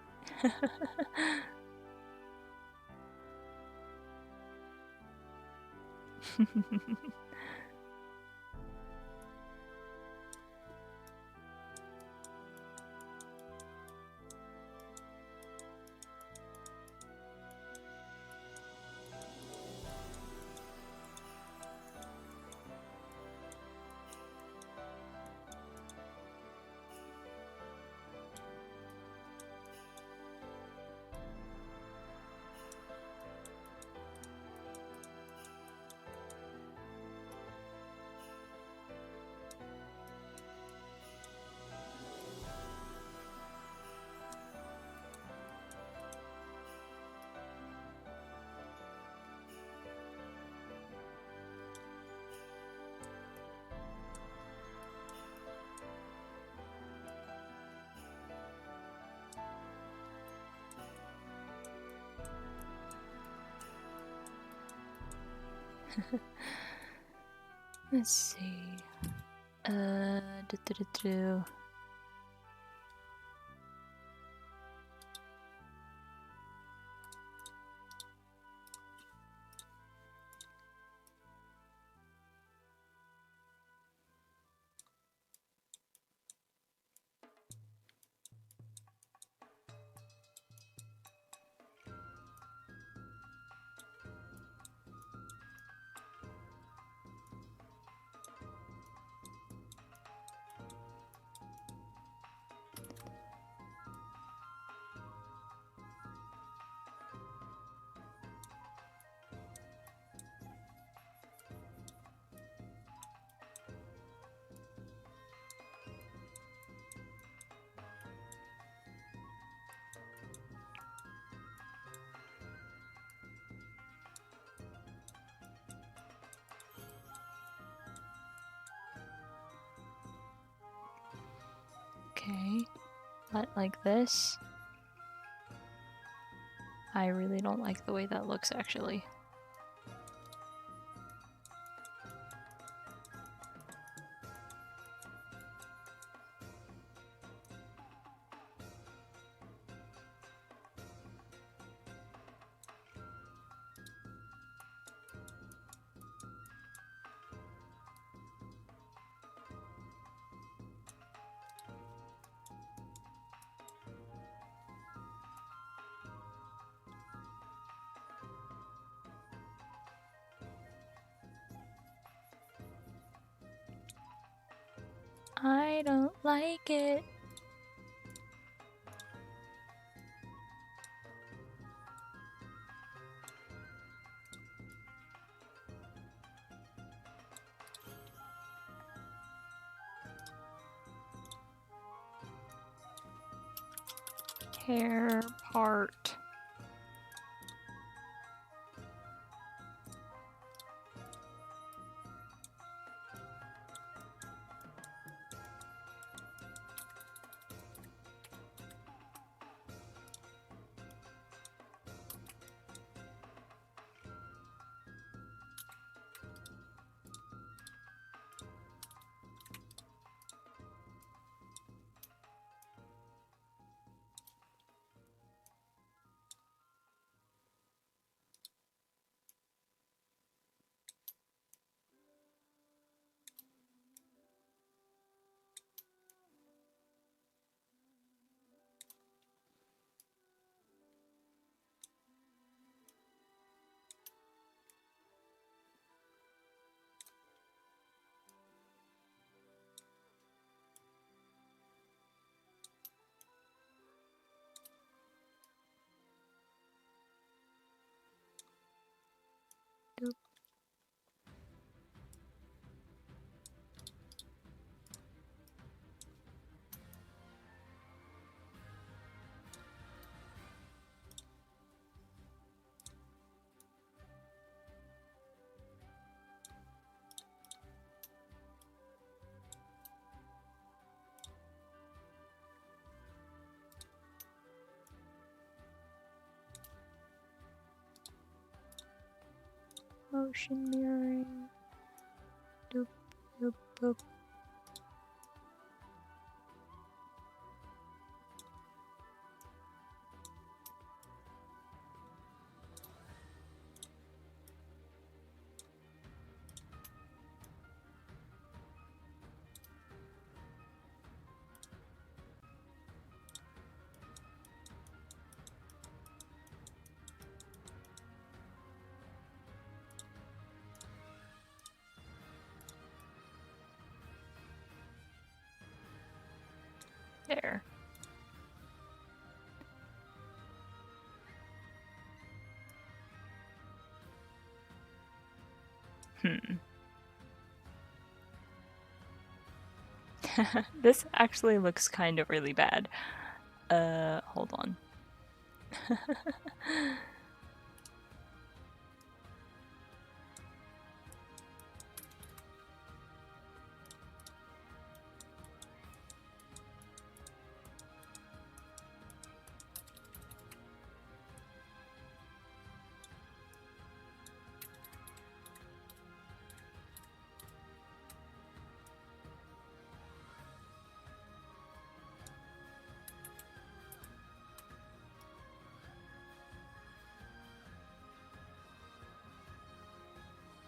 Let's see. Do. Okay, not like this. I really don't like the way that looks, actually. I don't like it. Hair part. Motion mirroring. Doop, doop, boop. There. This actually looks kind of really bad. Hold on.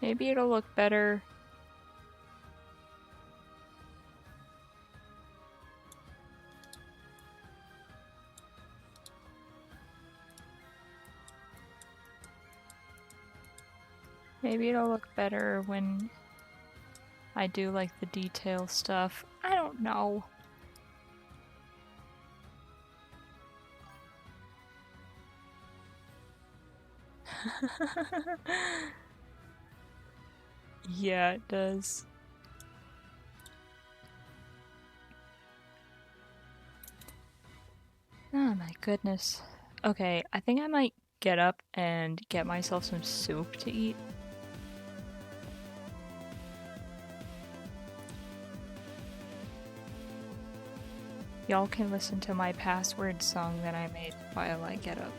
Maybe it'll look better. Maybe it'll look better when I do like the detail stuff. I don't know. Yeah, it does. Oh my goodness. Okay, I think I might get up and get myself some soup to eat. Y'all can listen to my password song that I made while I get up.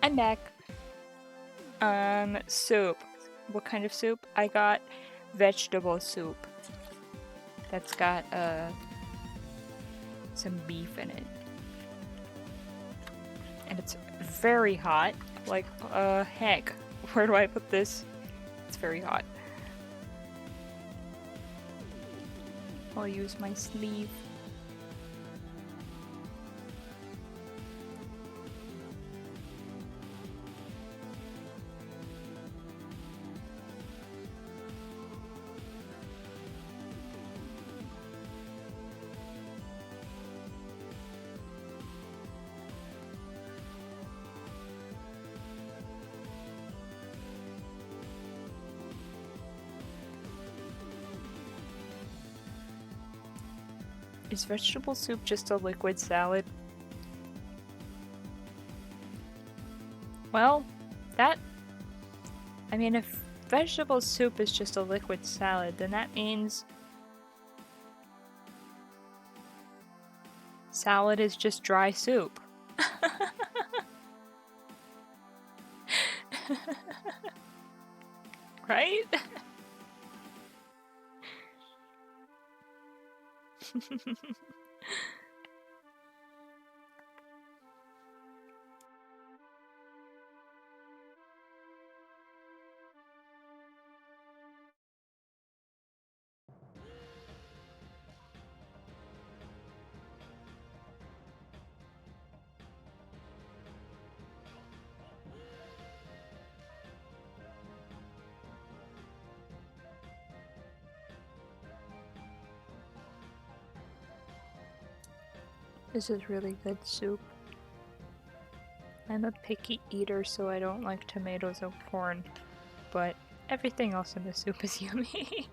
I'm back. Soup. What kind of soup? I got vegetable soup. That's got, some beef in it. And it's very hot. Like, heck. Where do I put this? It's very hot. I'll use my sleeve. Is vegetable soup just a liquid salad? Well, I mean, if vegetable soup is just a liquid salad, then that means salad is just dry soup. Right? This is really good soup. I'm a picky eater, so I don't like tomatoes or corn, but everything else in the soup is yummy.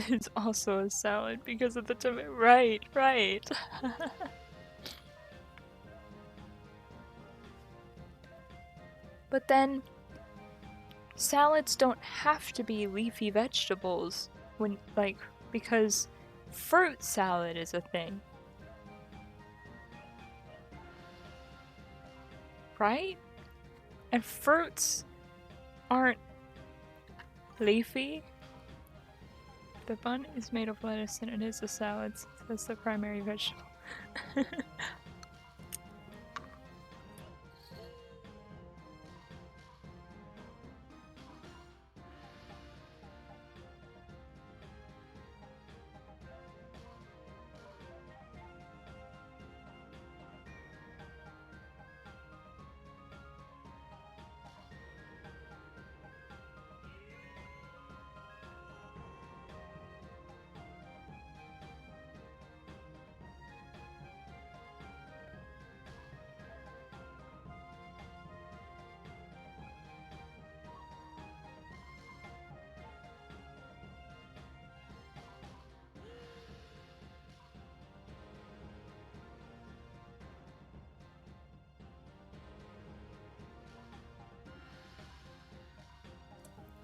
It's also a salad because of the tomato. Right, right. But then, salads don't have to be leafy vegetables because fruit salad is a thing. Right? And fruits aren't leafy. The bun is made of lettuce and it is a salad, so that's the primary vegetable.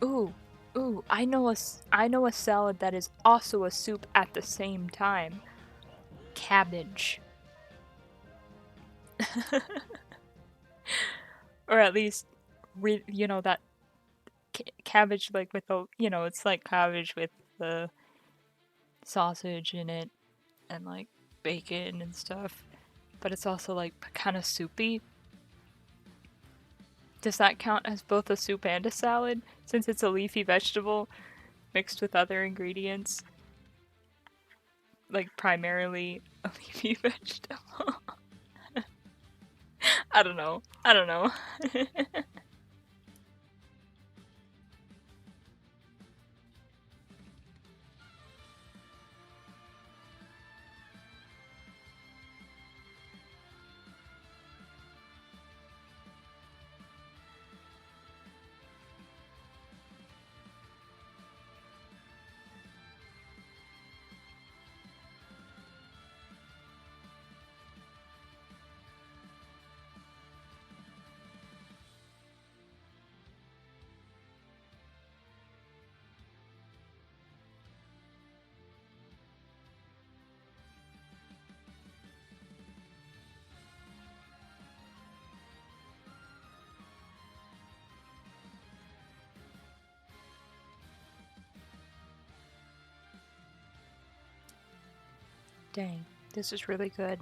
Ooh, ooh, I know a salad that is also a soup at the same time. Cabbage. Or at least, that cabbage like with the, it's like cabbage with the sausage in it and like bacon and stuff, but it's also like kind of soupy. Does that count as both a soup and a salad since it's a leafy vegetable mixed with other ingredients? Like primarily a leafy vegetable. I don't know. I don't know. Dang, this is really good.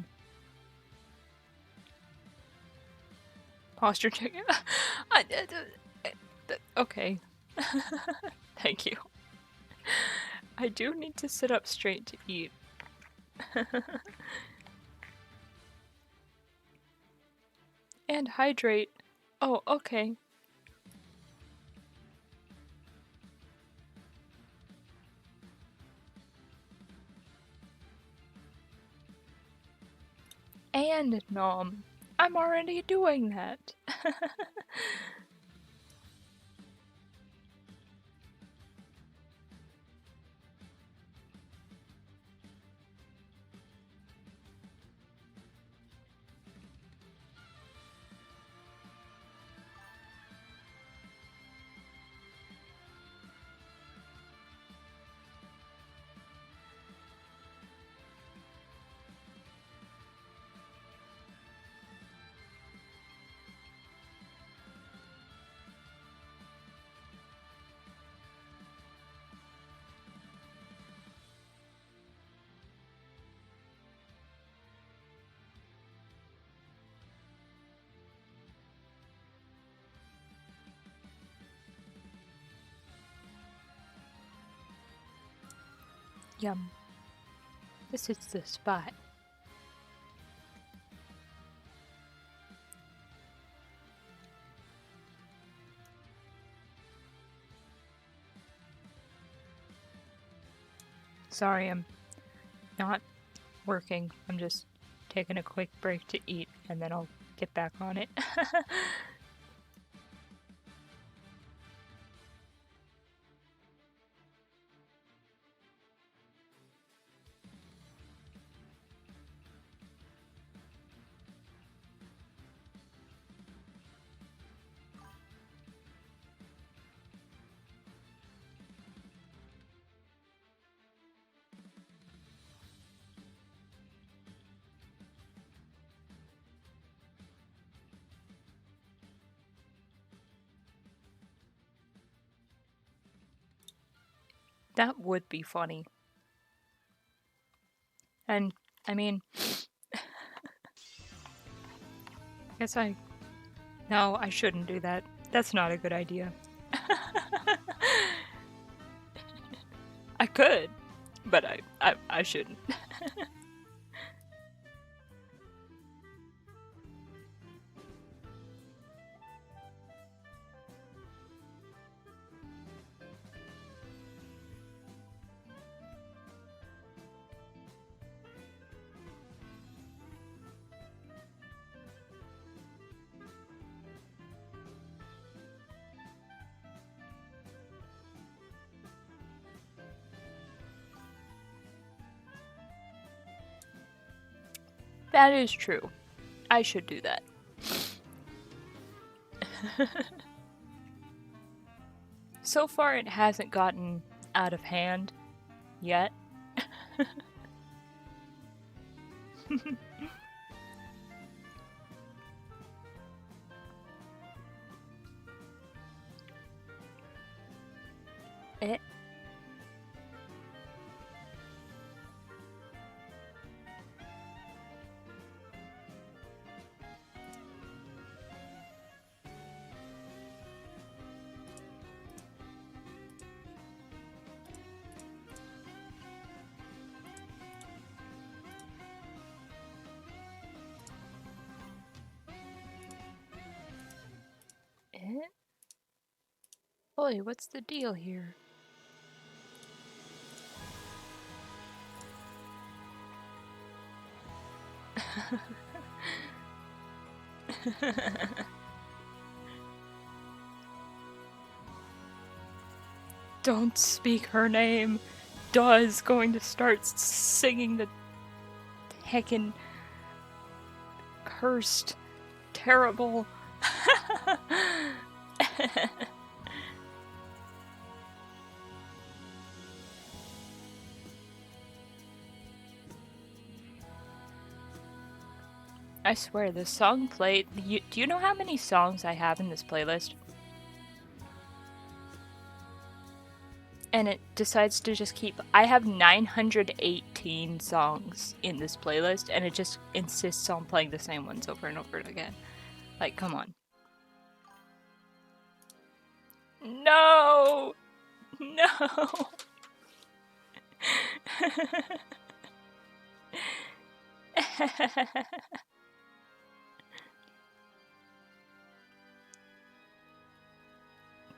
Posture check. Okay. Thank you. I do need to sit up straight to eat. And hydrate. Oh, okay. And nom. I'm already doing that. Yum. This is the spot. Sorry, I'm not working. I'm just taking a quick break to eat and then I'll get back on it. That would be funny. And, I mean, no, I shouldn't do that. That's not a good idea. I could, but I shouldn't. That is true. I should do that. So far, it hasn't gotten out of hand yet. Eh. Eh? Boy, what's the deal here? Don't speak her name. Da's going to start singing the heckin' cursed, terrible. I swear, the song played. Do you know how many songs I have in this playlist? And it decides to just keep. I have 918 songs in this playlist, and it just insists on playing the same ones over and over again. Like, come on. No! No!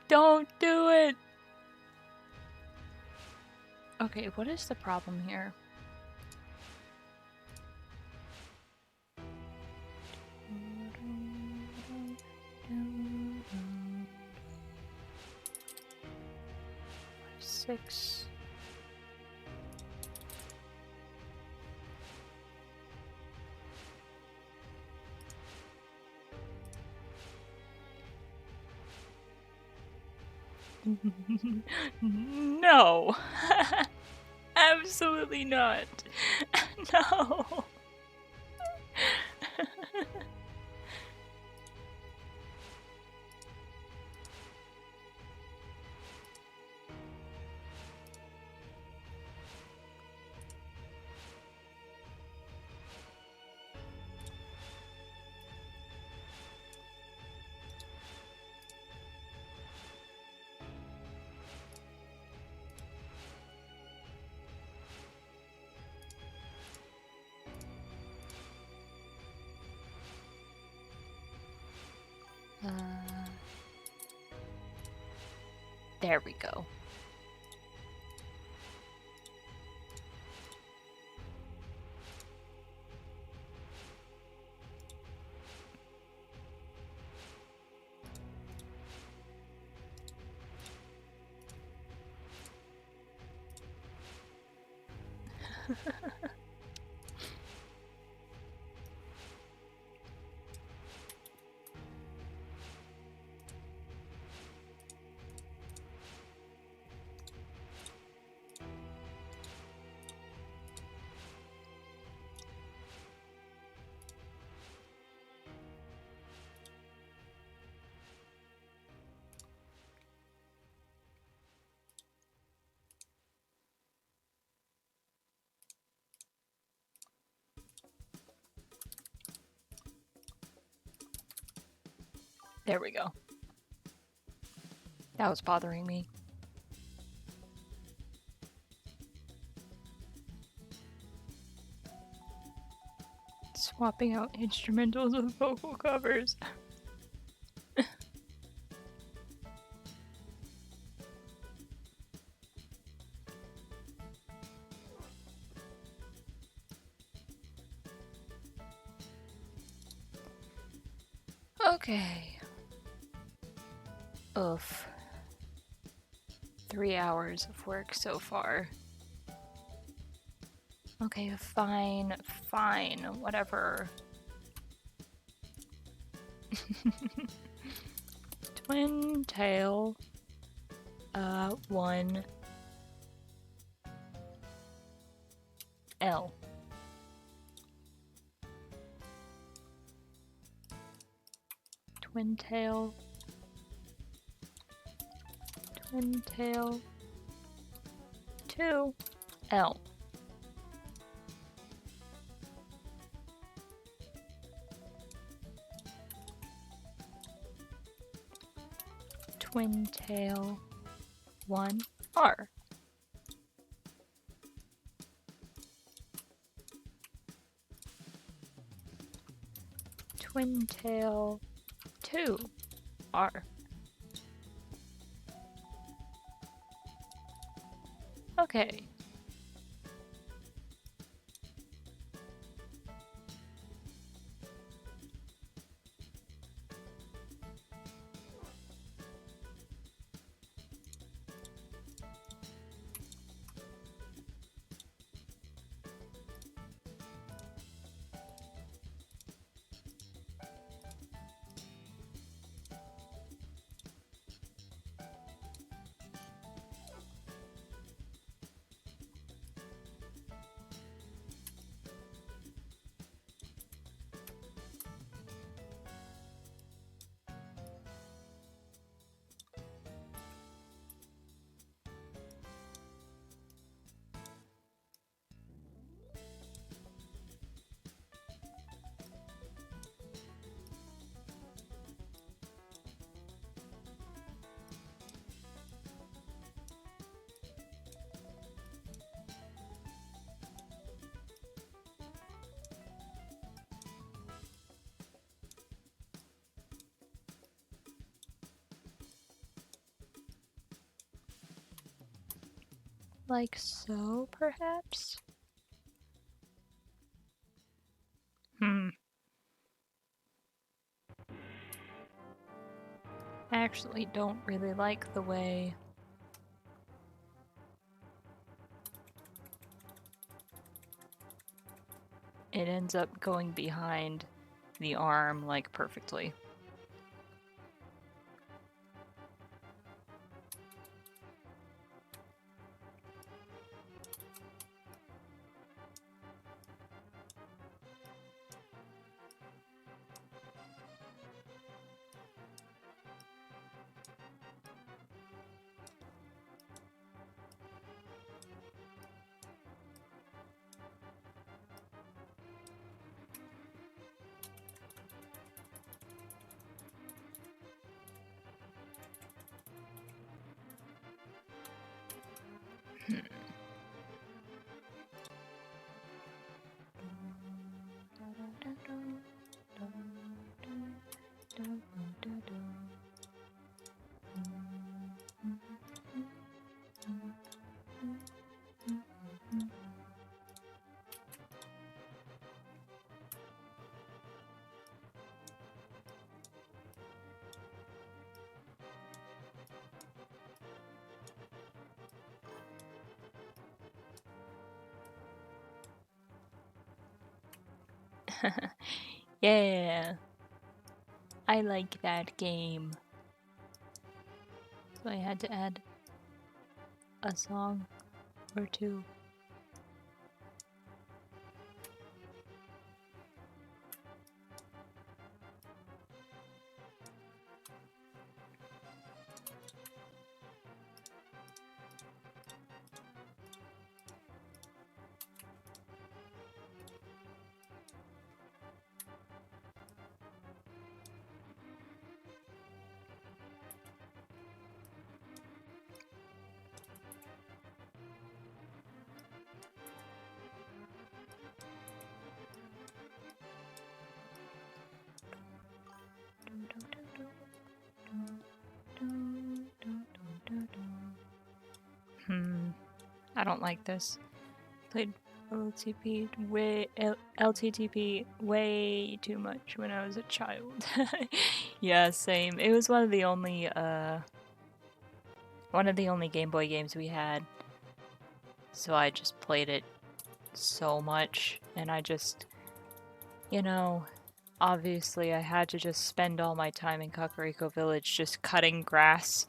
Don't do it! Okay, what is the problem here? Six. No! Absolutely not! No! There we go. There we go. That was bothering me. Swapping out instrumentals with vocal covers. Okay. Oof. 3 hours of work so far. Okay, fine, whatever. Twin tail. 1 L. Twin tail. 2 L. Twin tail 1 R. Twin tail 2 R. Okay. Like so, perhaps? I actually don't really like the way it ends up going behind the arm, like, perfectly. Yeah, I like that game. So I had to add a song or two. I don't like this. Played LTTP way too much when I was a child. Yeah, same. It was one of the only Game Boy games we had. So I just played it so much, and I just, you know, obviously I had to just spend all my time in Kakariko Village just cutting grass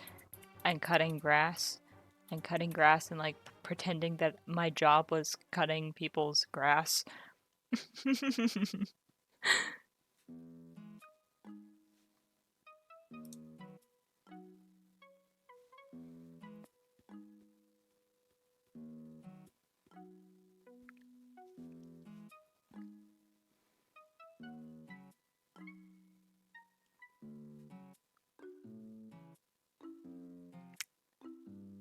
and cutting grass and cutting grass and like pretending that my job was cutting people's grass.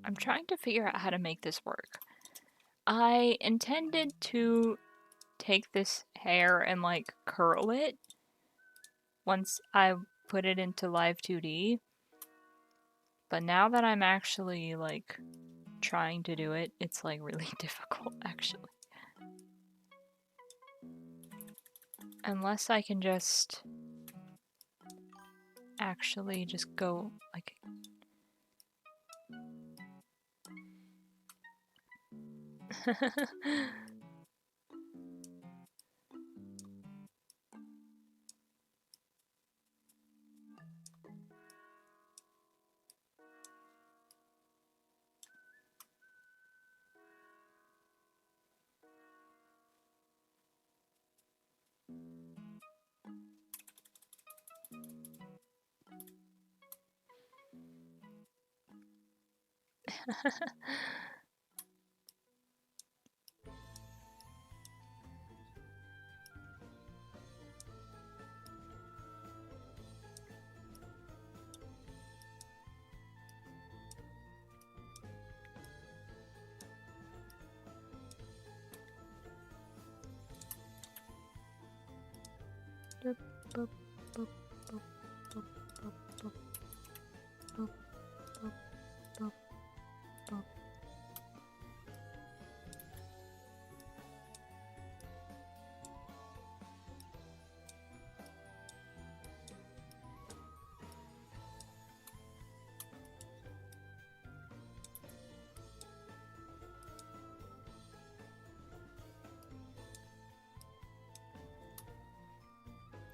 I'm trying to figure out how to make this work. I intended to take this hair and like curl it once I put it into Live 2D. But now that I'm actually like trying to do it, it's like really difficult actually. Unless I can just actually just go like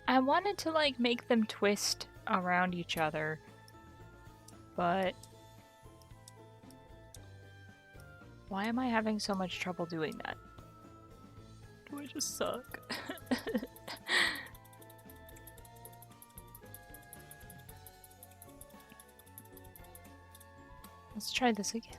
I wanted to like make them twist around each other, but why am I having so much trouble doing that? Do I just suck? Let's try this again.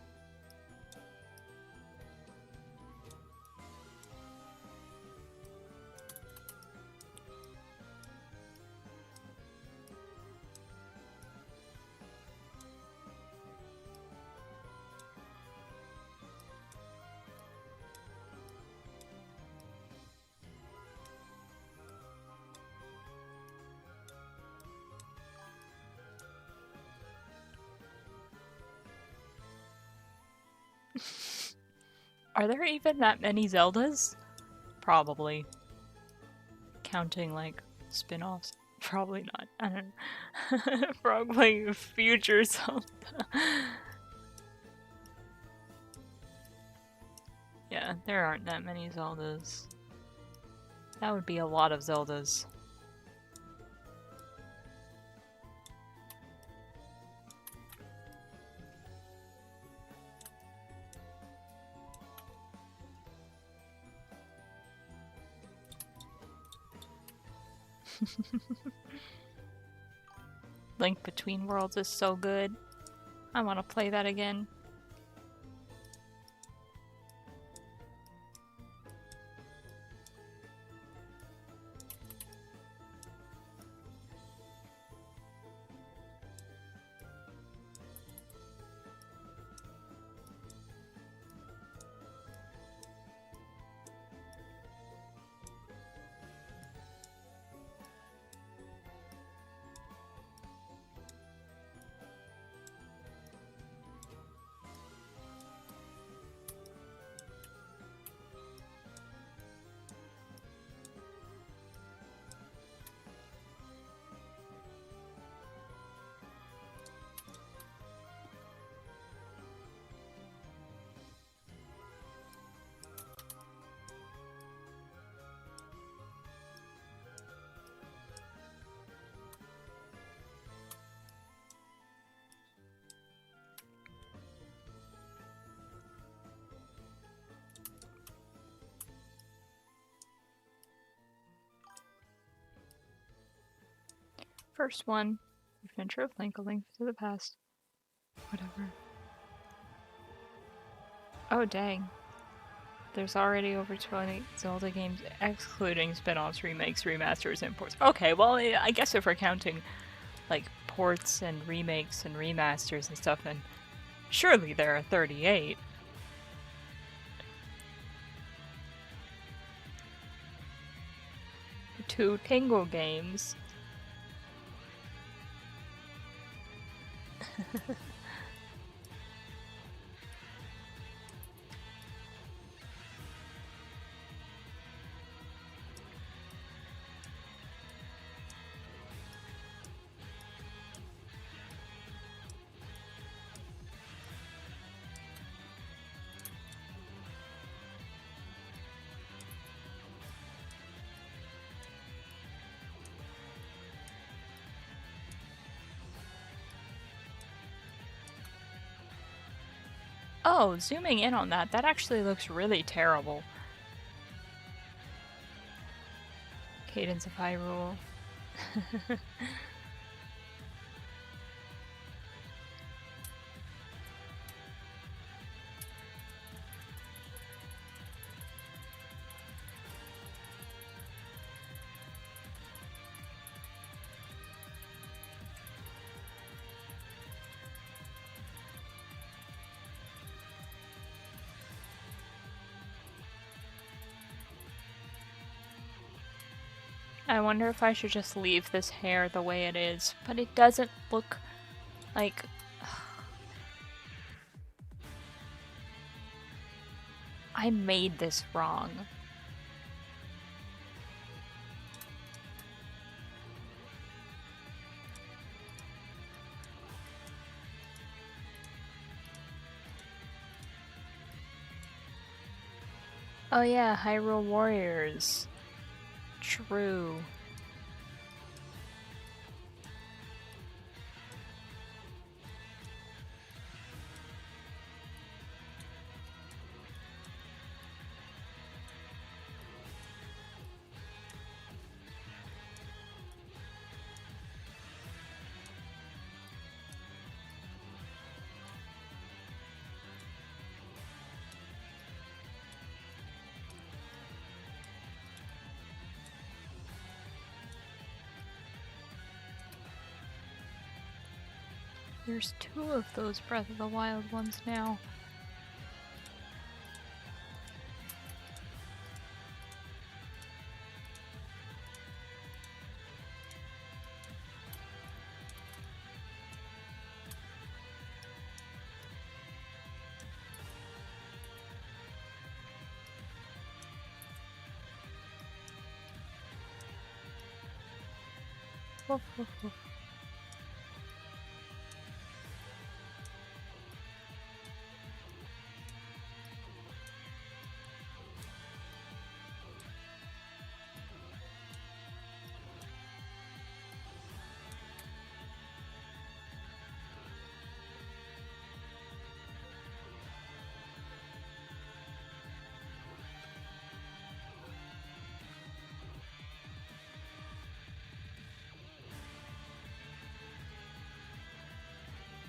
Are there even that many Zeldas? Probably. Counting like spin-offs? Probably not. I don't know. Probably future Zelda. Yeah, there aren't that many Zeldas. That would be a lot of Zeldas. Link Between Worlds is so good. I want to play that again. first one. Adventure of Link, A Link to the Past. Whatever. Oh, dang. There's already over 20 Zelda games, excluding spin-offs, remakes, remasters, and ports. Okay, well, I guess if we're counting, like, ports and remakes and remasters and stuff, then surely there are 38. Two Tingle games. Oh, zooming in on that, that actually looks really terrible. Cadence of Hyrule. I wonder if I should just leave this hair the way it is, but it doesn't look like... I made this wrong. Oh yeah, Hyrule Warriors. True. There's two of those Breath of the Wild ones now. Woof, woof, woof.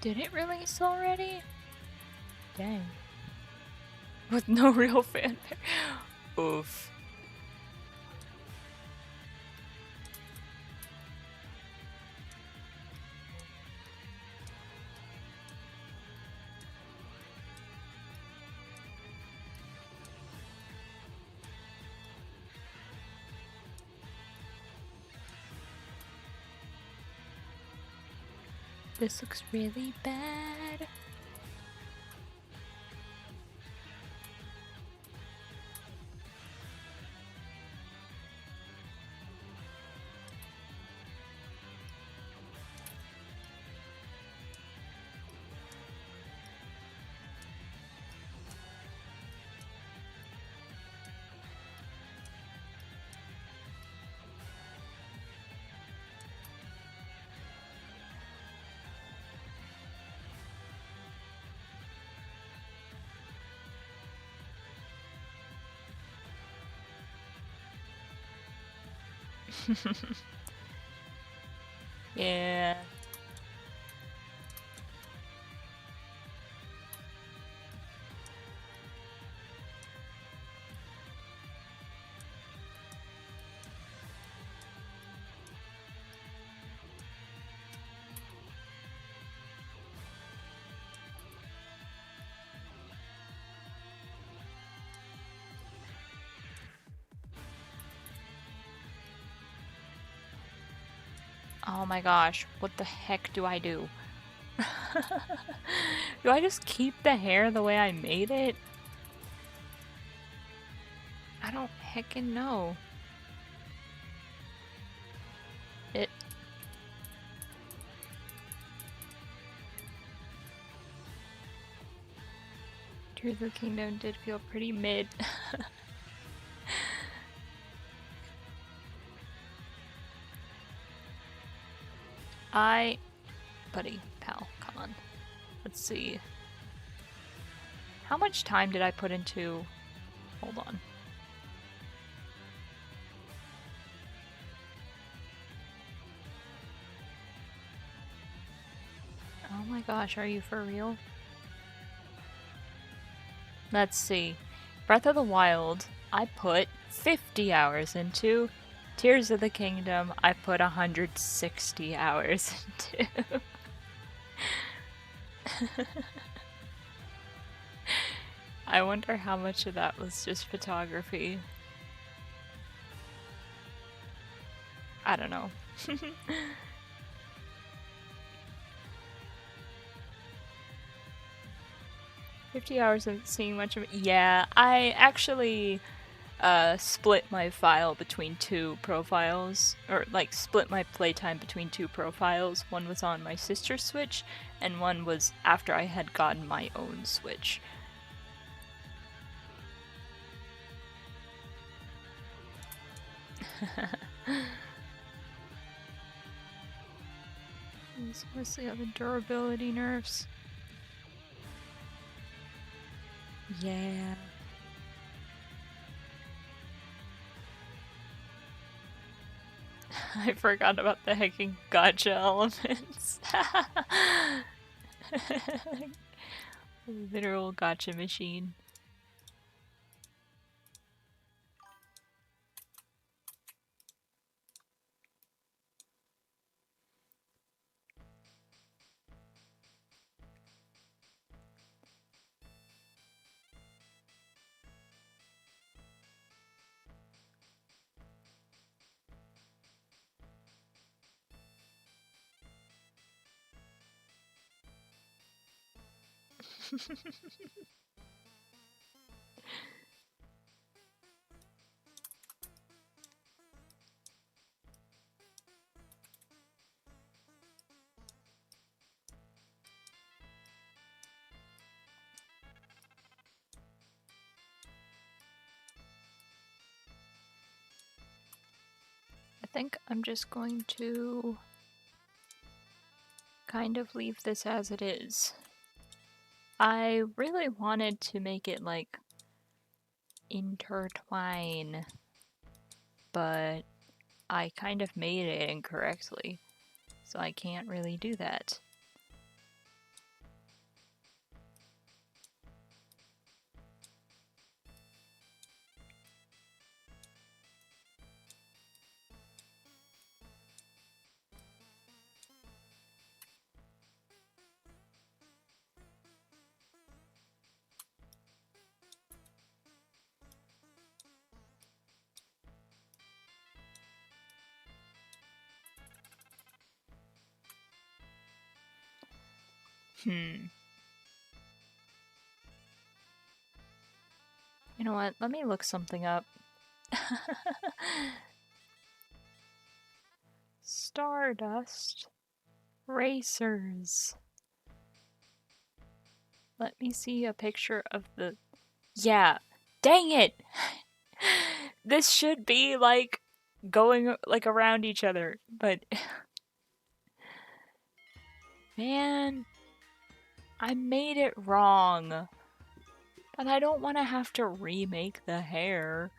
Did it release already? Dang. With no real fanfare. Oof. This looks really bad. Yeah. Oh my gosh, what the heck do I do? Do I just keep the hair the way I made it? I don't heckin' know. It. Tears of the Kingdom did feel pretty mid. Buddy, pal, come on. Let's see. How much time did I put into... Hold on. Oh my gosh, are you for real? Let's see. Breath of the Wild, I put 50 hours into. Tears of the Kingdom, I put 160 hours into. I wonder how much of that was just photography. I don't know. 50 hours of seeing much of it. Yeah, I actually split my file between two profiles, or like split my playtime between two profiles. One was on my sister's Switch, and one was after I had gotten my own Switch. These mostly have the durability nerfs. Yeah. I forgot about the hecking gotcha elements. Literal gotcha machine. I think I'm just going to kind of leave this as it is. I really wanted to make it like intertwine, but I kind of made it incorrectly, so I can't really do that. You know what? Let me look something up. Stardust Racers. Let me see a picture of the... Yeah, dang it! This should be like going like around each other, but man, I made it wrong. But I don't want to have to remake the hair.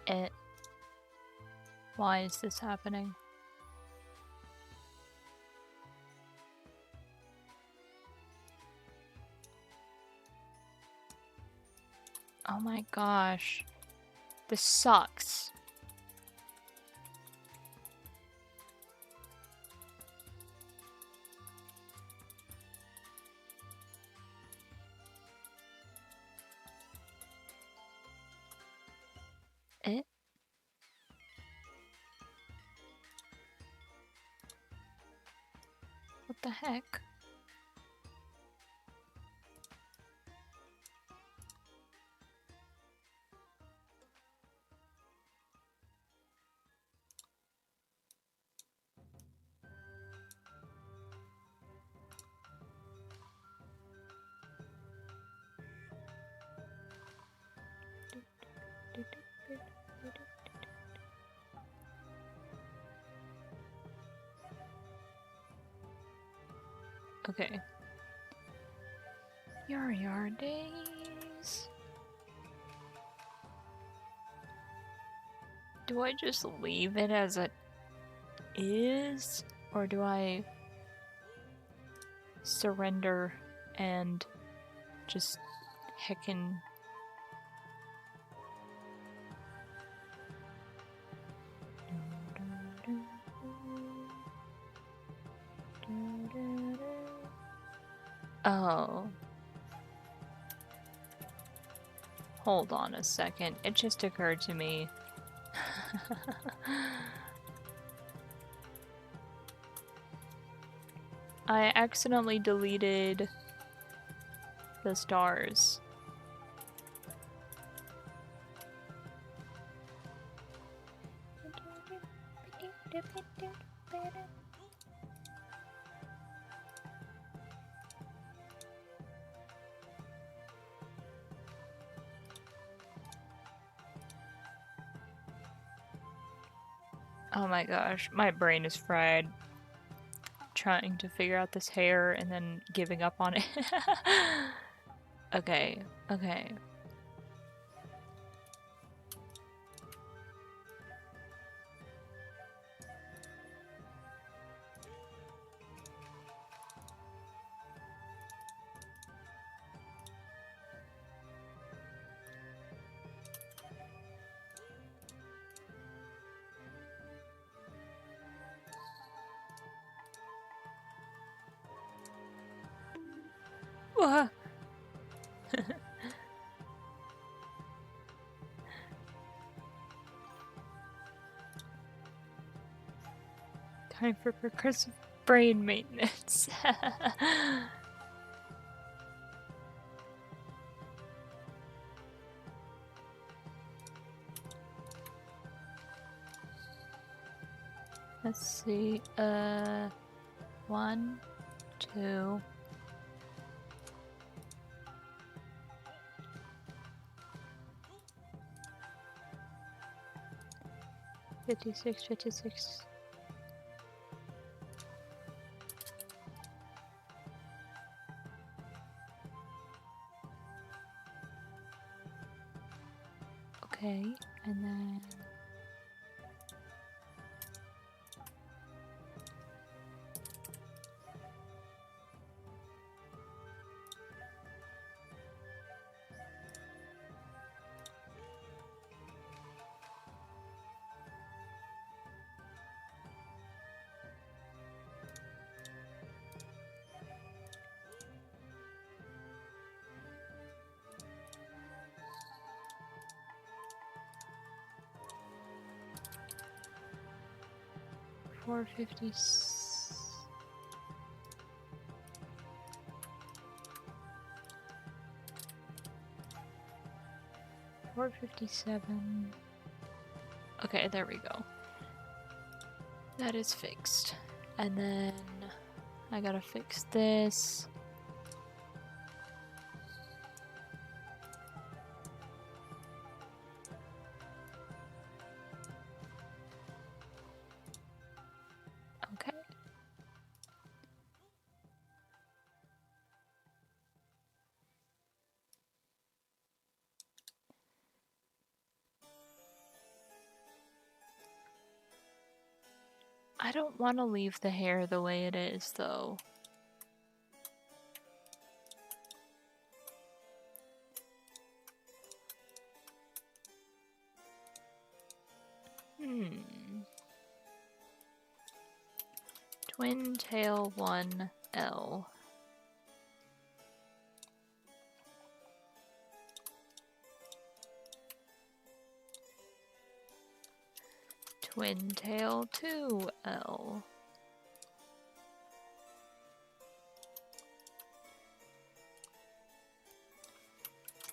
It. Why is this happening? Oh my gosh. This sucks. It? What the heck? Okay. Your days. Do I just leave it as it is? Or do I surrender and just heckin' oh. Hold on a second. It just occurred to me. I accidentally deleted the stars. Oh my gosh, my brain is fried. Trying to figure out this hair and then giving up on it. Okay, okay. Wah. Time for progressive brain maintenance. Let's see, 1, 2. $56, $56. Okay, and then $450. $457. Okay, there we go. That is fixed. And then I gotta fix this. Okay. I don't want to leave the hair the way it is, though. Twin tail 1L. Twin tail 2L.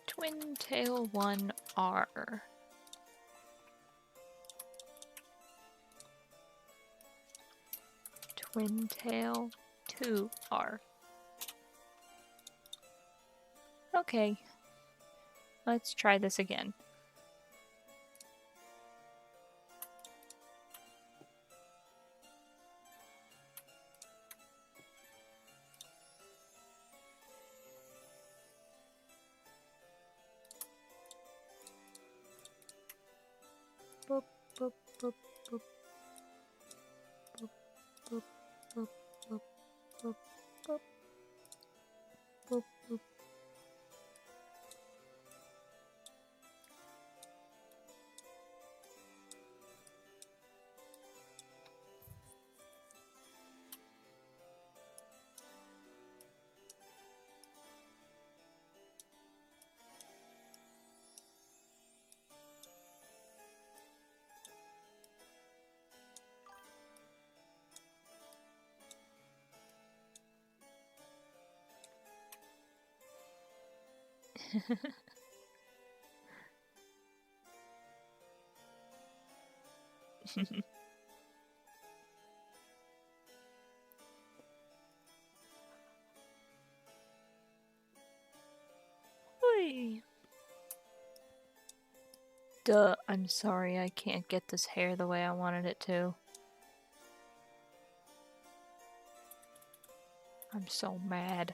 Twin tail 1R. Twin tail 2R. Okay, let's try this again. Boop, boop, boop, boop. Boop, boop, boop, boop, boop, boop. Boop, boop. Whee. Duh, I'm sorry I can't get this hair the way I wanted it to. I'm so mad.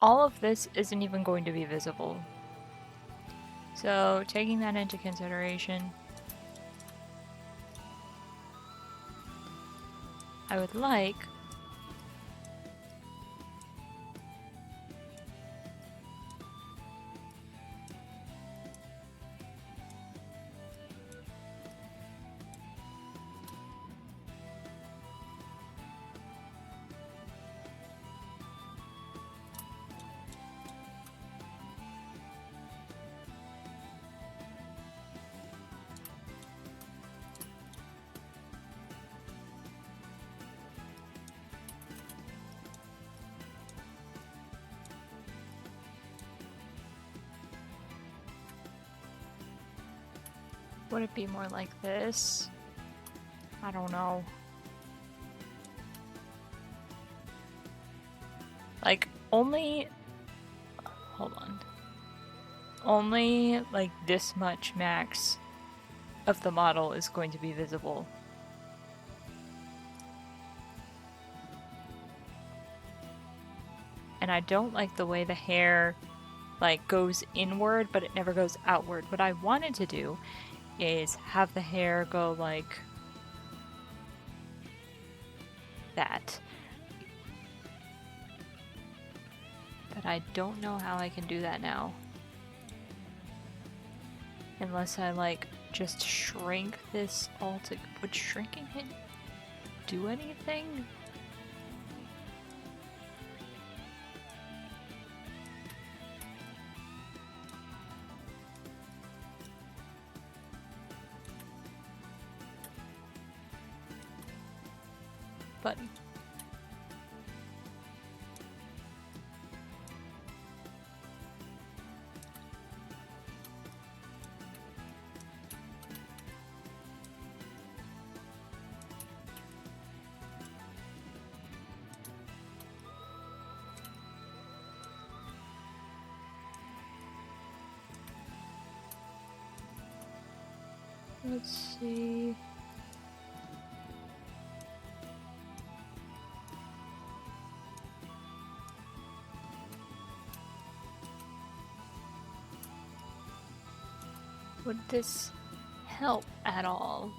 All of this isn't even going to be visible. So, taking that into consideration, I would like would it be more like this? I don't know. Like, only... Hold on. Only, like, this much max of the model is going to be visible. And I don't like the way the hair, like goes inward, but it never goes outward. What I wanted to do is have the hair go like that. But I don't know how I can do that now. Unless I like just shrink this all to... Would shrinking it do anything? Button. Let's see. Would this help at all?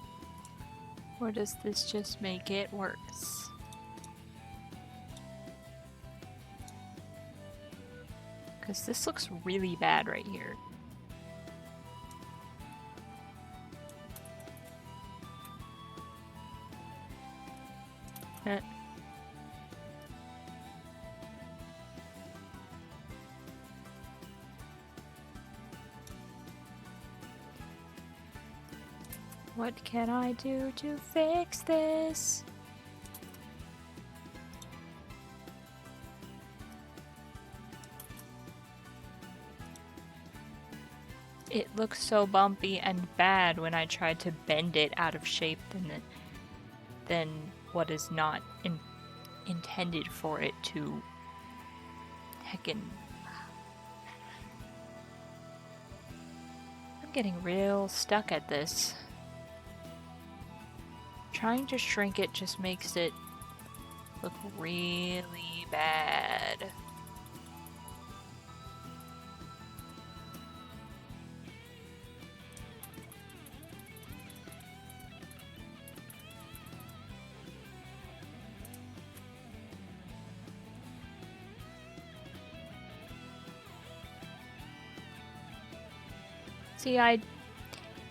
Or does this just make it worse? Because this looks really bad right here. What can I do to fix this? It looks so bumpy and bad when I tried to bend it out of shape than what is not intended for it to heckin'. I'm getting real stuck at this. Trying to shrink it just makes it look really bad.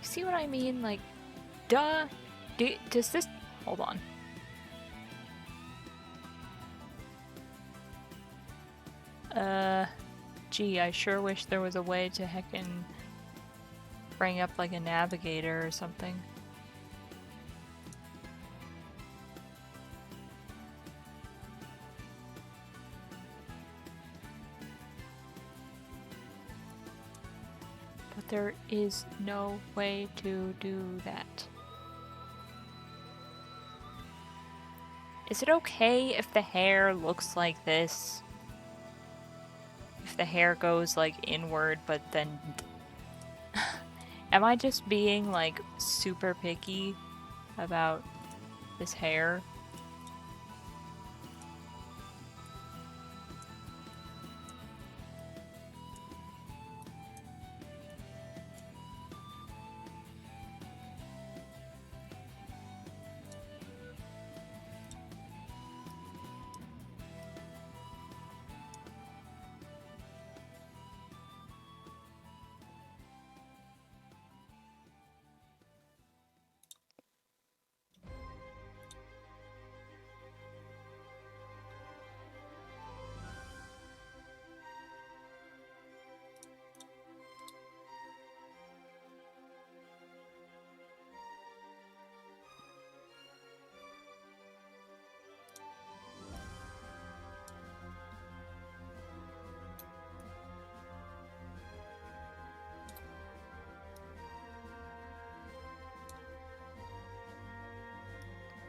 See what I mean? Like, duh. Does this... Hold on. Gee, I sure wish there was a way to heckin' bring up like a navigator or something. But there is no way to do that. Is it okay if the hair looks like this? If the hair goes like inward, but then... Am I just being like super picky about this hair?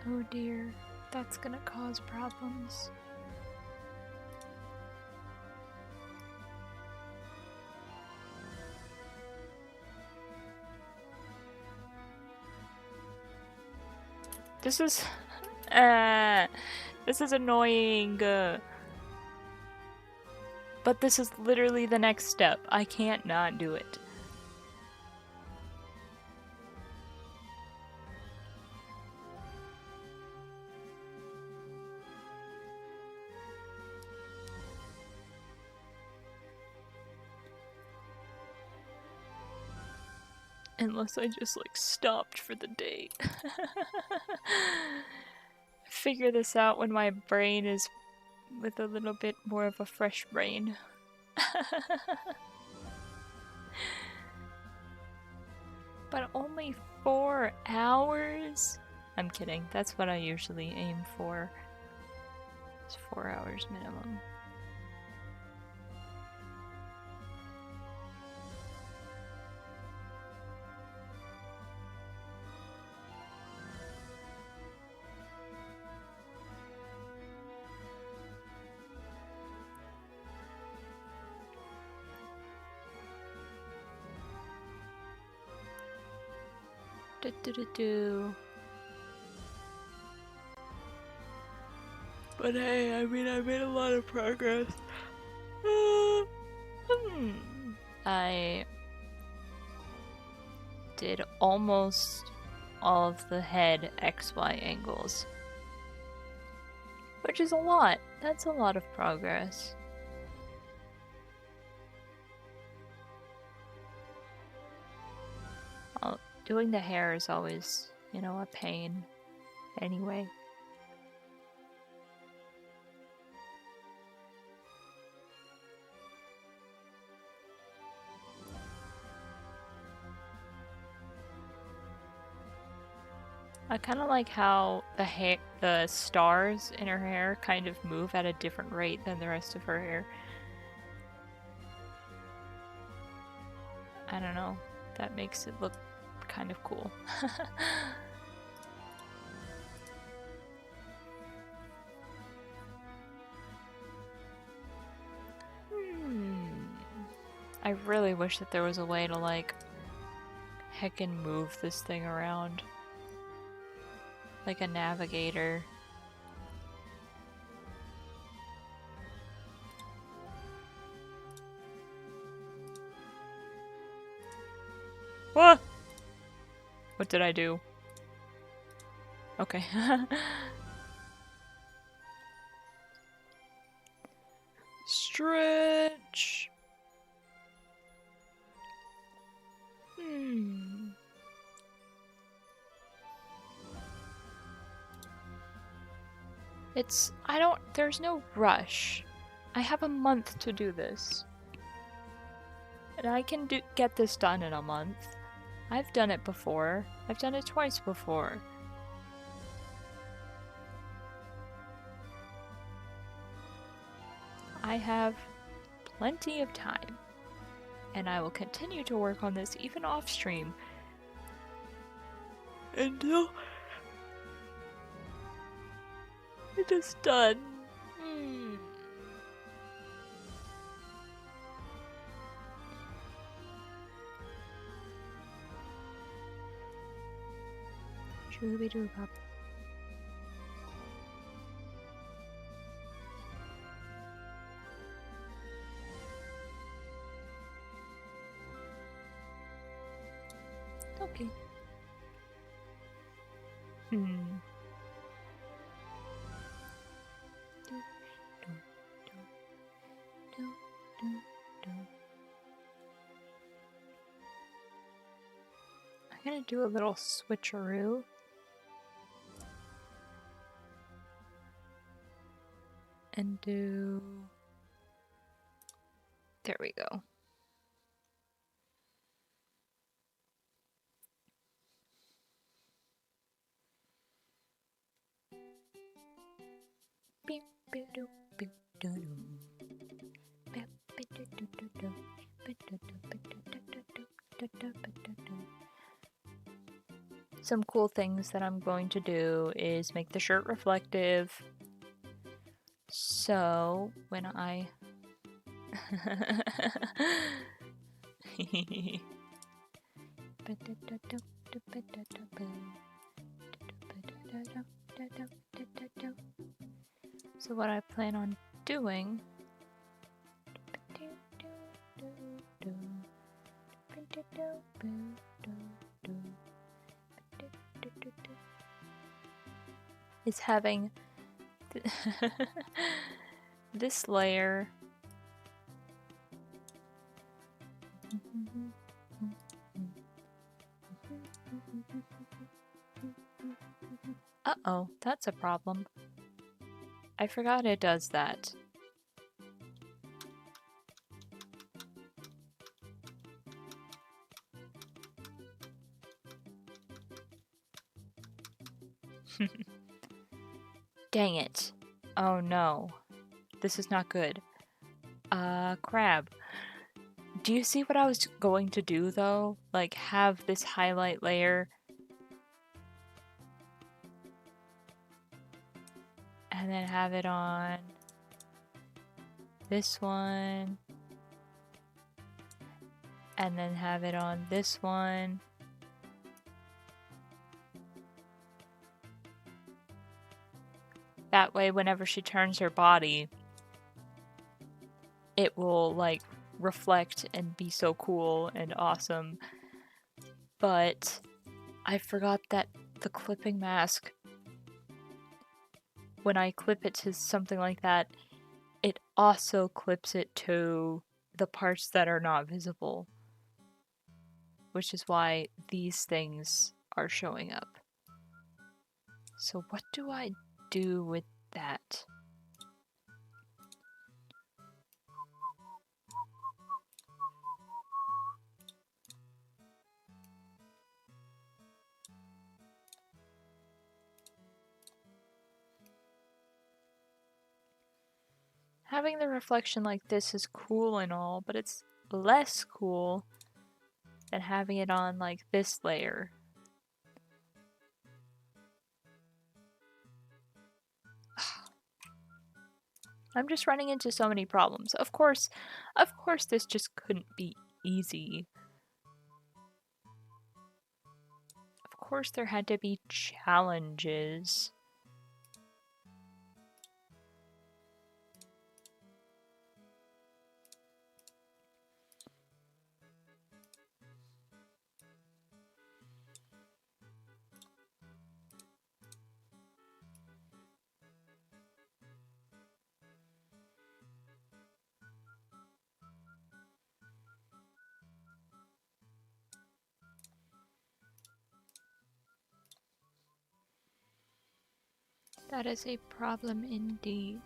Oh dear, that's gonna cause problems. This is... this is annoying. But this is literally the next step. I can't not do it. Unless I just like stopped for the day. Figure this out when my brain is with a little bit more of a fresh brain. But only 4 hours? I'm kidding. That's what I usually aim for. It's 4 hours minimum. But hey, I mean, I made a lot of progress. I did almost all of the head XY angles. Which is a lot. That's a lot of progress. Doing the hair is always, you know, a pain. Anyway. I kind of like how the stars in her hair kind of move at a different rate than the rest of her hair. I don't know. That makes it look kind of cool. I really wish that there was a way to like heckin' move this thing around. Like a navigator. What? What did I do? Okay. Stretch. There's no rush. I have a month to do this. And I can get this done in a month. I've done it before. I've done it twice before. I have plenty of time. And I will continue to work on this even off stream. Until it is done. Shooby-doo-bop. Okay. I'm gonna do a little switcheroo. And do... There we go. Some cool things that I'm going to do is make the shirt reflective. So when I so what I plan on doing is having this layer. Uh-oh, that's a problem. I forgot it does that. Dang it. Oh no. This is not good. Crab. Do you see what I was going to do though? Like have this highlight layer and then have it on this one and then have it on this one. That way whenever she turns her body, it will like reflect and be so cool and awesome. But I forgot that the clipping mask, when I clip it to something like that, it also clips it to the parts that are not visible, which is why these things are showing up. So what do I do with that? Having the reflection like this is cool and all, but it's less cool than having it on like this layer. I'm just running into so many problems. Of course this just couldn't be easy. Of course there had to be challenges. That is a problem indeed.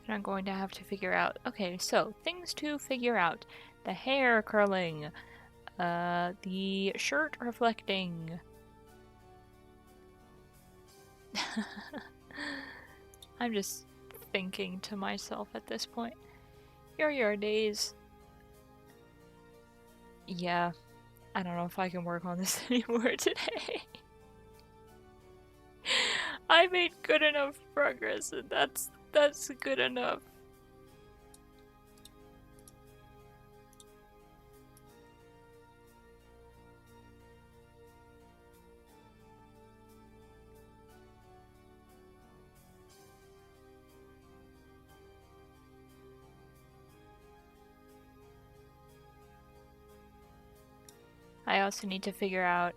And I'm going to have to figure out. Okay, so things to figure out. The hair curling. The shirt reflecting. I'm just thinking to myself at this point. Your days. Yeah, I don't know if I can work on this anymore today. I made good enough progress, and that's good enough. I also need to figure out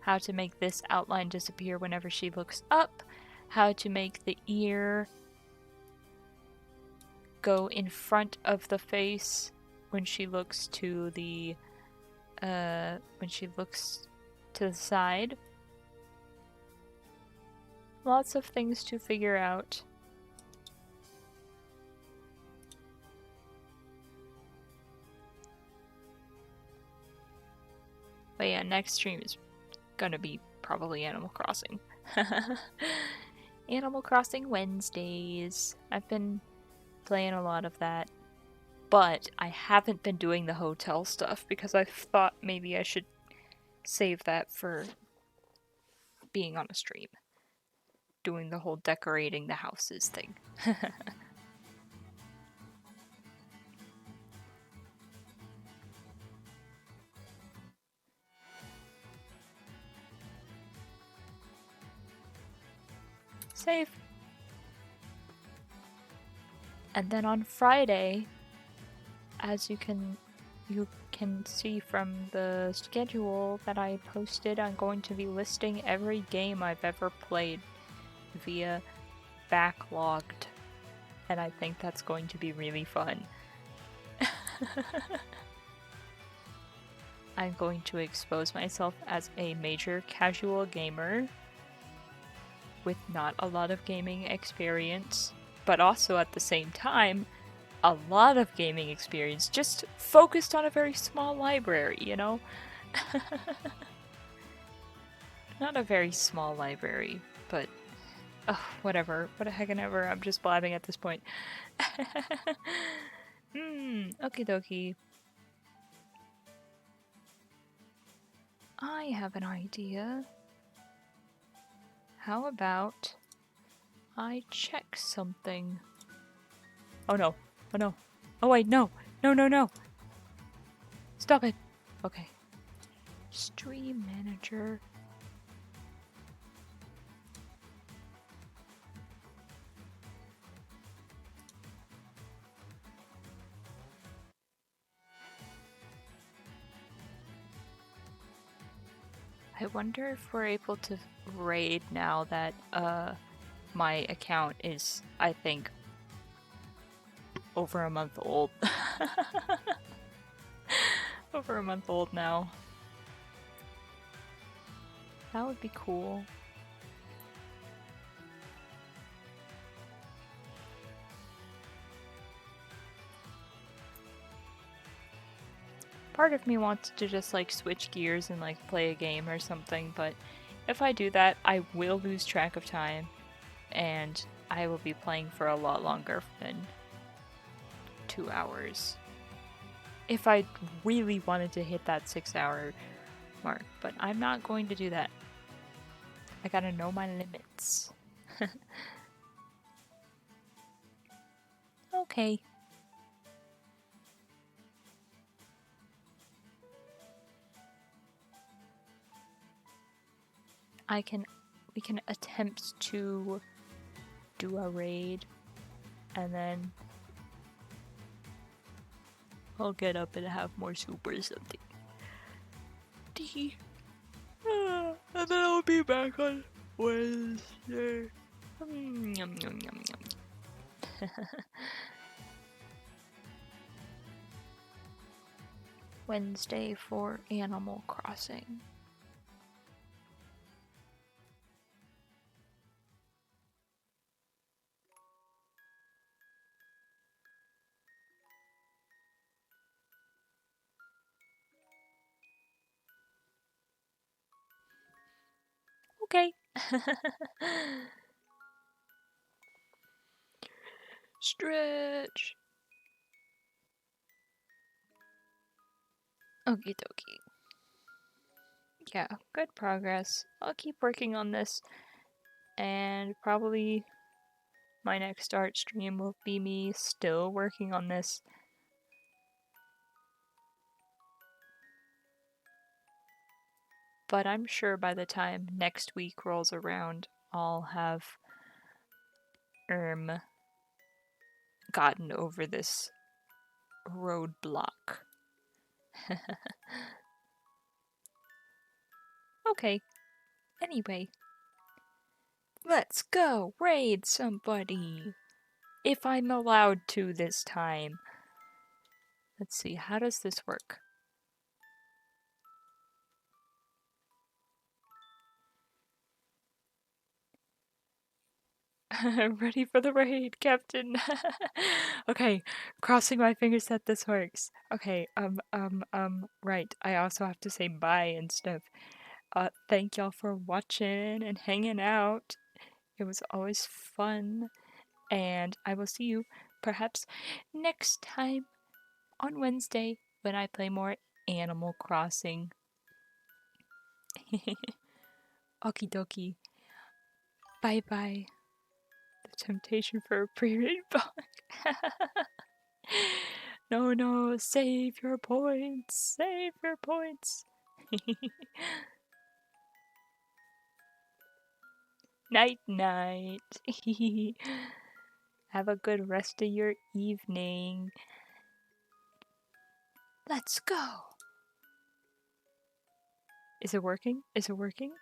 how to make this outline disappear whenever she looks up, how to make the ear go in front of the face when she looks to the side. Lots of things to figure out. But yeah, next stream is gonna be probably Animal Crossing. Animal Crossing Wednesdays. I've been playing a lot of that. But I haven't been doing the hotel stuff because I thought maybe I should save that for being on a stream. Doing the whole decorating the houses thing. Save. And then on Friday, as you can you can see from the schedule that I posted, I'm going to be listing every game I've ever played via backlogged, and I think that's going to be really fun. I'm going to expose myself as a major casual gamer with not a lot of gaming experience, but also at the same time, a lot of gaming experience, just focused on a very small library, you know? Not a very small library, but whatever. What a heck and ever. I'm just blabbing at this point. Okie dokie. I have an idea. How about I check something? Oh no. Oh no. Oh wait, no. No, no, no. Stop it. Okay. Stream manager. I wonder if we're able to raid now that my account is, I think, over a month old. Over a month old now. That would be cool. Part of me wants to just like switch gears and like play a game or something, but if I do that, I will lose track of time and I will be playing for a lot longer than 2 hours. If I really wanted to hit that 6-hour mark, but I'm not going to do that. I gotta know my limits. Okay. We can attempt to do a raid and then I'll get up and have more soup or something. And then I'll be back on Wednesday. Yum, yum, yum, yum. Wednesday for Animal Crossing. Okay. Stretch. Okie dokie. Yeah, good progress. I'll keep working on this, and probably my next art stream will be me still working on this. But I'm sure by the time next week rolls around, I'll have gotten over this roadblock. Okay, anyway. Let's go raid somebody! If I'm allowed to this time. Let's see, how does this work? Ready for the raid, Captain. Okay, crossing my fingers that this works. Okay, right. I also have to say bye and stuff. Thank y'all for watching and hanging out. It was always fun. And I will see you perhaps next time on Wednesday when I play more Animal Crossing. Okie dokie. Bye bye. The temptation for a pre-raid bug. No, no, save your points. Save your points. Night, night. Have a good rest of your evening. Let's go. Is it working? Is it working?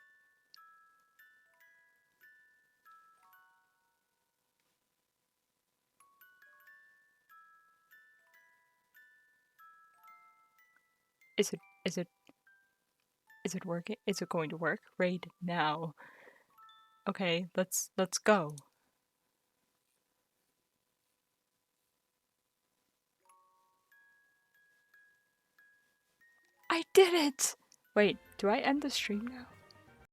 Is it working? Is it going to work right now? Okay, let's go. I did it! Wait, do I end the stream now?